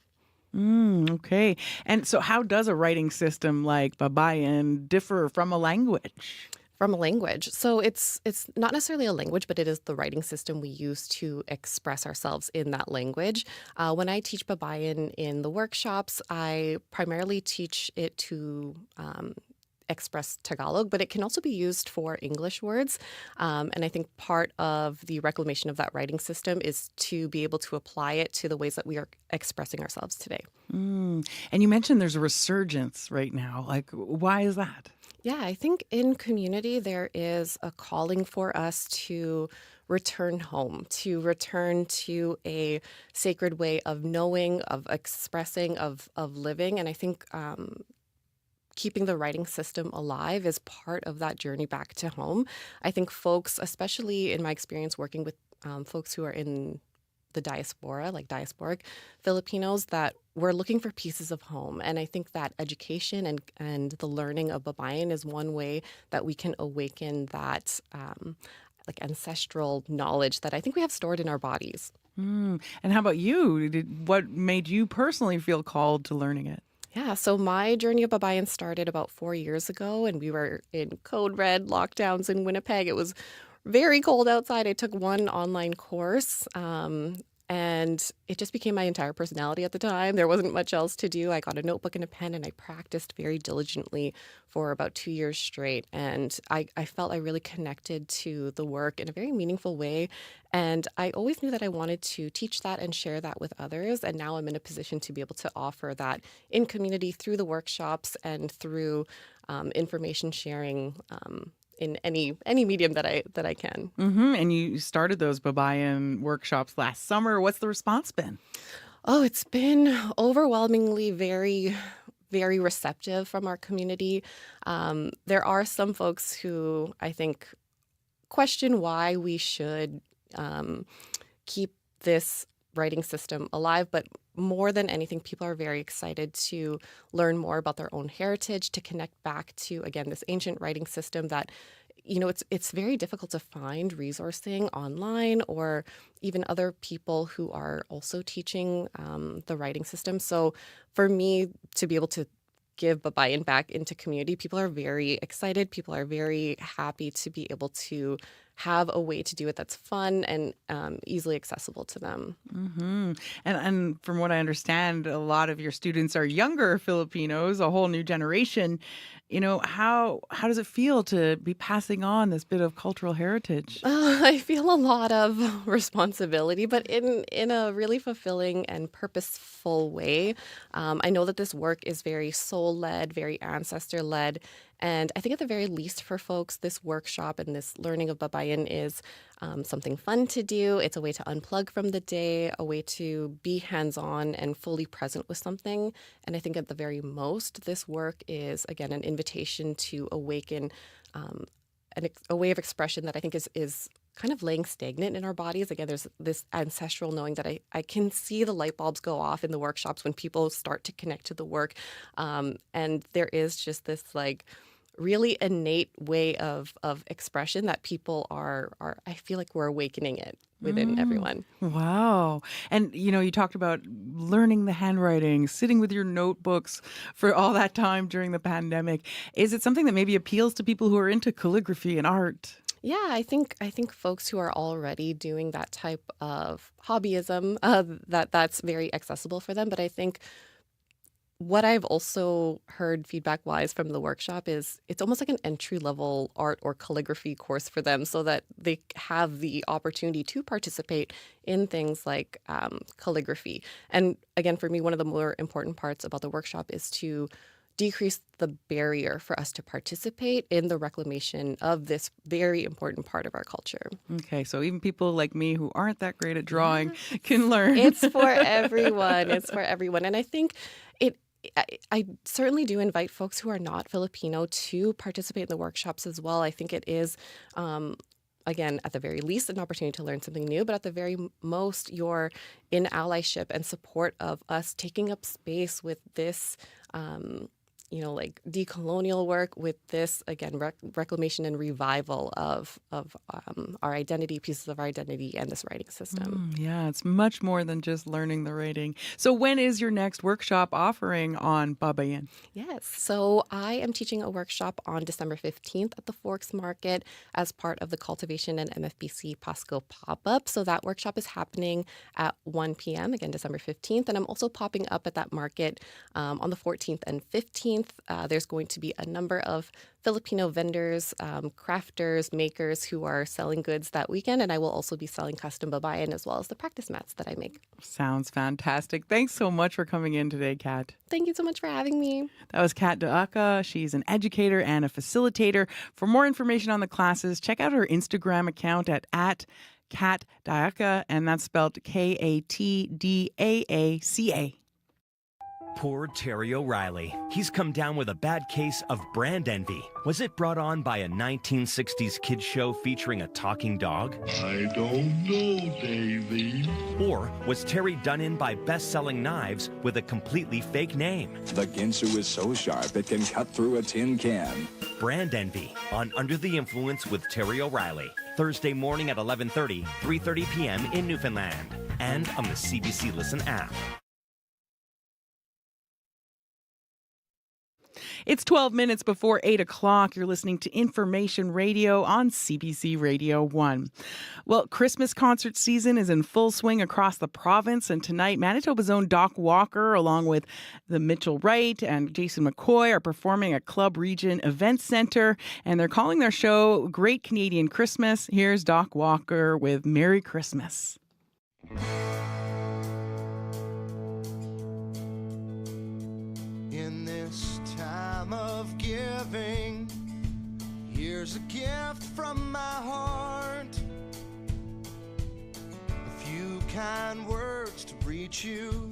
S1: Okay. And so how does a writing system like Baybayin differ from a language?
S3: From a language. So it's not necessarily a language, but it is the writing system we use to express ourselves in that language. When I teach Baybayin in the workshops, I primarily teach it to express Tagalog, but it can also be used for English words. And I think part of the reclamation of that writing system is to be able to apply it to the ways that we are expressing ourselves today.
S1: And you mentioned there's a resurgence right now. Like, why is that?
S3: Yeah, I think in community there is a calling for us to return home, to return to a sacred way of knowing, of expressing, of living. And I think keeping the writing system alive is part of that journey back to home. I think folks, especially in my experience working with folks who are in the diaspora, like diasporic Filipinos, that we're looking for pieces of home. And I think that education and the learning of Baybayin is one way that we can awaken that like ancestral knowledge that I think we have stored in our bodies.
S1: And how about you? What made you personally feel called to learning it?
S3: Yeah, so my journey of Baybayin started about 4 years ago, and we were in code red lockdowns in Winnipeg. It was very cold outside. I took one online course, and it just became my entire personality at the time. There wasn't much else to do. I got a notebook and a pen, and I practiced very diligently for about 2 years straight. And I felt I really connected to the work in a very meaningful way. And I always knew that I wanted to teach that and share that with others. And now I'm in a position to be able to offer that in community through the workshops and through information sharing in any medium that I can.
S1: And you started those Baybayin workshops last summer. What's the response been?
S3: Oh, it's been overwhelmingly very, very receptive from our community. There are some folks who I think question why we should keep this writing system alive, but more than anything, people are very excited to learn more about their own heritage, to connect back to, again, this ancient writing system that, you know, it's very difficult to find resourcing online or even other people who are also teaching the writing system. So for me to be able to give Baybayin back into community, people are very excited. People are very happy to be able to have a way to do it that's fun and easily accessible to them.
S1: And from what I understand, a lot of your students are younger Filipinos, a whole new generation. You know, how does it feel to be passing on this bit of cultural heritage?
S3: I feel a lot of responsibility, but in a really fulfilling and purposeful way. I know that this work is very soul-led, very ancestor-led. And I think at the very least for folks, this workshop and this learning of Baybayin is something fun to do. It's a way to unplug from the day, a way to be hands-on and fully present with something. And I think at the very most, this work is, again, an invitation to awaken a way of expression that I think is kind of laying stagnant in our bodies. Again, there's this ancestral knowing that I can see the light bulbs go off in the workshops when people start to connect to the work. And there is just this like really innate way of expression that people are I feel like we're awakening it within everyone.
S1: Wow. And, you know, you talked about learning the handwriting, sitting with your notebooks for all that time during the pandemic. Is it something that maybe appeals to people who are into calligraphy and art?
S3: Yeah, I think folks who are already doing that type of hobbyism, that's very accessible for them. But I think what I've also heard feedback-wise from the workshop is it's almost like an entry-level art or calligraphy course for them so that they have the opportunity to participate in things like calligraphy. And again, for me, one of the more important parts about the workshop is to decrease the barrier for us to participate in the reclamation of this very important part of our culture.
S1: Okay, so even people like me who aren't that great at drawing can learn.
S3: It's for everyone. It's for everyone. And I think I certainly do invite folks who are not Filipino to participate in the workshops as well. I think it is again, at the very least, an opportunity to learn something new, but at the very most, you're in allyship and support of us taking up space with this, like decolonial work, with this, again, reclamation and revival of our identity, pieces of our identity, and this writing system.
S1: Yeah, it's much more than just learning the writing. So when is your next workshop offering on Baybayin?
S3: Yes, so I am teaching a workshop on December 15th at the Forks Market as part of the Cultivation and MFBC Pasco pop-up. So that workshop is happening at 1 p.m., again, December 15th. And I'm also popping up at that market on the 14th and 15th. There's going to be a number of Filipino vendors, crafters, makers who are selling goods that weekend. And I will also be selling custom Baybayin as well as the practice mats that I make.
S1: Sounds fantastic. Thanks so much for coming in today, Kat.
S3: Thank you so much for having me.
S1: That was Kat Daaka. She's an educator and a facilitator. For more information on the classes, check out her Instagram account at Kat Daaka, and that's spelled Katdaaca.
S6: Poor Terry O'Reilly. He's come down with a bad case of brand envy. Was it brought on by a 1960s kids show featuring a talking dog?
S7: I don't know, Davey.
S6: Or was Terry done in by best-selling knives with a completely fake name?
S8: The Ginsu is so sharp it can cut through a tin can.
S6: Brand envy on Under the Influence with Terry O'Reilly. Thursday morning at 11:30, 3:30 p.m. in Newfoundland. And on the CBC Listen app.
S1: It's 12 minutes before 8 o'clock. You're listening to Information Radio on CBC Radio 1. Well, Christmas concert season is in full swing across the province, and tonight, Manitoba's own Doc Walker, along with the Mitchell Wright and Jason McCoy, are performing at Club Region Event Center, and they're calling their show Great Canadian Christmas. Here's Doc Walker with Merry Christmas.
S9: In this time of giving, here's a gift from my heart. A few kind words to reach you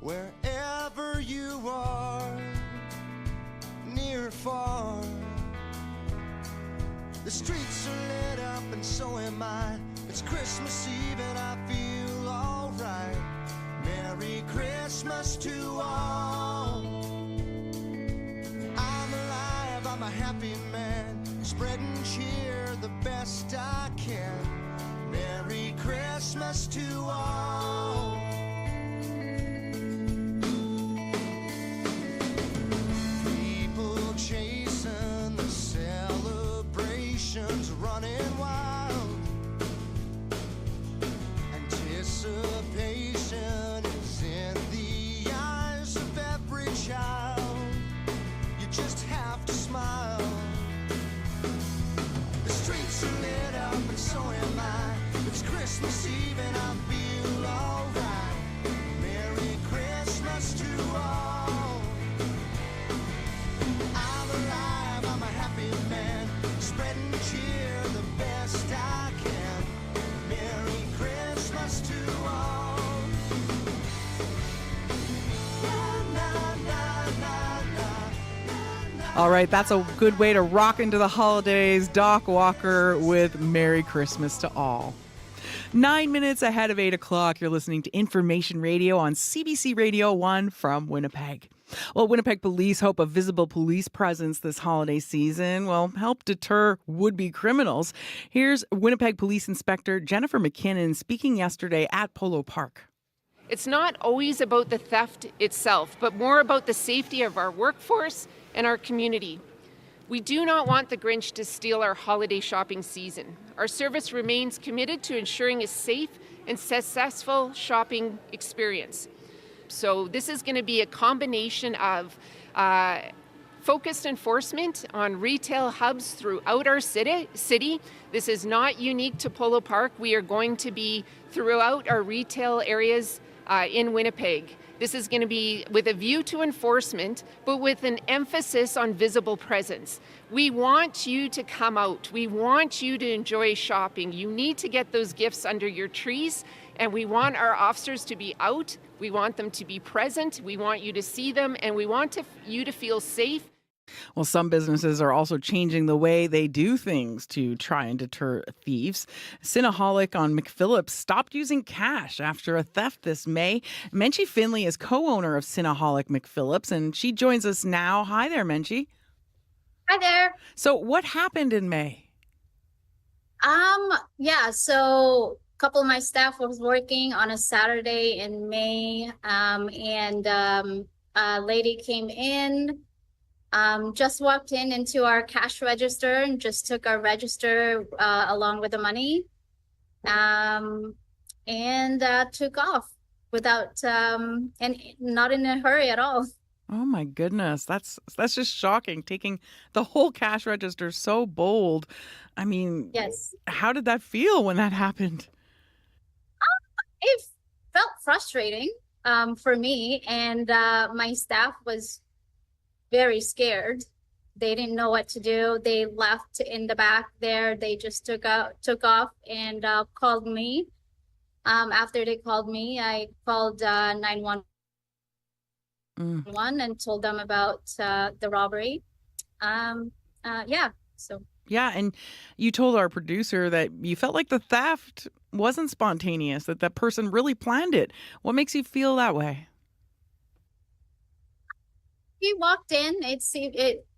S9: wherever you are, near or far. The streets are lit up and so am I. It's Christmas Eve and I feel alright. Merry Christmas to all. I'm alive, I'm a happy man, spreading cheer the best I can. Merry Christmas to all. People chasing the celebrations, running wild. Anticipation is in the eyes of every child. You just have to smile. The streets are lit up and so am I. It's Christmas Eve and I feel alright. Merry Christmas to all. I'm alive, I'm a happy man, spreading cheer the best I can. Merry Christmas to all.
S1: All right, that's a good way to rock into the holidays. Doc Walker with Merry Christmas to all. 9 minutes ahead of 8 o'clock, you're listening to Information Radio on CBC Radio 1 from Winnipeg. Well, Winnipeg police hope a visible police presence this holiday season will help deter would-be criminals. Here's Winnipeg Police Inspector Jennifer McKinnon speaking yesterday at Polo Park.
S11: It's not always about the theft itself, but more about the safety of our workforce and our community. We do not want the Grinch to steal our holiday shopping season. Our service remains committed to ensuring a safe and successful shopping experience. So this is going to be a combination of focused enforcement on retail hubs throughout our city. This is not unique to Polo Park. We are going to be throughout our retail areas in Winnipeg. This is going to be with a view to enforcement, but with an emphasis on visible presence. We want you to come out. We want you to enjoy shopping. You need to get those gifts under your trees, and we want our officers to be out. We want them to be present. We want you to see them, and we want you to feel safe.
S1: Well, some businesses are also changing the way they do things to try and deter thieves. Cinnaholic on McPhillips stopped using cash after a theft this May. Menchie Finley is co-owner of Cinnaholic McPhillips, and she joins us now. Hi there, Menchie.
S12: Hi there.
S1: So what happened in May?
S12: So a couple of my staff was working on a Saturday in May, and a lady came in, just walked into our cash register and just took our register along with the money, and took off without and not in a hurry at all.
S1: Oh my goodness, that's just shocking. Taking the whole cash register, so bold. I mean,
S12: Yes.
S1: how did that feel when that happened?
S12: It felt frustrating for me, and my staff was very scared. They didn't know what to do. They left in the back there. They just took off and called me. After they called me, I called 911 and told them about the robbery.
S1: Yeah, and you told our producer that you felt like the theft wasn't spontaneous, that that person really planned it. What makes you feel that way?
S12: He walked in.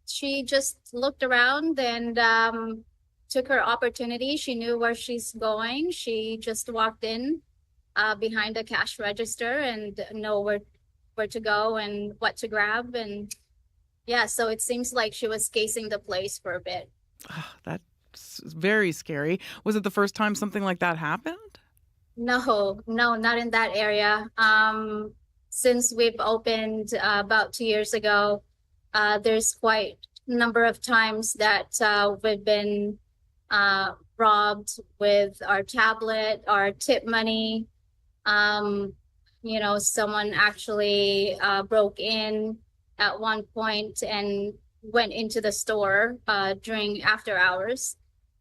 S12: She just looked around and took her opportunity. She knew where she's going. She just walked in behind the cash register and know where to go and what to grab. And yeah, so it seems like she was casing the place for a bit.
S1: That's very scary. Was it the first time something like that happened?
S12: No, not in that area. Since we've opened about 2 years ago, there's quite a number of times that we've been robbed with our tablet, our tip money. Someone actually broke in at one point and went into the store during after hours.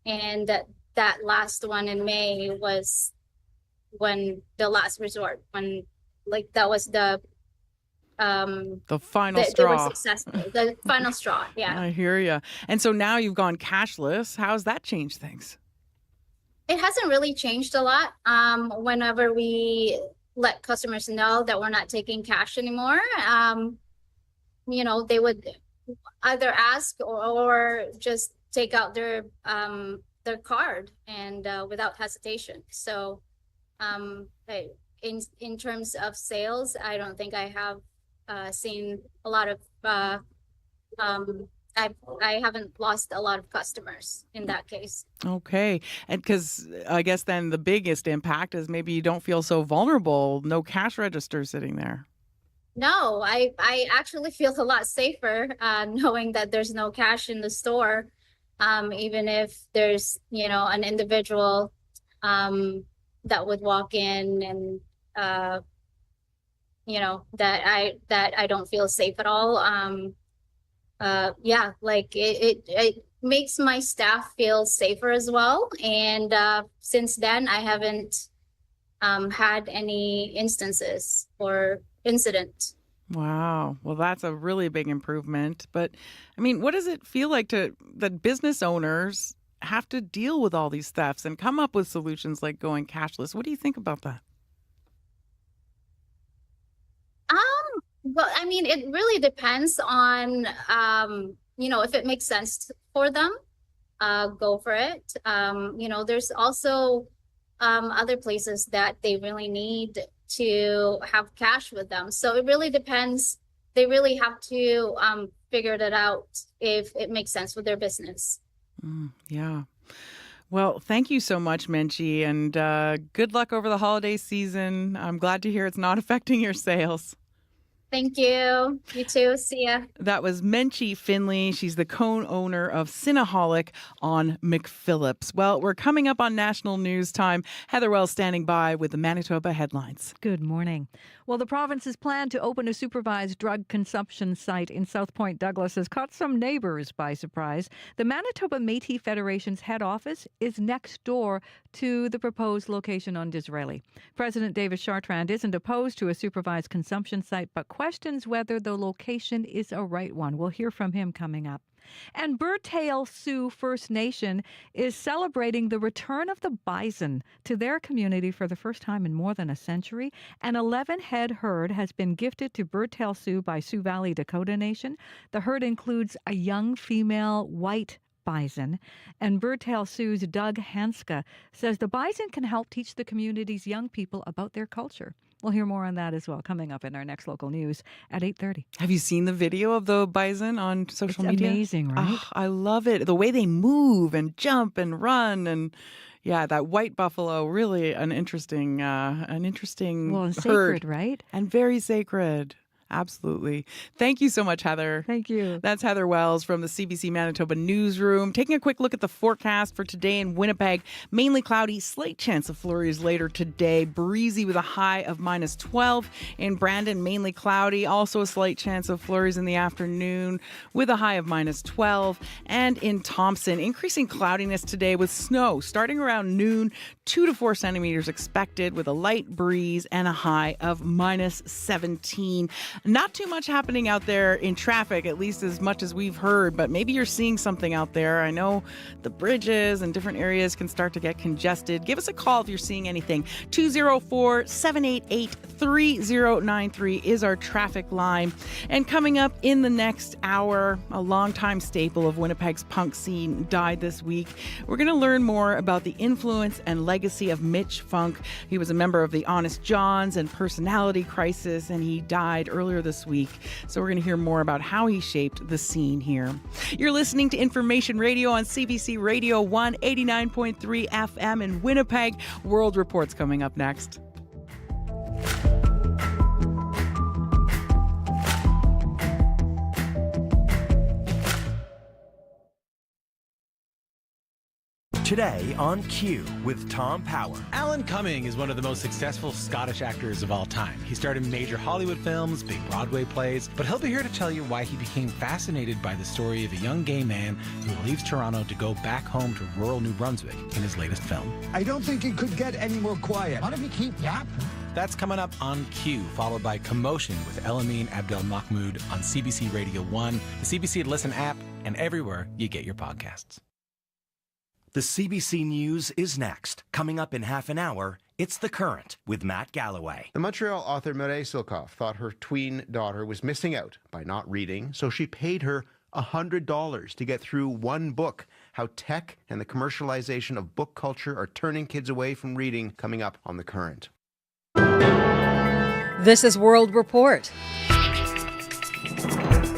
S12: And that last one in May was when the last resort, when that was the
S1: final
S12: they
S1: straw.
S12: were successful. The final straw. Yeah.
S1: I hear you. And so now you've gone cashless. How's that changed things?
S12: It hasn't really changed a lot. Whenever we let customers know that we're not taking cash anymore, they would either ask or just take out their card and without hesitation. So in terms of sales, I don't think I have seen a lot of I haven't lost a lot of customers in that case.
S1: Okay. And because I guess then the biggest impact is maybe you don't feel so vulnerable, no cash register sitting there.
S12: No, I actually feel a lot safer knowing that there's no cash in the store, even if there's, an individual that would walk in and, that I don't feel safe at all. It makes my staff feel safer as well. And since then, I haven't had any instances or incident.
S1: Wow. Well, that's a really big improvement. But I mean, what does it feel like that business owners have to deal with all these thefts and come up with solutions like going cashless? What do you think about that?
S12: Well, I mean, it really depends on, if it makes sense for them, go for it. There's also other places that they really need to have cash with them. So it really depends. They really have to figure that out if it makes sense with their business.
S1: Yeah. Well, thank you so much, Menchie, and good luck over the holiday season. I'm glad to hear it's not affecting your sales.
S12: Thank you. You too. See ya.
S1: That was Menchie Finley. She's the co-owner of Cinnaholic on McPhillips. Well, we're coming up on national news time. Heather Wells standing by with the Manitoba headlines.
S5: Good morning. Well, the province's plan to open a supervised drug consumption site in South Point Douglas has caught some neighbours by surprise. The Manitoba Métis Federation's head office is next door to the proposed location on Disraeli. President David Chartrand isn't opposed to a supervised consumption site, but questions whether the location is a right one. We'll hear from him coming up. And Burtail Sioux First Nation is celebrating the return of the bison to their community for the first time in more than a century. An 11-head herd has been gifted to Burtail Sioux by Sioux Valley Dakota Nation. The herd includes a young female white bison, and Burtail Sioux's Doug Hanska says the bison can help teach the community's young people about their culture. We'll hear more on that as well coming up in our next local news at 8:30.
S1: Have you seen the video of the bison on social media?
S5: Amazing, right?
S1: Oh, I love it. The way they move and jump and run, and yeah, that white buffalo, really an interesting
S5: Well, and
S1: herd.
S5: sacred, right?
S1: And very sacred. Absolutely. Thank you so much, Heather.
S5: Thank you.
S1: That's Heather Wells from the CBC Manitoba newsroom. Taking a quick look at the forecast for today in Winnipeg. Mainly cloudy, slight chance of flurries later today. Breezy with a high of -12. In Brandon, mainly cloudy. Also a slight chance of flurries in the afternoon with a high of -12. And in Thompson, increasing cloudiness today with snow starting around noon. 2 to 4 centimeters expected with a light breeze and a high of -17. Not too much happening out there in traffic, at least as much as we've heard, but maybe you're seeing something out there. I know the bridges and different areas can start to get congested. Give us a call if you're seeing anything. 204-788-3093 is our traffic line. And coming up in the next hour, a longtime staple of Winnipeg's punk scene died this week. We're going to learn more about the influence and legacy of Mitch Funk. He was a member of the Honest Johns and Personality Crisis, and he died earlier this week. So we're going to hear more about how he shaped the scene here. You're listening to Information Radio on CBC Radio 1, 89.3 FM in Winnipeg. World Report's coming up next.
S6: Today on Q with Tom Power.
S13: Alan Cumming is one of the most successful Scottish actors of all time. He starred in major Hollywood films, big Broadway plays, but he'll be here to tell you why he became fascinated by the story of a young gay man who leaves Toronto to go back home to rural New Brunswick in his latest film.
S14: I don't think it could get any more quiet. What if we keep yapping?
S13: That's coming up on Q, followed by Commotion with Elamine Abdelmahmoud on CBC Radio 1, the CBC Listen app, and everywhere you get your podcasts.
S6: The CBC News is next. Coming up in half an hour, it's The Current with Matt Galloway.
S15: The Montreal author Mireille Silkoff thought her tween daughter was missing out by not reading, so she paid her $100 to get through one book. How tech and the commercialization of book culture are turning kids away from reading, coming up on The Current.
S17: This is World Report.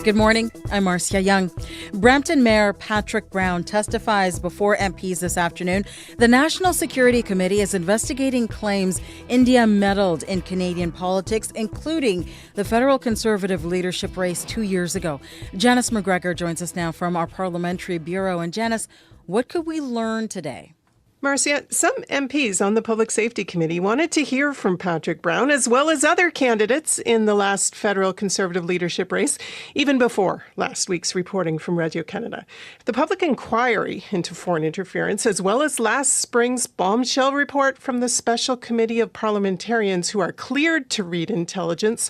S17: Good morning, I'm Marcia Young. Brampton Mayor Patrick Brown testifies before MPs this afternoon. The National Security Committee is investigating claims India meddled in Canadian politics, including the federal Conservative leadership race 2 years ago. Janice McGregor joins us now from our Parliamentary Bureau. And Janice, what could we learn today?
S18: Marcia, some MPs on the Public Safety Committee wanted to hear from Patrick Brown as well as other candidates in the last federal Conservative leadership race, even before last week's reporting from Radio-Canada. The public inquiry into foreign interference, as well as last spring's bombshell report from the Special Committee of Parliamentarians who are cleared to read intelligence,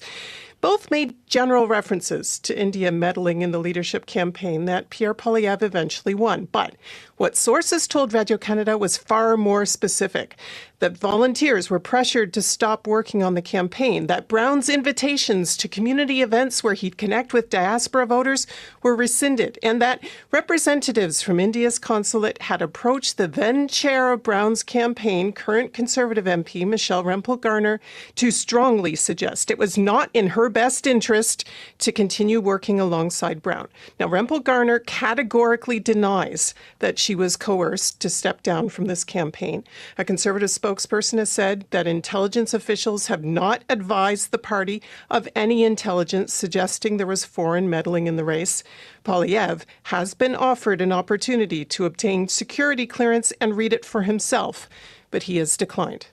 S18: both made general references to India meddling in the leadership campaign that Pierre Poilievre eventually won. But what sources told Radio-Canada was far more specific, that volunteers were pressured to stop working on the campaign, that Brown's invitations to community events where he'd connect with diaspora voters were rescinded, and that representatives from India's consulate had approached the then chair of Brown's campaign, current Conservative MP Michelle Rempel-Garner, to strongly suggest it was not in her best interest to continue working alongside Brown. Now, Rempel-Garner categorically denies that she was coerced to step down from this campaign. A Conservative spokesperson has said that intelligence officials have not advised the party of any intelligence suggesting there was foreign meddling in the race. Poilievre has been offered an opportunity to obtain security clearance and read it for himself, but he has declined.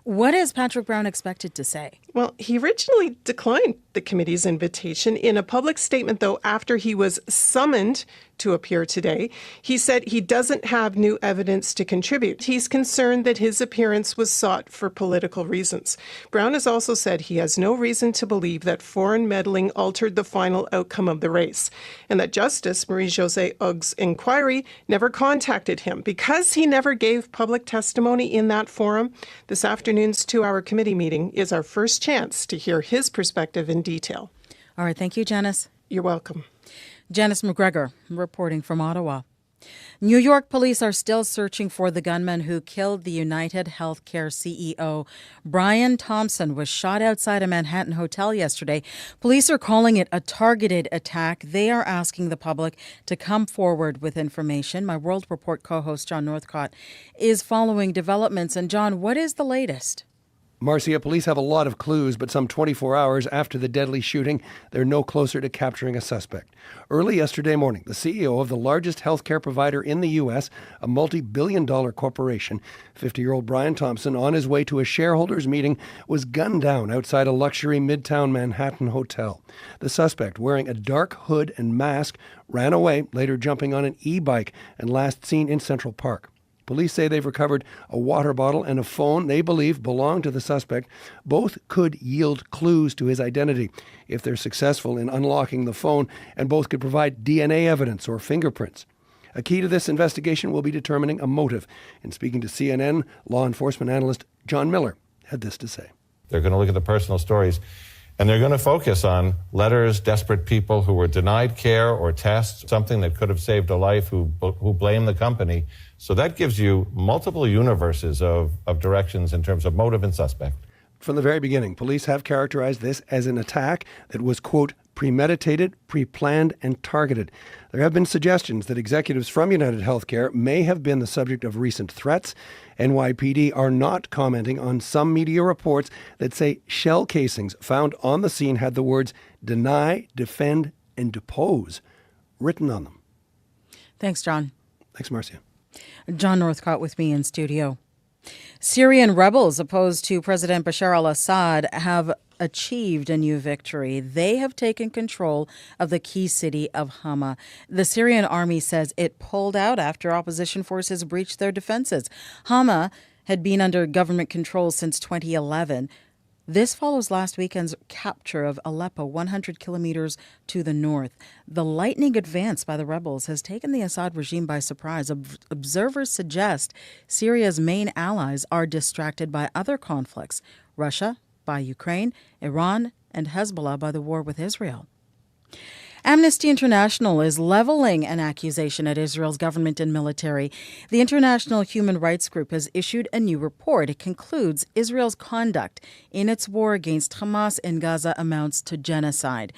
S17: What is Patrick Brown expected to say?
S18: Well, he originally declined the committee's invitation. In a public statement, though, after he was summoned to appear today, he said he doesn't have new evidence to contribute. He's concerned that his appearance was sought for political reasons. Brown has also said he has no reason to believe that foreign meddling altered the final outcome of the race, and that Justice Marie-Josée Hog's inquiry never contacted him. Because he never gave public testimony in that forum, this afternoon's 2-hour committee meeting is our first chance to hear his perspective in detail.
S17: All right, thank you, Janice.
S18: You're welcome.
S17: Janice McGregor reporting from Ottawa. New York police are still searching for the gunman who killed the United Healthcare CEO. Brian Thompson was shot outside a Manhattan hotel yesterday. Police are calling it a targeted attack. They are asking the public to come forward with information. My World Report co-host John Northcott is following developments. And John, what is the latest?
S2: Marcia, police have a lot of clues, but some 24 hours after the deadly shooting, they're no closer to capturing a suspect. Early yesterday morning, the CEO of the largest healthcare provider in the U.S., a multi-billion-dollar corporation, 50-year-old Brian Thompson, on his way to a shareholders' meeting, was gunned down outside a luxury midtown Manhattan hotel. The suspect, wearing a dark hood and mask, ran away, later jumping on an e-bike and last seen in Central Park. Police say they've recovered a water bottle and a phone they believe belonged to the suspect. Both could yield clues to his identity if they're successful in unlocking the phone, and both could provide DNA evidence or fingerprints. A key to this investigation will be determining a motive. In speaking to CNN, law enforcement analyst John Miller had this to say.
S16: They're going to look at the personal stories, and they're going to focus on letters, desperate people who were denied care or tests, something that could have saved a life, who blame the company. So that gives you multiple universes of directions in terms of motive and suspect.
S2: From the very beginning, police have characterized this as an attack that was, quote, premeditated, pre-planned, and targeted. There have been suggestions that executives from United Healthcare may have been the subject of recent threats. NYPD are not commenting on some media reports that say shell casings found on the scene had the words deny, defend, and depose written on them.
S17: Thanks, John.
S2: Thanks, Marcia.
S17: John Northcott with me in studio. Syrian rebels opposed to President Bashar al-Assad have achieved a new victory. They have taken control of the key city of Hama. The Syrian army says it pulled out after opposition forces breached their defenses. Hama had been under government control since 2011. This follows last weekend's capture of Aleppo, 100 kilometers to the north. The lightning advance by the rebels has taken the Assad regime by surprise. Observers suggest Syria's main allies are distracted by other conflicts: Russia by Ukraine, Iran, and Hezbollah by the war with Israel. Amnesty International is leveling an accusation at Israel's government and military. The international human rights group has issued a new report. It concludes Israel's conduct in its war against Hamas in Gaza amounts to genocide.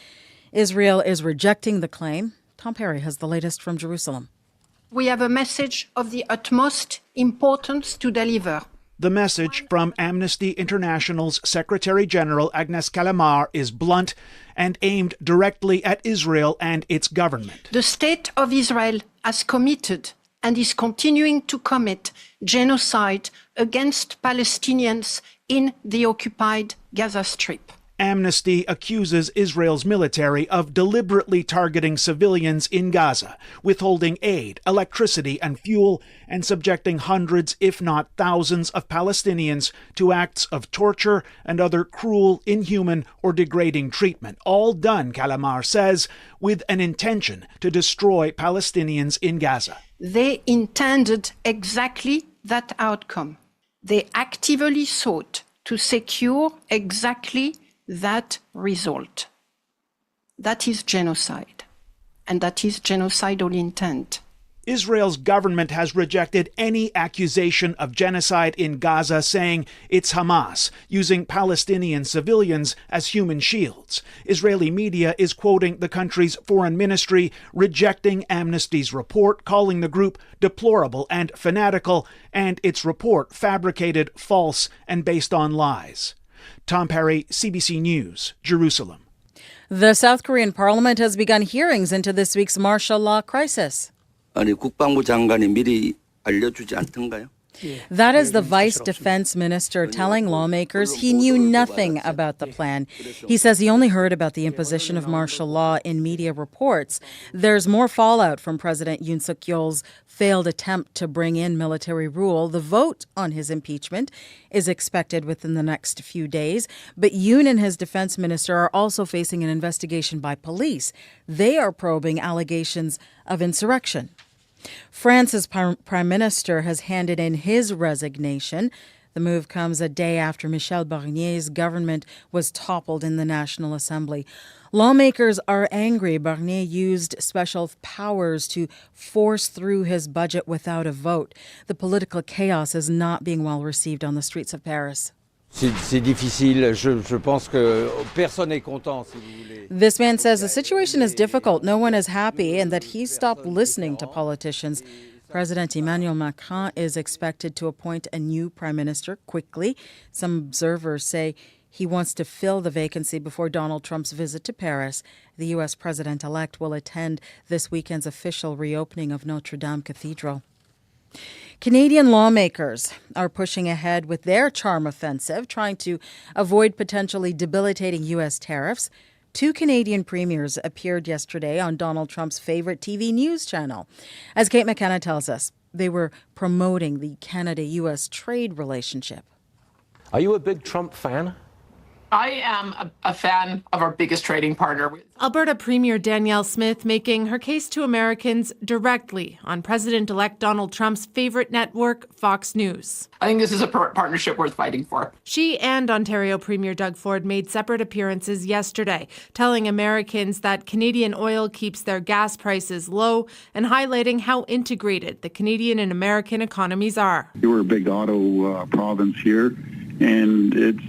S17: Israel is rejecting the claim. Tom Perry has the latest from Jerusalem.
S19: We have a message of the utmost importance to deliver.
S20: The message from Amnesty International's Secretary General Agnes Kalamar is blunt and aimed directly at Israel and its government.
S19: The state of Israel has committed and is continuing to commit genocide against Palestinians in the occupied Gaza Strip.
S20: Amnesty accuses Israel's military of deliberately targeting civilians in Gaza, withholding aid, electricity, and fuel, and subjecting hundreds, if not thousands, of Palestinians to acts of torture and other cruel, inhuman, or degrading treatment. All done, Kalamar says, with an intention to destroy Palestinians in Gaza.
S19: They intended exactly that outcome. They actively sought to secure exactly that result. That is genocide, and that is genocidal intent.
S20: Israel's government has rejected any accusation of genocide in Gaza, saying it's Hamas, using Palestinian civilians as human shields. Israeli media is quoting the country's foreign ministry, rejecting Amnesty's report, calling the group deplorable and fanatical, and its report fabricated, false, and based on lies. Tom Perry, CBC News, Jerusalem.
S17: The South Korean parliament has begun hearings into this week's martial law crisis.
S21: 아니 국방부 장관이 미리 알려주지 않던가요?
S17: That is the Vice Defense Minister telling lawmakers he knew nothing about the plan. He says he only heard about the imposition of martial law in media reports. There's more fallout from President Yoon Suk-yeol's failed attempt to bring in military rule. The vote on his impeachment is expected within the next few days. But Yoon and his defense minister are also facing an investigation by police. They are probing allegations of insurrection. France's prime minister has handed in his resignation. The move comes a day after Michel Barnier's government was toppled in the National Assembly. Lawmakers are angry. Barnier used special powers to force through his budget without a vote. The political chaos is not being well received on the streets of Paris.
S21: C'est difficile. Je pense que personne n'est content, si vous voulez.
S17: This man says the situation is difficult. No one is happy, and that he stopped listening to politicians. President Emmanuel Macron is expected to appoint a new prime minister quickly. Some observers say he wants to fill the vacancy before Donald Trump's visit to Paris. The U.S. president-elect will attend this weekend's official reopening of Notre Dame Cathedral. Canadian lawmakers are pushing ahead with their charm offensive, trying to avoid potentially debilitating U.S. tariffs. 2 Canadian premiers appeared yesterday on Donald Trump's favorite TV news channel. As Kate McKenna tells us, they were promoting the Canada-U.S. trade relationship.
S22: Are you a big Trump fan?
S23: I am a fan of our biggest trading partner. Alberta Premier Danielle Smith making her case to Americans directly on President-elect Donald Trump's favorite network, Fox News. I think this is a partnership worth fighting for. She and Ontario Premier Doug Ford made separate appearances yesterday, telling Americans that Canadian oil keeps their gas prices low and highlighting how integrated the Canadian and American economies are.
S24: We're a big auto province here. And its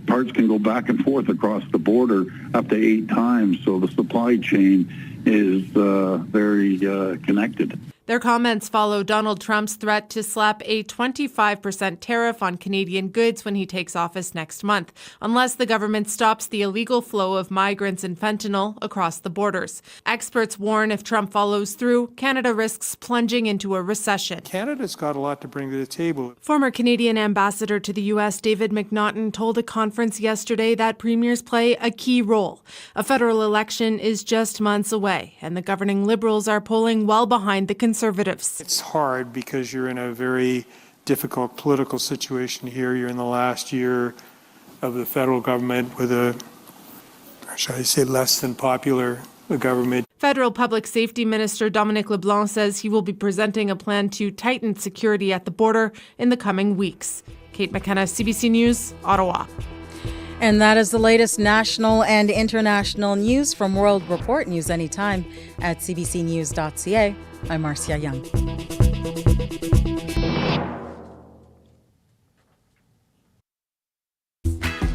S24: parts can go back and forth across the border up to 8 times. So the supply chain is very connected.
S23: Their comments follow Donald Trump's threat to slap a 25% tariff on Canadian goods when he takes office next month, unless the government stops the illegal flow of migrants and fentanyl across the borders. Experts warn if Trump follows through, Canada risks plunging into a recession.
S25: Canada's got a lot to bring to the table.
S23: Former Canadian ambassador to the U.S. David McNaughton told a conference yesterday that premiers play a key role. A federal election is just months away, and the governing Liberals are polling well behind the Conservatives.
S25: It's hard because you're in a very difficult political situation here. You're in the last year of the federal government with a, shall I say, less than popular government.
S23: Federal Public Safety Minister Dominic LeBlanc says he will be presenting a plan to tighten security at the border in the coming weeks. Kate McKenna, CBC News, Ottawa.
S17: And that is the latest national and international news from World Report. News anytime at cbcnews.ca. I'm Marcia Young.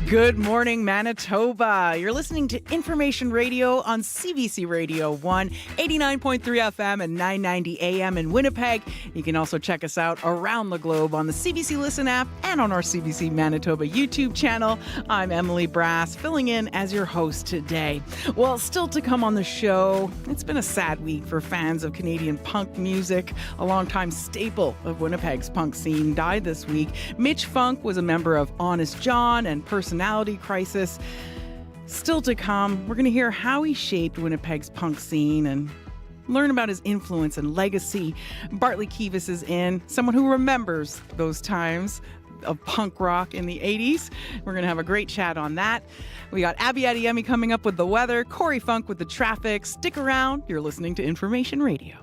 S1: Good morning, Manitoba. You're listening to Information Radio on CBC Radio 1, 89.3 FM and 990 AM in Winnipeg. You can also check us out around the globe on the CBC Listen app and on our CBC Manitoba YouTube channel. I'm Emily Brass, filling in as your host today. Well, still to come on the show, it's been a sad week for fans of Canadian punk music. A longtime staple of Winnipeg's punk scene died this week. Mitch Funk was a member of Honest John and Personality Crisis. Still to come, we're going to hear how he shaped Winnipeg's punk scene and learn about his influence and legacy. Bartley Kivas is in, someone who remembers those times of punk rock in the 80s. We're going to have a great chat on that. We got Abby Adeyemi coming up with the weather, Corey Funk with the traffic. Stick around. You're listening to Information Radio.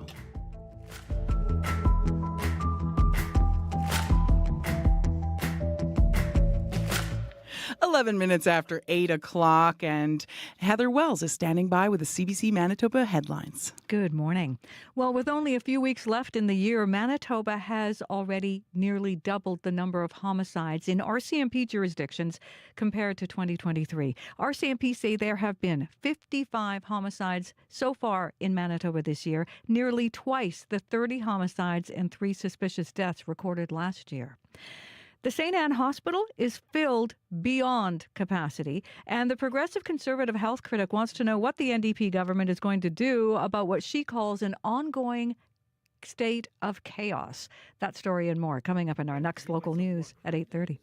S1: 11 minutes after 8 o'clock, and Heather Wells is standing by with the CBC Manitoba headlines.
S5: Good morning. Well, with only a few weeks left in the year, Manitoba has already nearly doubled the number of homicides in RCMP jurisdictions compared to 2023. RCMP say there have been 55 homicides so far in Manitoba this year, nearly twice the 30 homicides and 3 suspicious deaths recorded last year. The St. Anne Hospital is filled beyond capacity, and the Progressive Conservative health critic wants to know what the NDP government is going to do about what she calls an ongoing state of chaos. That story and more coming up in our next local news at 8:30.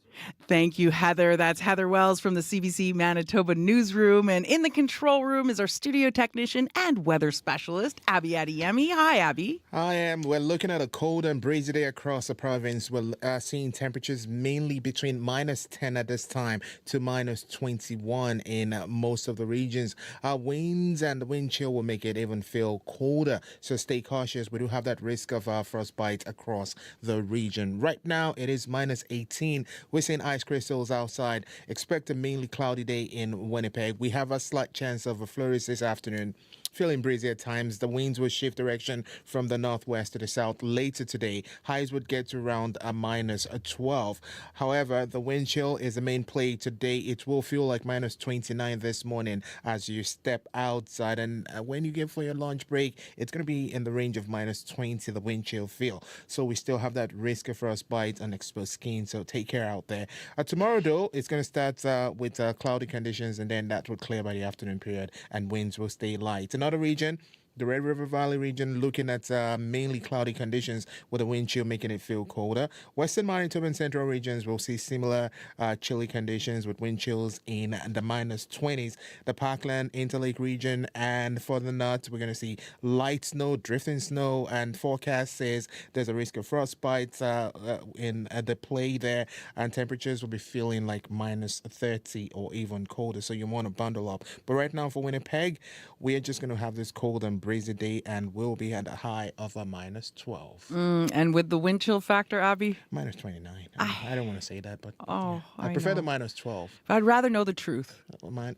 S1: Thank you, Heather. That's Heather Wells from the CBC Manitoba newsroom. And in the control room is our studio technician and weather specialist, Abby Adeyemi. Hi, Abby.
S3: Hi, we're looking at a cold and breezy day across the province. We're seeing temperatures mainly between -10 at this time to -21 in most of the regions. Winds and the wind chill will make it even feel colder, so stay cautious. We do have that risk of frostbite across the region. Right now, it is -18. We're seeing ice crystals outside. Expect a mainly cloudy day in Winnipeg. We have a slight chance of a flurries this afternoon. Feeling breezy at times. The winds will shift direction from the northwest to the south later today. Highs would get to around a -12. However, the wind chill is the main play today. It will feel like -29 this morning as you step outside. And when you get for your lunch break, it's going to be in the range of -20, the wind chill feel. So we still have that risk of frostbite and exposed skin. So take care out there. Tomorrow, though, it's going to start with cloudy conditions, and then that will clear by the afternoon period, and winds will stay light. Another region, the Red River Valley region, looking at mainly cloudy conditions with the wind chill making it feel colder. Western Manitoba and central regions will see similar chilly conditions with wind chills in the -20s. The Parkland, Interlake region, and further north, we're going to see light snow, drifting snow, and forecast says there's a risk of frostbite in the play there, and temperatures will be feeling like -30 or even colder, so you want to bundle up. But right now for Winnipeg, we are just going to have this cold and breezy day, and we'll be at a high of a -12.
S1: And with the wind chill factor, Abby?
S3: -29. I don't want to say that, but I
S1: I
S3: prefer
S1: know.
S3: the -12.
S1: I'd rather know the truth.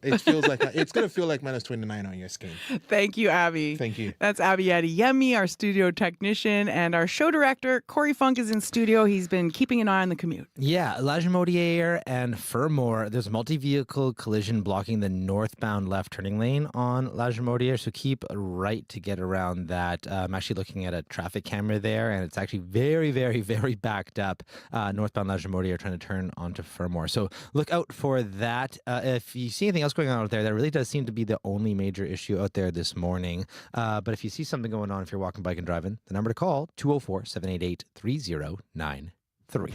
S3: It feels like it's going to feel like -29 on your skin.
S1: Thank you, Abby.
S3: Thank you.
S1: That's Abby Adeyemi, our studio technician, and our show director, Corey Funk, is in studio. He's been keeping an eye on the commute.
S4: Yeah, Lajimodiere and Fermor, there's a multi-vehicle collision blocking the northbound left turning lane on Lajimodiere, so keep right to get around that. I'm actually looking at a traffic camera there, and it's actually very, very, very backed up. Northbound Lajimodiere trying to turn onto Fermor. So look out for that. If you see anything else going on out there, that really does seem to be the only major issue out there this morning. But if you see something going on, if you're walking, bike, and driving, the number to call, 204-788-3093.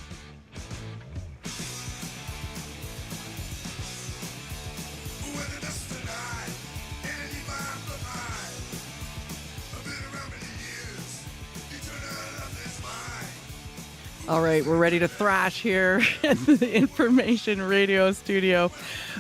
S1: All right, we're ready to thrash here at the Information Radio studio.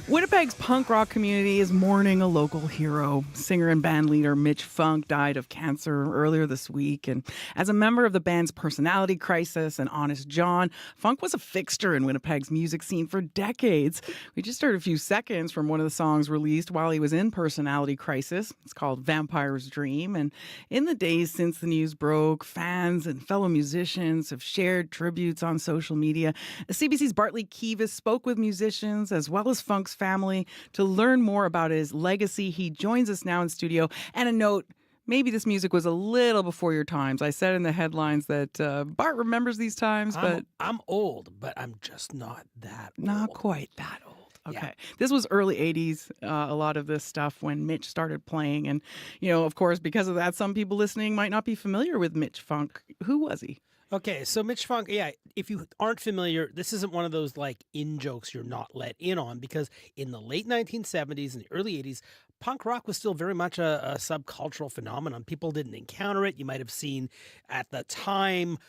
S1: Winnipeg's punk rock community is mourning a local hero. Singer and band leader Mitch Funk died of cancer earlier this week. And as a member of the band's Personality Crisis and Honest John, Funk was a fixture in Winnipeg's music scene for decades. We just heard a few seconds from one of the songs released while he was in Personality Crisis. It's called Vampire's Dream. And in the days since the news broke, fans and fellow musicians have shared tributes on social media. CBC's Bartley Kivas spoke with musicians as well as Funk's family to learn more about his legacy. He joins us now in studio. And a note, maybe this music was a little before your times. I said in the headlines that Bart remembers these times, but
S7: I'm old, but I'm just not that old.
S1: Not quite that old. Okay.
S7: Yeah.
S1: This was early 80s, a lot of this stuff when Mitch started playing. And, you know, of course, because of that, some people listening might not be familiar with Mitch Funk. Who was he?
S7: Okay, so Mitch Funk, if you aren't familiar, this isn't one of those like in-jokes you're not let in on, because in the late 1970s and the early 80s, punk rock was still very much a subcultural phenomenon. People didn't encounter it. You might have seen at the time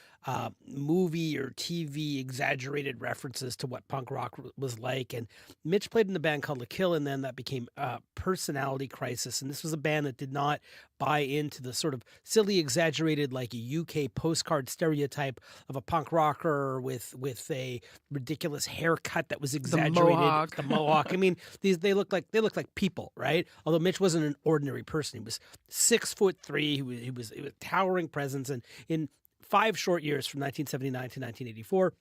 S7: movie or TV exaggerated references to what punk rock was like. And Mitch played in the band called The Kill, and then that became Personality Crisis. And this was a band that did not buy into the sort of silly, exaggerated, like a UK postcard stereotype of a punk rocker with a ridiculous haircut that was exaggerated. The mohawk. I mean, they look like people, right? Although Mitch wasn't an ordinary person. He was 6'3". He was a towering presence, and in 5 short years from 1979 to 1984,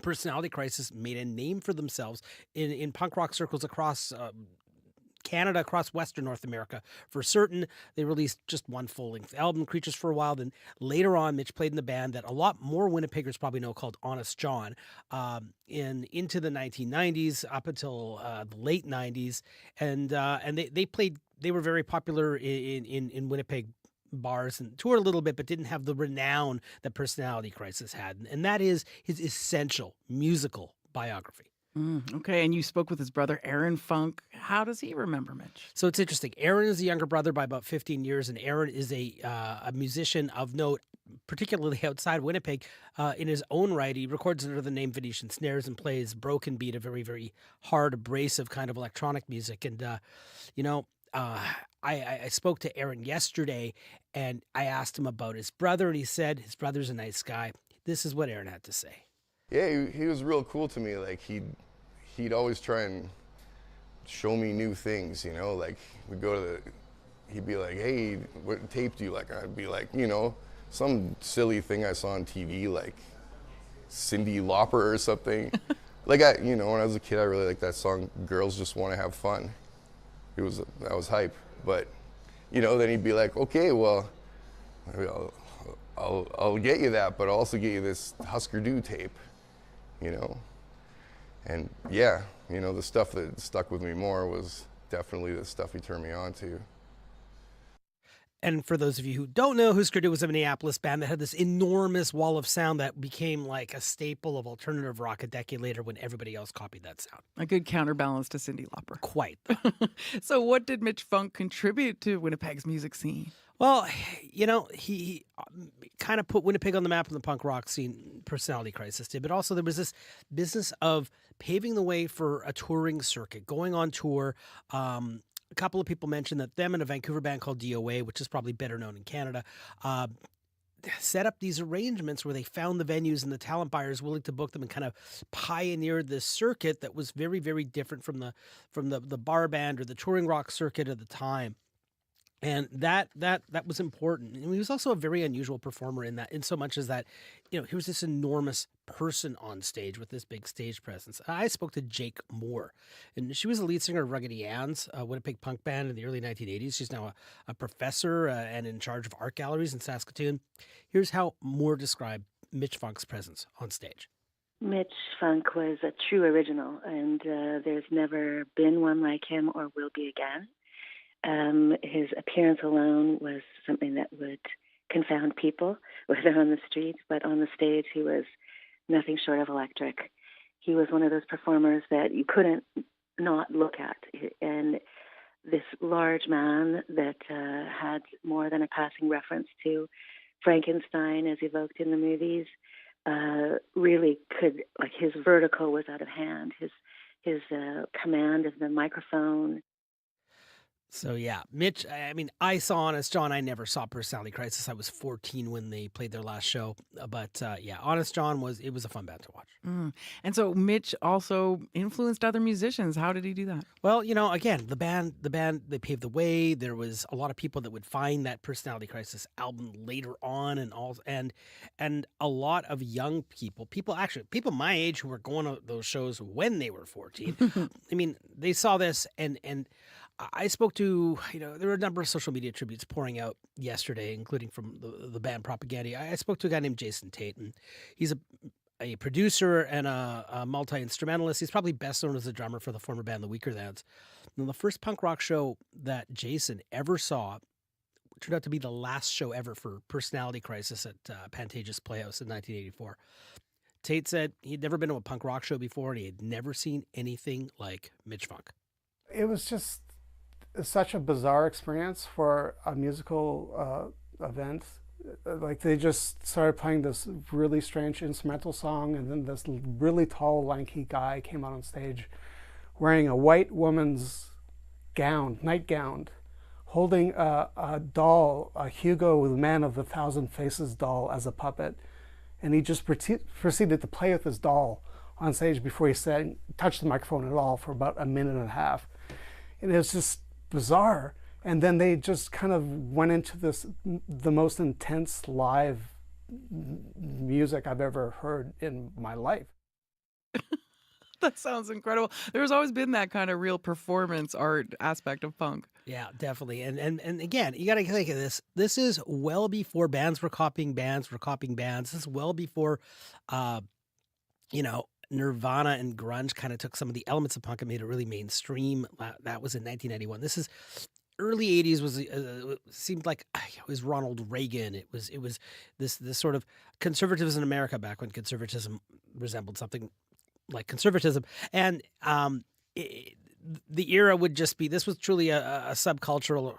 S7: Personality Crisis made a name for themselves in punk rock circles across Canada, across Western North America. For certain, they released just one full-length album, Creatures for a While. Then later on, Mitch played in the band that a lot more Winnipeggers probably know called Honest John into the 1990s up until the late 90s. And they played. They were very popular in Winnipeg bars and toured a little bit, but didn't have the renown that Personality Crisis had. And that is his essential musical biography.
S1: Okay, and you spoke with his brother, Aaron Funk. How does he remember Mitch?
S7: So it's interesting. Aaron is a younger brother by about 15 years, and Aaron is a musician of note, particularly outside Winnipeg. In his own right, he records under the name Venetian Snares and plays broken beat, a very, very hard, abrasive kind of electronic music. And, I spoke to Aaron yesterday, and I asked him about his brother, and he said his brother's a nice guy. This is what Aaron had to say.
S8: Yeah, he was real cool to me. Like he'd always try and show me new things, like we'd go to he'd be like, hey, what tape do you like? And I'd be like, some silly thing I saw on TV, like Cyndi Lauper or something. Like when I was a kid, I really liked that song, Girls Just Want to Have Fun. That was hype. But, then he'd be like, okay, well, I'll get you that, but I'll also get you this Husker Du tape, And yeah, the stuff that stuck with me more was definitely the stuff he turned me on to.
S7: And for those of you who don't know, Husker Du was a Minneapolis band that had this enormous wall of sound that became like a staple of alternative rock a decade later when everybody else copied that sound.
S1: A good counterbalance to Cyndi Lauper.
S7: Quite.
S1: So what did Mitch Funk contribute to Winnipeg's music scene?
S7: Well, he kind of put Winnipeg on the map in the punk rock scene, Personality Crisis did, but also there was this business of paving the way for a touring circuit, going on tour. A couple of people mentioned that them and a Vancouver band called DOA, which is probably better known in Canada, set up these arrangements where they found the venues and the talent buyers willing to book them and kind of pioneered this circuit that was very, very different from the bar band or the touring rock circuit at the time. And that was important. And he was also a very unusual performer in so much as that, he was this enormous person on stage with this big stage presence. I spoke to Jake Moore, and she was the lead singer of Ruggedy Ann's, a Winnipeg punk band in the early 1980s. She's now a professor and in charge of art galleries in Saskatoon. Here's how Moore described Mitch Funk's presence on stage.
S9: Mitch Funk was a true original, and there's never been one like him or will be again. His appearance alone was something that would confound people, whether on the street, but on the stage he was nothing short of electric. He was one of those performers that you couldn't not look at. And this large man that had more than a passing reference to Frankenstein as evoked in the movies, really could, like, his vertical was out of hand, his command of the microphone.
S7: So yeah, Mitch, I saw Honest John. I never saw Personality Crisis. I was 14 when they played their last show. But Honest John was a fun band to watch.
S1: And so Mitch also influenced other musicians. How did he do that?
S7: Well, again, the band, they paved the way. There was a lot of people that would find that Personality Crisis album later on and a lot of young people my age who were going to those shows when they were 14. They saw this and I spoke to, there were a number of social media tributes pouring out yesterday, including from the band Propaganda. I spoke to a guy named Jason Tate, and he's a producer and a multi-instrumentalist. He's probably best known as a drummer for the former band The Weaker Thans. And the first punk rock show that Jason ever saw turned out to be the last show ever for Personality Crisis at Pantages Playhouse in 1984. Tate said he'd never been to a punk rock show before, and he had never seen anything like Mitch Funk.
S10: It was just such a bizarre experience for a musical event. Like, they just started playing this really strange instrumental song, and then this really tall, lanky guy came out on stage wearing a white woman's nightgown, holding a doll, a Hugo the Man of 1,000 Faces doll as a puppet. And he just proceeded to play with his doll on stage before he touched the microphone at all for about a minute and a half. And it was just bizarre. And then they just kind of went into the most intense live music I've ever heard in my life.
S1: That sounds incredible. There's always been that kind of real performance art aspect of punk.
S7: Yeah, definitely. And again, you got to think of this. This is well before bands were copying bands. This is well before, Nirvana and grunge kind of took some of the elements of punk and made it really mainstream. That was in 1991. This is early 80s was seemed like it was Ronald Reagan. It was this sort of conservatism in America back when conservatism resembled something like conservatism. And the era would just be, this was truly a subcultural,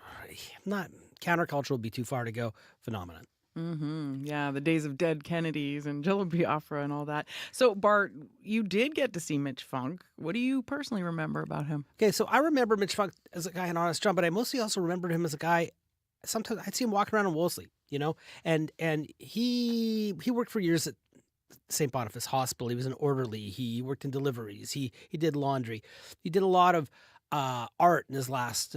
S7: not countercultural would be too far to go, phenomenon.
S1: Yeah, the days of dead Kennedys and Jalopy Opera and all that. So, Bart, you did get to see Mitch Funk. What do you personally remember about him?
S7: Okay, so I remember Mitch Funk as a guy in Honest John, but I mostly also remembered him as a guy, sometimes I'd see him walking around in Wolseley, and he worked for years at St. Boniface Hospital. He was an orderly. He worked in deliveries. He did laundry. He did a lot of art in his last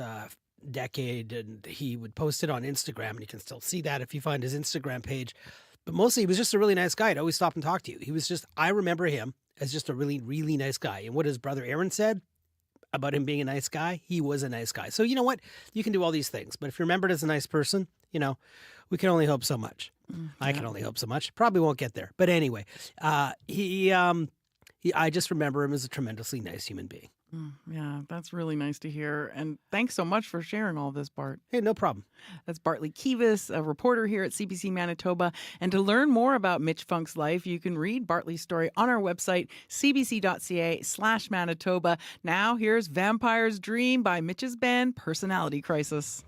S7: decade, and he would post it on Instagram, and you can still see that if you find his Instagram page. But mostly he was just a really nice guy. He'd always stop and talk to you. He was just, I remember him as just a really, really nice guy. And what his brother Aaron said about him being a nice guy, he was a nice guy. So you know what? You can do all these things, but if you're remembered as a nice person, we can only hope so much. I can only hope so much. Probably won't get there. But anyway, I just remember him as a tremendously nice human being.
S1: Yeah, that's really nice to hear. And thanks so much for sharing all this, Bart.
S7: Hey, no problem.
S1: That's Bartley Kivas, a reporter here at CBC Manitoba. And to learn more about Mitch Funk's life, you can read Bartley's story on our website, cbc.ca/Manitoba. Now, here's Vampire's Dream by Mitch's band, Personality Crisis.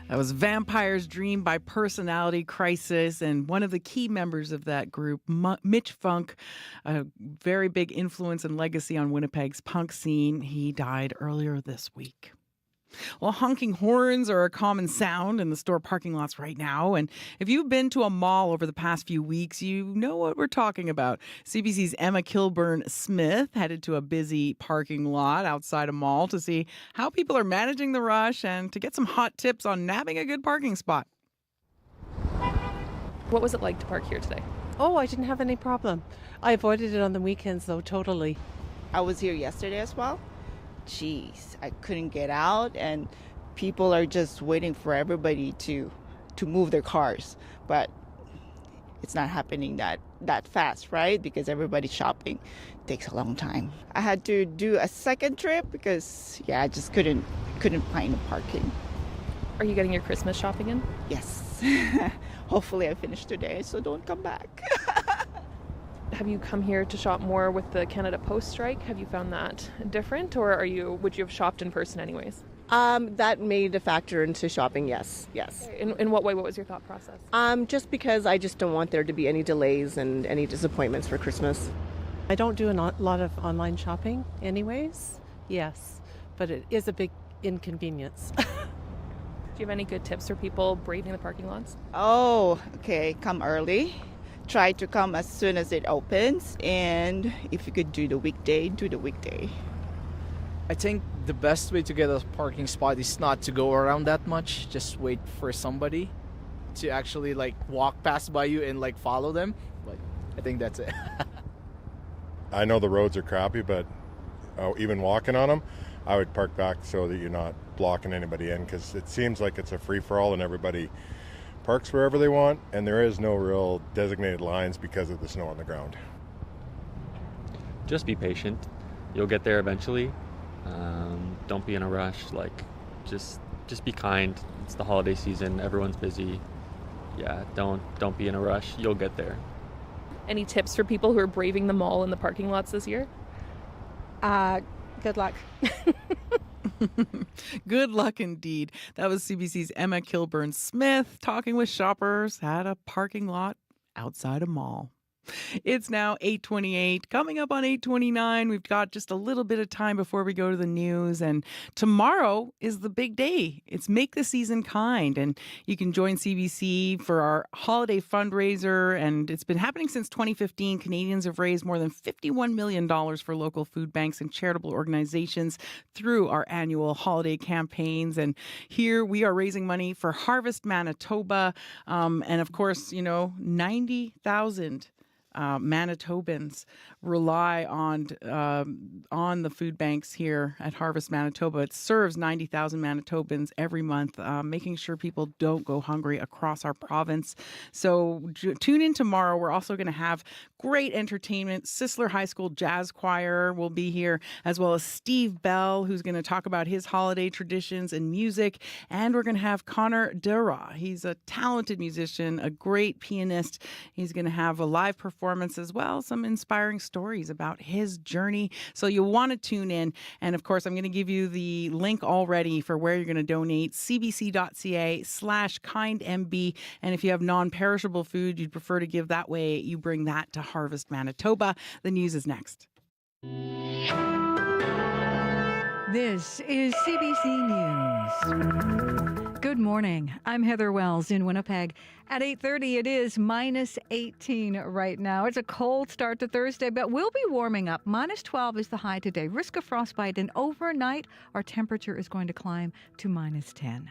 S1: That was Vampire's Dream by Personality Crisis, and one of the key members of that group, Mitch Funk, a very big influence and legacy on Winnipeg's punk scene. He died earlier this week. Well, honking horns are a common sound in the store parking lots right now. And if you've been to a mall over the past few weeks, you know what we're talking about. CBC's Emma Kilburn-Smith headed to a busy parking lot outside a mall to see how people are managing the rush and to get some hot tips on nabbing a good parking spot.
S6: What was it like to park here today?
S11: Oh, I didn't have any problem. I avoided it on the weekends, though, totally.
S12: I was here yesterday as well. Jeez, I couldn't get out, and people are just waiting for everybody to move their cars. But it's not happening that fast, right? Because everybody's shopping. It takes a long time. I had to do a second trip because, I just couldn't find the parking.
S6: Are you getting your Christmas shopping in?
S12: Yes. Hopefully I finish today, so don't come back.
S6: Have you come here to shop more with the Canada Post strike? Have you found that different, or would you have shopped in person anyways?
S11: That made a factor into shopping, yes.
S6: Okay. In what way? What was your thought process?
S11: Just because I just don't want there to be any delays and any disappointments for Christmas. I don't do a lot of online shopping anyways, yes, but it is a big inconvenience.
S6: Do you have any good tips for people braving the parking lots?
S12: Oh, okay, come early. Try to come as soon as it opens, and if you could do the weekday, do the weekday.
S13: I think the best way to get a parking spot is not to go around that much. Just wait for somebody to actually walk past by you and follow them. But I think that's it.
S14: I know the roads are crappy, but even walking on them, I would park back so that you're not blocking anybody in, because it seems like it's a free-for-all and everybody parks wherever they want, and there is no real designated lines because of the snow on the ground.
S26: Just be patient. You'll get there eventually. Don't be in a rush. Just be kind. It's the holiday season. Everyone's busy. Yeah, don't be in a rush. You'll get there.
S6: Any tips for people who are braving the mall in the parking lots this year?
S11: Good luck.
S1: Good luck indeed. That was CBC's Emma Kilburn-Smith talking with shoppers at a parking lot outside a mall. It's now 8:28. Coming up on 8:29, we've got just a little bit of time before we go to the news. And tomorrow is the big day. It's Make the Season Kind. And you can join CBC for our holiday fundraiser. And it's been happening since 2015. Canadians have raised more than $51 million for local food banks and charitable organizations through our annual holiday campaigns. And here we are raising money for Harvest Manitoba. And of course, 90,000 Manitobans rely on the food banks here at Harvest Manitoba. It serves 90,000 Manitobans every month, making sure people don't go hungry across our province. So tune in tomorrow. We're also going to have great entertainment. Sisler High School Jazz Choir will be here, as well as Steve Bell, who's going to talk about his holiday traditions and music. And we're going to have Connor Dura. He's a talented musician, a great pianist. He's going to have a live performance as well, some inspiring stories about his journey. So you'll want to tune in. And of course, I'm going to give you the link already for where you're going to donate, cbc.ca/kindmb. And if you have non-perishable food you'd prefer to give that way, you bring that to Harvest Manitoba. The news is next.
S5: This is CBC News. Good morning. I'm Heather Wells in Winnipeg. At 8:30, it is -18 right now. It's a cold start to Thursday, but we'll be warming up. -12 is the high today. Risk of frostbite, and overnight, our temperature is going to climb to -10.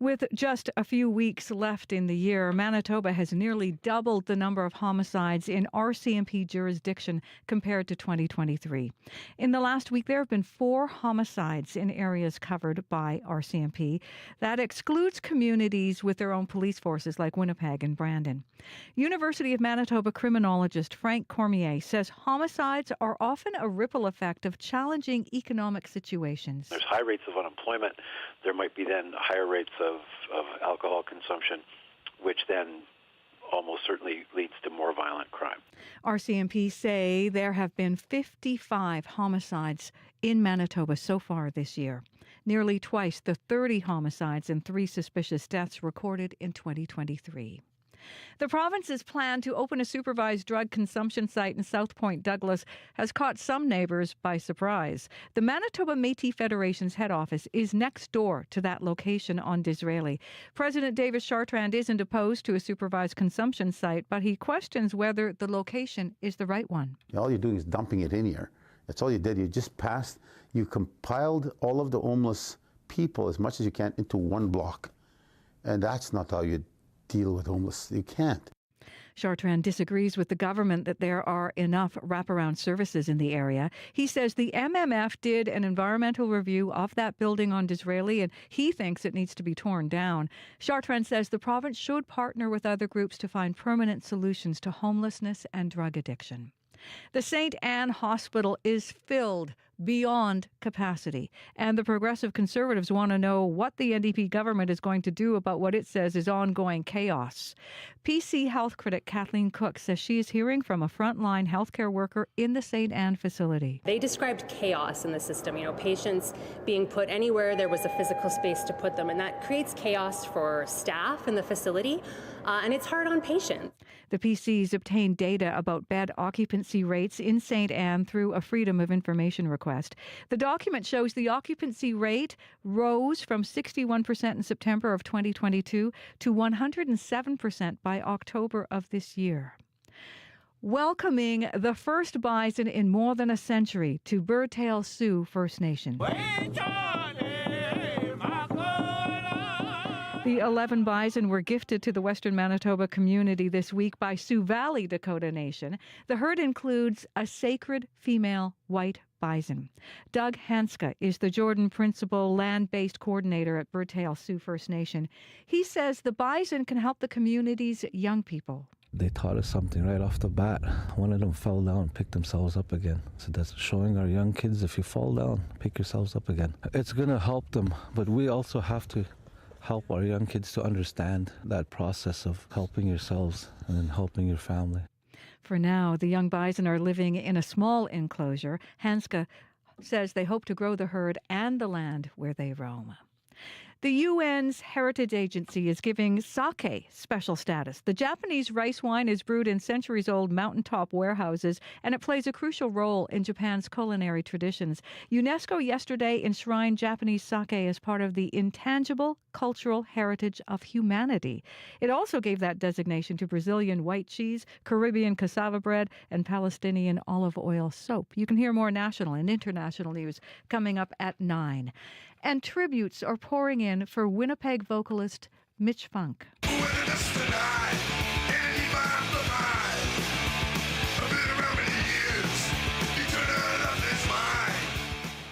S5: With just a few weeks left in the year, Manitoba has nearly doubled the number of homicides in RCMP jurisdiction compared to 2023. In the last week, there have been 4 homicides in areas covered by RCMP. That excludes communities with their own police forces like Winnipeg and Brandon. University of Manitoba criminologist Frank Cormier says homicides are often a ripple effect of challenging economic situations.
S27: There's high rates of unemployment. There might be then higher rates of alcohol consumption, which then almost certainly leads to more violent crime.
S5: RCMP say there have been 55 homicides in Manitoba so far this year, nearly twice the 30 homicides and 3 suspicious deaths recorded in 2023. The province's plan to open a supervised drug consumption site in South Point Douglas has caught some neighbours by surprise. The Manitoba Métis Federation's head office is next door to that location on Disraeli. President David Chartrand isn't opposed to a supervised consumption site, but he questions whether the location is the right one.
S2: All you're doing is dumping it in here. That's all you did. You compiled all of the homeless people as much as you can into one block. And that's not how you deal with homeless. You can't.
S5: Chartrand disagrees with the government that there are enough wraparound services in the area. He says the MMF did an environmental review of that building on Disraeli, and he thinks it needs to be torn down. Chartrand says the province should partner with other groups to find permanent solutions to homelessness and drug addiction. The St. Anne Hospital is filled beyond capacity, and the Progressive Conservatives want to know what the NDP government is going to do about what it says is ongoing chaos. PC health critic Kathleen Cook says she is hearing from a frontline healthcare worker in the St. Anne facility.
S15: They described chaos in the system, patients being put anywhere there was a physical space to put them, and that creates chaos for staff in the facility, and it's hard on patients.
S5: The PCs obtained data about bed occupancy rates in St. Anne through a Freedom of Information request. The document shows the occupancy rate rose from 61% in September of 2022 to 107% by October of this year. Welcoming the first bison in more than a century to Birdtail Sioux First Nation. The 11 bison were gifted to the Western Manitoba community this week by Sioux Valley Dakota Nation. The herd includes a sacred female white bison. Doug Hanska is the Jordan Principal Land-Based Coordinator at Birdtail Sioux First Nation. He says the bison can help the community's young people.
S16: They taught us something right off the bat. One of them fell down, picked themselves up again. So that's showing our young kids, if you fall down, pick yourselves up again. It's going to help them, but we also have to help our young kids to understand that process of helping yourselves and then helping your family.
S5: For now, the young bison are living in a small enclosure. Hanska says they hope to grow the herd and the land where they roam. The UN's Heritage Agency is giving sake special status. The Japanese rice wine is brewed in centuries-old mountaintop warehouses, and it plays a crucial role in Japan's culinary traditions. UNESCO yesterday enshrined Japanese sake as part of the intangible cultural heritage of humanity. It also gave that designation to Brazilian white cheese, Caribbean cassava bread, and Palestinian olive oil soap. You can hear more national and international news coming up at 9. And tributes are pouring in for Winnipeg vocalist Mitch Funk.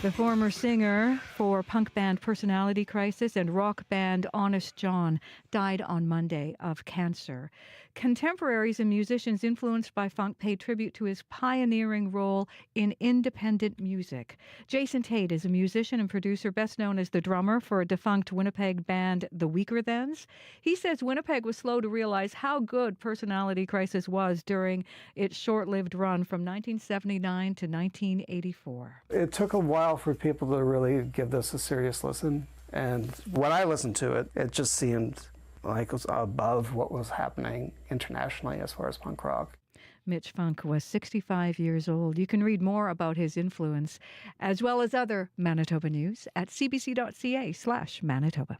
S5: The former singer for punk band Personality Crisis and rock band Honest John died on Monday of cancer. Contemporaries and musicians influenced by funk paid tribute to his pioneering role in independent music. Jason Tate is a musician and producer best known as the drummer for a defunct Winnipeg band, The Weaker Thans. He says Winnipeg was slow to realize how good Personality Crisis was during its short-lived run from 1979 to 1984.
S10: It took a while for people to really give this a serious listen, and when I listened to it, it just seemed like it was above what was happening internationally as far as punk rock.
S5: Mitch Funk was 65 years old. You can read more about his influence, as well as other Manitoba news, at cbc.ca/Manitoba.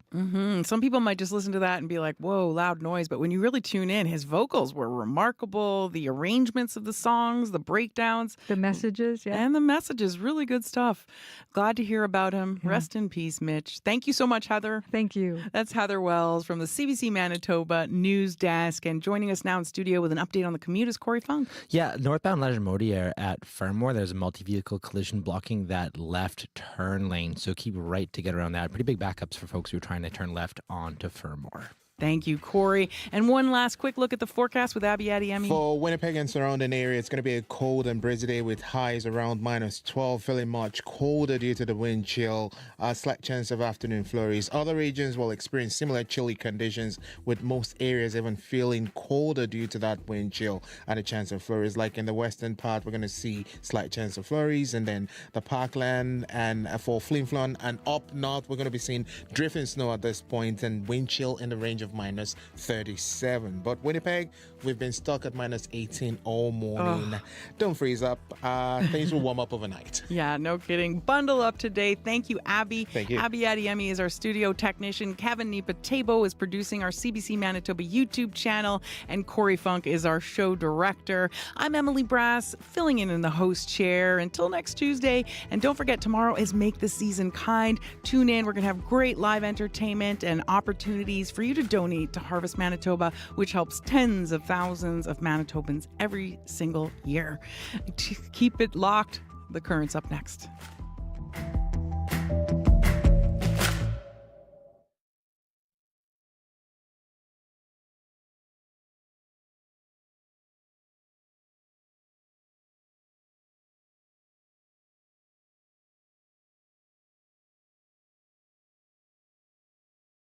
S1: Some people might just listen to that and be like, whoa, loud noise. But when you really tune in, his vocals were remarkable. The arrangements of the songs, the breakdowns.
S5: The messages, yeah.
S1: And the messages, really good stuff. Glad to hear about him. Yeah. Rest in peace, Mitch. Thank you so much, Heather.
S5: Thank you.
S1: That's Heather Wells from the CBC Manitoba News Desk. And joining us now in studio with an update on the commute is Corey Funk.
S4: Yeah, northbound Lagimodiere at Fermor, there's a multi-vehicle collision blocking that left turn lane. So keep right to get around that. Pretty big backups for folks who are trying to turn left onto Fermor.
S1: Thank you, Corey. And one last quick look at the forecast with Abby Adiemi.
S3: For Winnipeg and surrounding area, it's going to be a cold and breezy day with highs around -12, feeling much colder due to the wind chill. Slight chance of afternoon flurries. Other regions will experience similar chilly conditions, with most areas even feeling colder due to that wind chill and a chance of flurries. Like in the western part, we're going to see slight chance of flurries, and then the Parkland and for Flin Flon and up north, we're going to be seeing drifting snow at this point and wind chill in the range of of minus 37. But Winnipeg, we've been stuck at minus 18 all morning. Don't freeze up. Things will warm up overnight.
S1: Yeah, no kidding. Bundle up today. Thank you, Abby.
S3: Thank you.
S1: Abby Adiemi is our studio technician. Kevin Nipatebo is producing our CBC Manitoba YouTube channel. And Corey Funk is our show director. I'm Emily Brass, filling in the host chair until next Tuesday. And don't forget, tomorrow is Make the Season Kind. Tune in. We're going to have great live entertainment and opportunities for you to donate to Harvest Manitoba, which helps tens of thousands of Manitobans every single year. Keep it locked. The Current's up next.